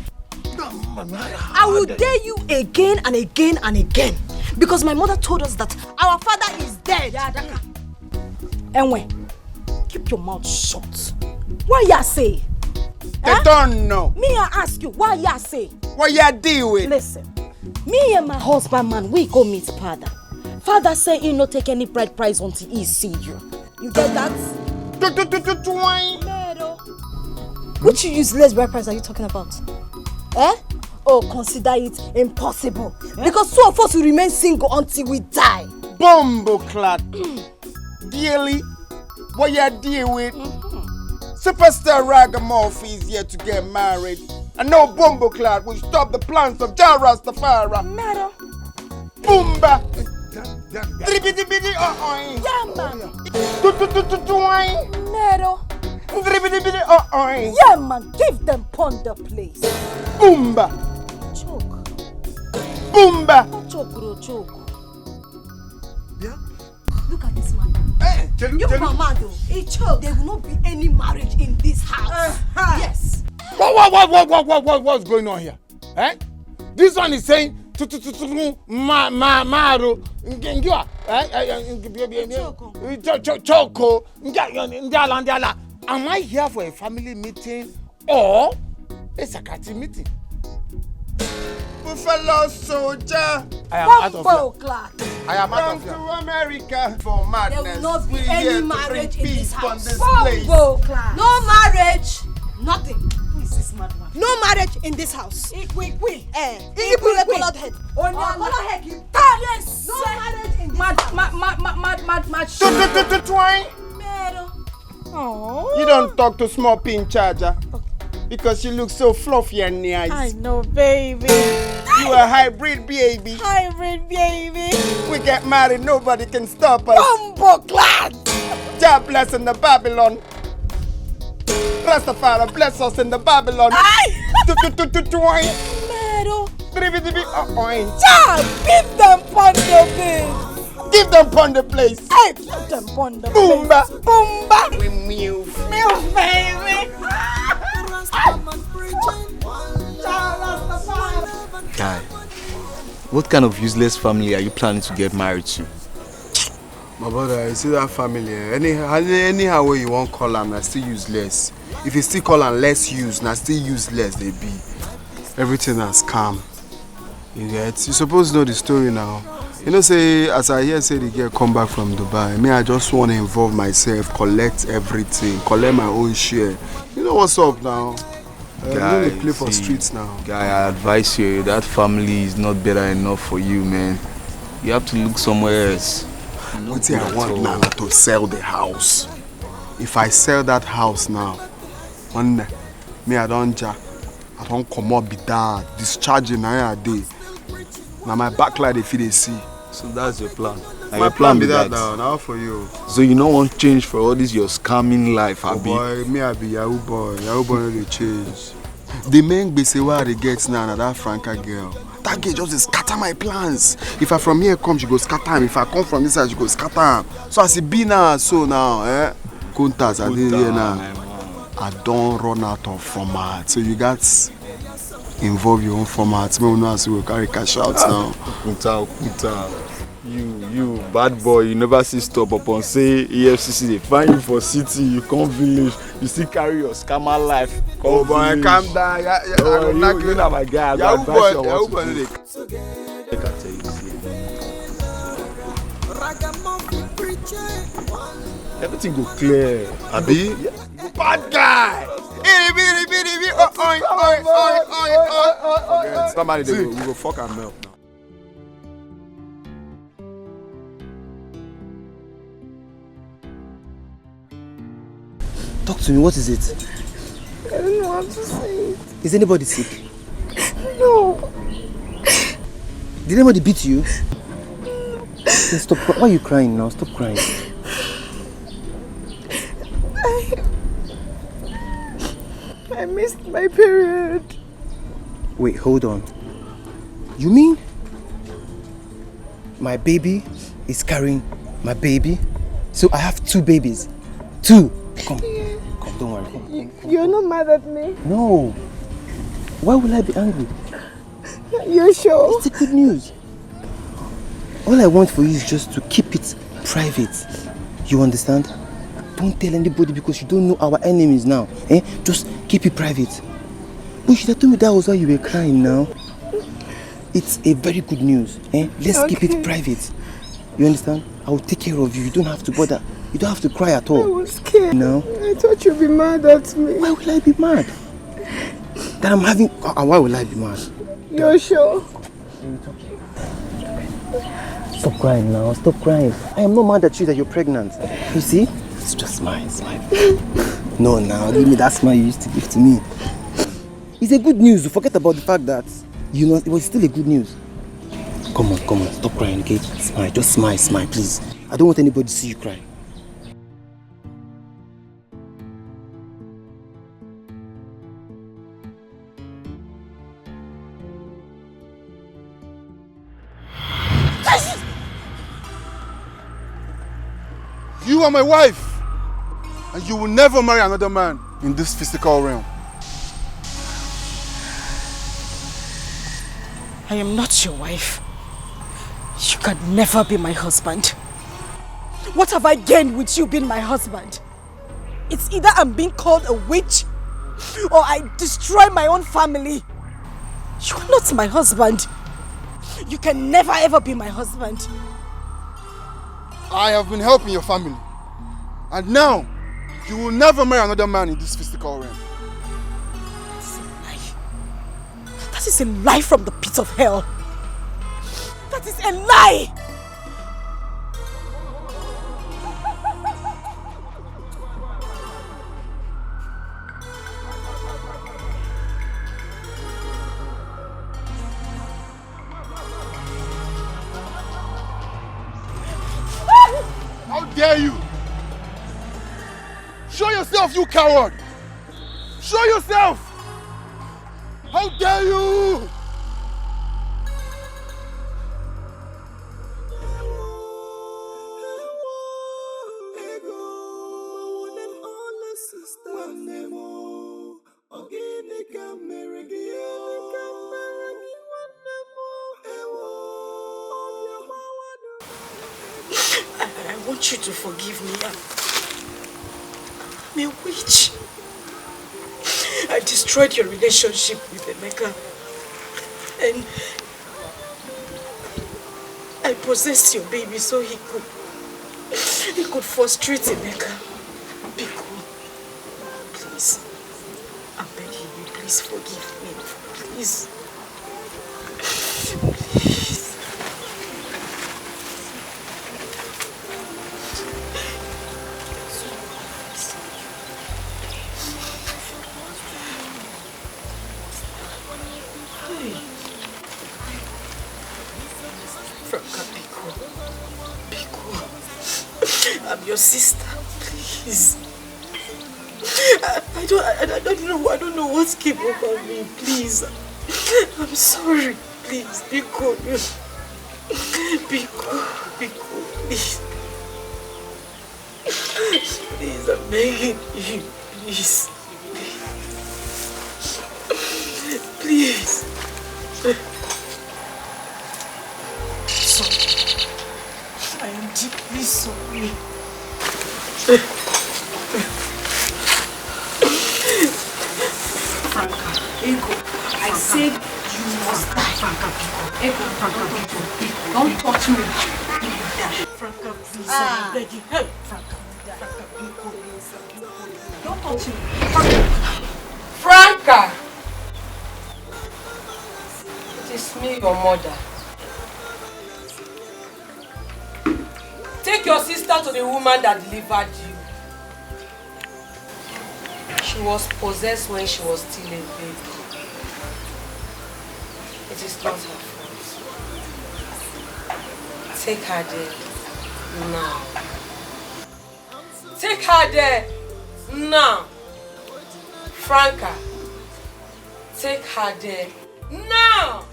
I will dare you again and again and again. Because my mother told us that our father is dead. Anyway, keep your mouth shut. What you say? They don't know. Me, I ask you, what you say? What you deal with? Listen, me and my husband, man, we go meet father. Father say he no take any bride price until he see you. You get that? Which useless bride price are you talking about? Oh, consider it impossible. Because two of us will remain single until we die. Bumbleclad. Dearly, what you deal with? Superstar Ragamuffin is here to get married. And no Bumbleclad will stop the plans of Jah Rastafari. Matter. Boomba. Yeah, man. Meadow. Yeah, man. Give them ponder, please. Boomba. Choke. Boomba. Not choke, bro. Choke. Yeah. Look at this man. You mama though. He choke. There will not be any marriage in this house. Yes. What's going on here? This one is saying Choco. Am I here for a family meeting or a security meeting? Buffalo soldier. I am out of here. I am out of here. To America for madness. There will not be We're any here marriage to in bring this peace on house. this place. No marriage. Nothing. Who is this madman? No marriage in this house. Equal head. Colored head. Colored head. Yes. No marriage in this house. You don't talk to small pin charger because you look so fluffy and nice. I know, baby. You a hybrid baby. Hybrid baby. We get married, nobody can stop us. Bumbleclad. Jah bless in the Babylon. Rastafari bless us in the Babylon. Give them ponder, baby. Give them ponder place. Hey, give them ponder. Boomba. Boomba. We move. Move, baby. Guy, what kind of useless family are you planning to get married to? My brother, you see that family, anyhow way you want call them, na still useless. If you still call them less use, na still useless they be. Everything has calm. You get? You supposed to know the story now. You know, say, as I hear say the girl come back from Dubai, me, I just want to involve myself, collect everything, collect my own share. You know what's up now? Guy, you play for streets now. Guy, I advise you, that family is not better enough for you, man. You have to look somewhere else. What I want now to sell the house. If I sell that house now, one day, me I don't come up be that discharging now a day. Now my backlight if they see. So that's your plan. And my plan be that now for you. So you don't want change for all this your scamming life, oh Abi? Boy, me I be Yahoo boy. Yahoo boy no dey change. The main gbese where they get now na that Franca girl. That girl just scatter my plans. If I from here come, she go scatter him. If I come from this side, she go scatter him. So as it be now, so now, contacts I did here now. I don't run out of format. So you got involve your own format. Me know as we carry cash out now. You, bad boy, you never see stop upon say EFCC, they find you for city, you come village, you still carry your scammer life. Oh boy, calm down. You know my guy, I go advise you on what to do. I can tell you, see. Everything go clear. Abi? Bad guy. Somebody, we go fuck and melt now. Talk to me, what is it? I don't know how to say it. Is anybody sick? No. Did anybody beat you? Then stop. Why are you crying now? Stop crying. I missed my period. Wait, hold on. You mean my baby is carrying my baby? So I have 2 babies? 2? Come, don't worry. Come. You're not mad at me? No. Why will I be angry? You're sure? It's the good news. All I want for you is just to keep it private. You understand? Don't tell anybody because you don't know our enemies now. Just keep it private. You should have told me that was why you were crying now. It's a very good news. Let's keep it private. You understand? I will take care of you. You don't have to bother. You don't have to cry at all. I was scared. No? I thought you'd be mad at me. Why will I be mad? That I'm having... Why will I be mad? You're sure? Stop crying now. Stop crying. I am not mad at you that you're pregnant. You see? It's just smile. No, now. Give me that smile you used to give to me. It's a good news. Forget about the fact that, you know, it was still a good news. Come on. Stop crying, okay? Smile. Just smile, please. I don't want anybody to see you cry. You are my wife, and you will never marry another man in this physical realm. I am not your wife. You can never be my husband. What have I gained with you being my husband? It's either I'm being called a witch or I destroy my own family. You are not my husband. You can never ever be my husband. I have been helping your family, and now you will never marry another man in this physical realm. That is a lie from the pit of hell. That is a lie! How dare you! Show yourself, you coward! Show yourself! How dare you! I want you to forgive me. I'm a witch. I destroyed your relationship with Emeka. And I possessed your baby so he could frustrate Emeka. Biko, please. I'm begging you, please forgive me. Please. Please. I'm your sister, please. I don't know what came over me, please. I'm sorry, please. Be good. Be good, please. Please, I'm begging you, please. Please. So, Ego, I said you must die. Ego, don't touch me. Franca, please, I'm begging. Hey, Franca, don't touch me. Franca! It is me, your mother. Take your sister to the woman that delivered you. She was possessed when she was still a baby. It is not her fault. Take her there now. Take her there now. Franca, take her there now.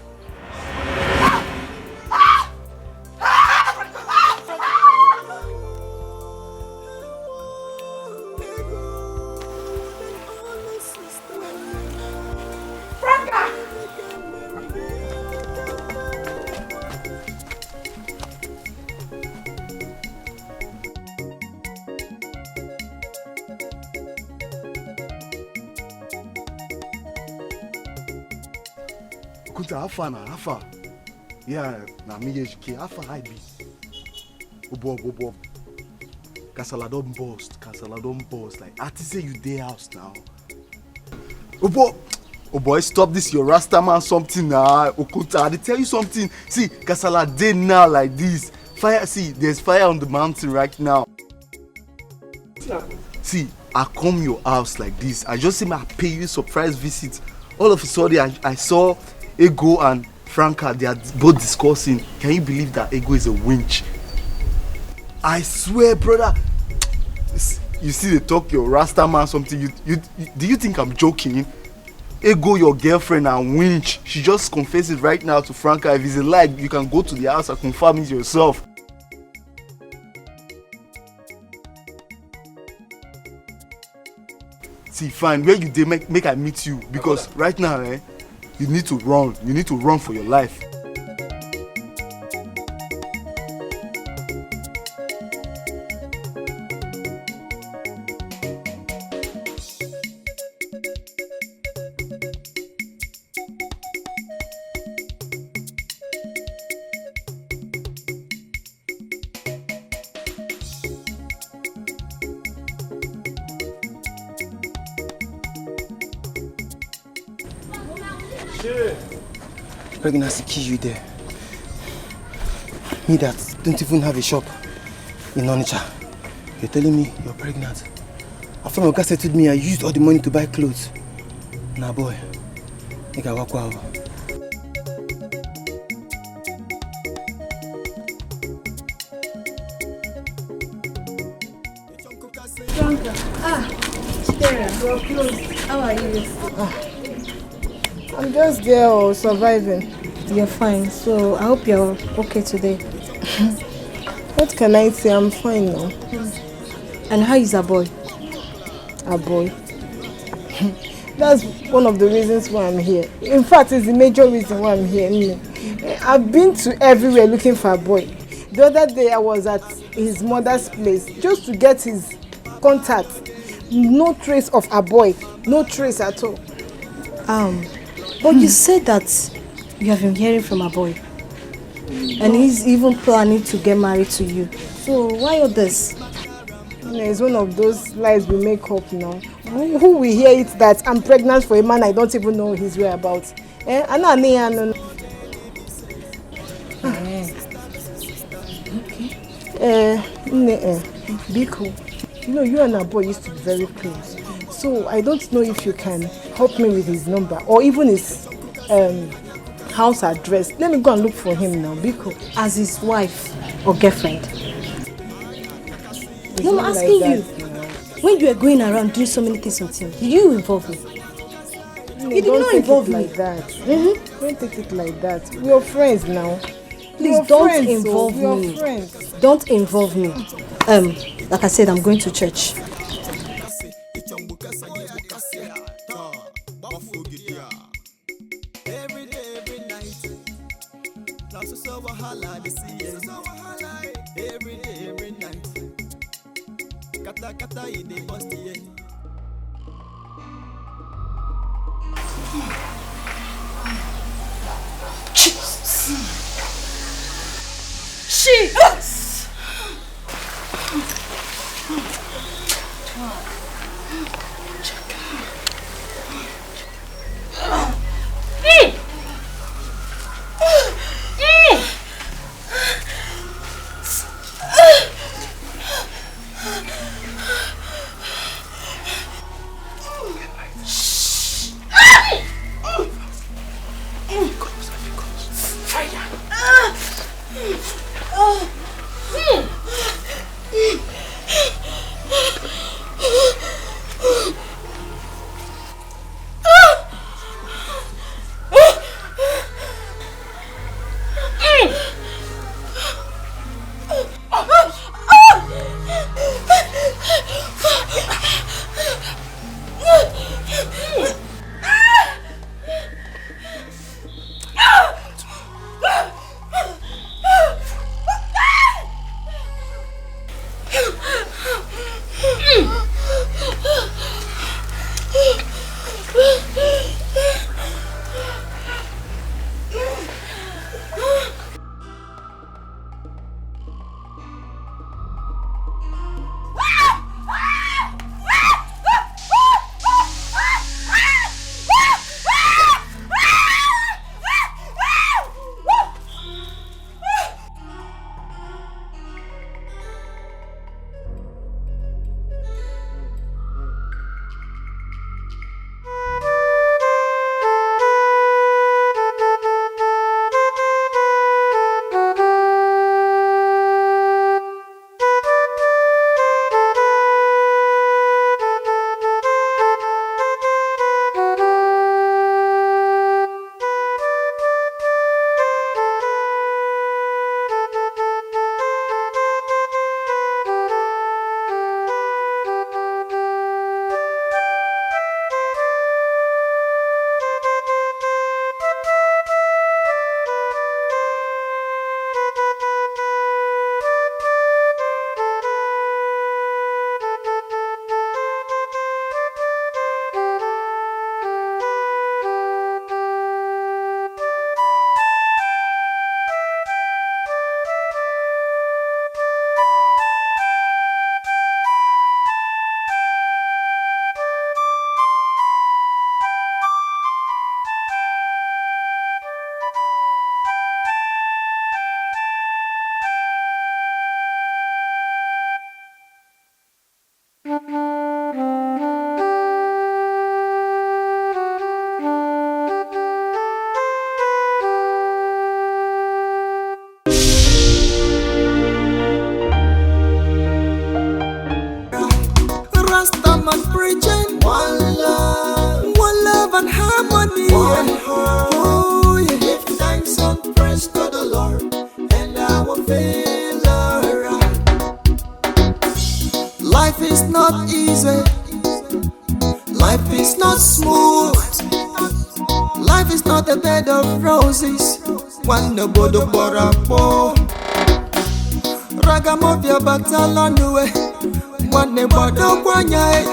Afa. Yeah, na me HK. Afa high be. Obo. Kasala don burst. Like, I say you dey house now. Obo, stop this your Rasta man something now. Okuta, I tell you something. See, Kasala dey now like this. Fire, see, there's fire on the mountain right now. See, I come your house like this. I just say I pay you surprise visit. All of a sudden, I saw Ego and Franca, they are both discussing. Can you believe that Ego is a winch? I swear, brother. You see, they talk your Rasta man something. Do you think I'm joking? Ego, your girlfriend, and winch. She just confessed it right now to Franca. If it's a lie, you can go to the house and confirm it yourself. See, fine. Where you dey make I meet you, because right now, you need to run. You need to run for your life. Pregnancy kill you there. Me that don't even have a shop in Onitsha. You're telling me you're pregnant. After my guy settled me, I used all the money to buy clothes. Nah boy, make I walk over. You're close. How are you? I'm just there surviving. You're fine, so I hope you're okay today. What can I say? I'm fine now. And how is our boy? Our boy? That's one of the reasons why I'm here. In fact, it's the major reason why I'm here. I've been to everywhere looking for a boy. The other day I was at his mother's place just to get his contact. No trace of a boy. No trace at all. But you said that you have been hearing from a boy. And he's even planning to get married to you. So why all this? It's one of those lies we make up now. Who will hear it that I'm pregnant for a man I don't even know his whereabouts? Okay. Biko, you and our boy used to be very close. So I don't know if you can help me with his number or even his house address. Let me go and look for him now, Biko. As his wife or girlfriend? No, I'm asking you. When you were going around doing so many things with him, did you involve me? You did not involve me. Like that. Don't take it like that. We are friends now. Please don't involve me. Don't involve me. Like I said, I'm going to church. Jesus! Rastaman preaching one love and harmony. One heart. Oh, yeah. Give thanks and praise to the Lord, and I will feel alright. Life is not easy. Life is not smooth. Life is not a bed of roses. One no bodo borapo. Ragamuffin batalonue. One ne bodo kwanya.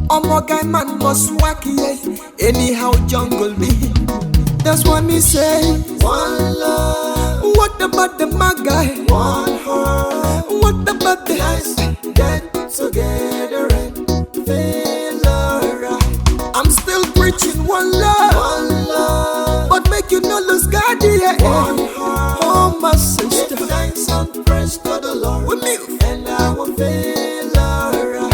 Omogai man must wacky. Anyhow jungle me. That's what me say. One love. What about the magai? One heart. What about the eyes? Get together and feel alright. I'm still preaching one love, but make you no lose God, yeah. One heart. Oh my sister, give thanks and praise to the Lord, with me, and I will feel alright.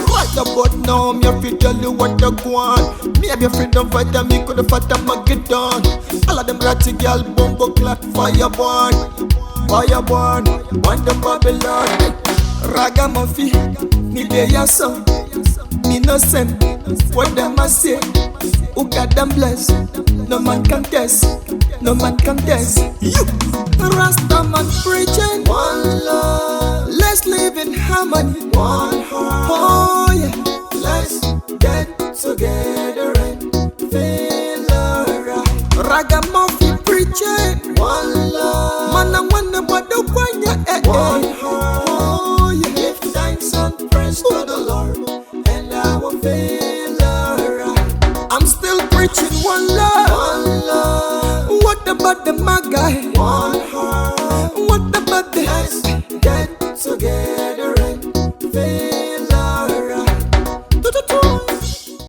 Right about now, me a free tell you what I want. Me have your freedom fighter, me coulda fight a Mageddon. All of them ratty girl, bumbo clock, fireborn, one the Babylon. Ragamuffin, me dey ya so, me no send. What them a say? Who got them blessed? No man can test, no man can test. You, Rastaman preaching one love. Let's live in harmony. One heart. Oh yeah. Let's get together and feel alright. Ragamuffin preaching one love. Man I wanna what the one heart. Oh yeah. Give thanks and praise to the Lord, and I will feel alright. about the my guy? Want her. What about the let's get together?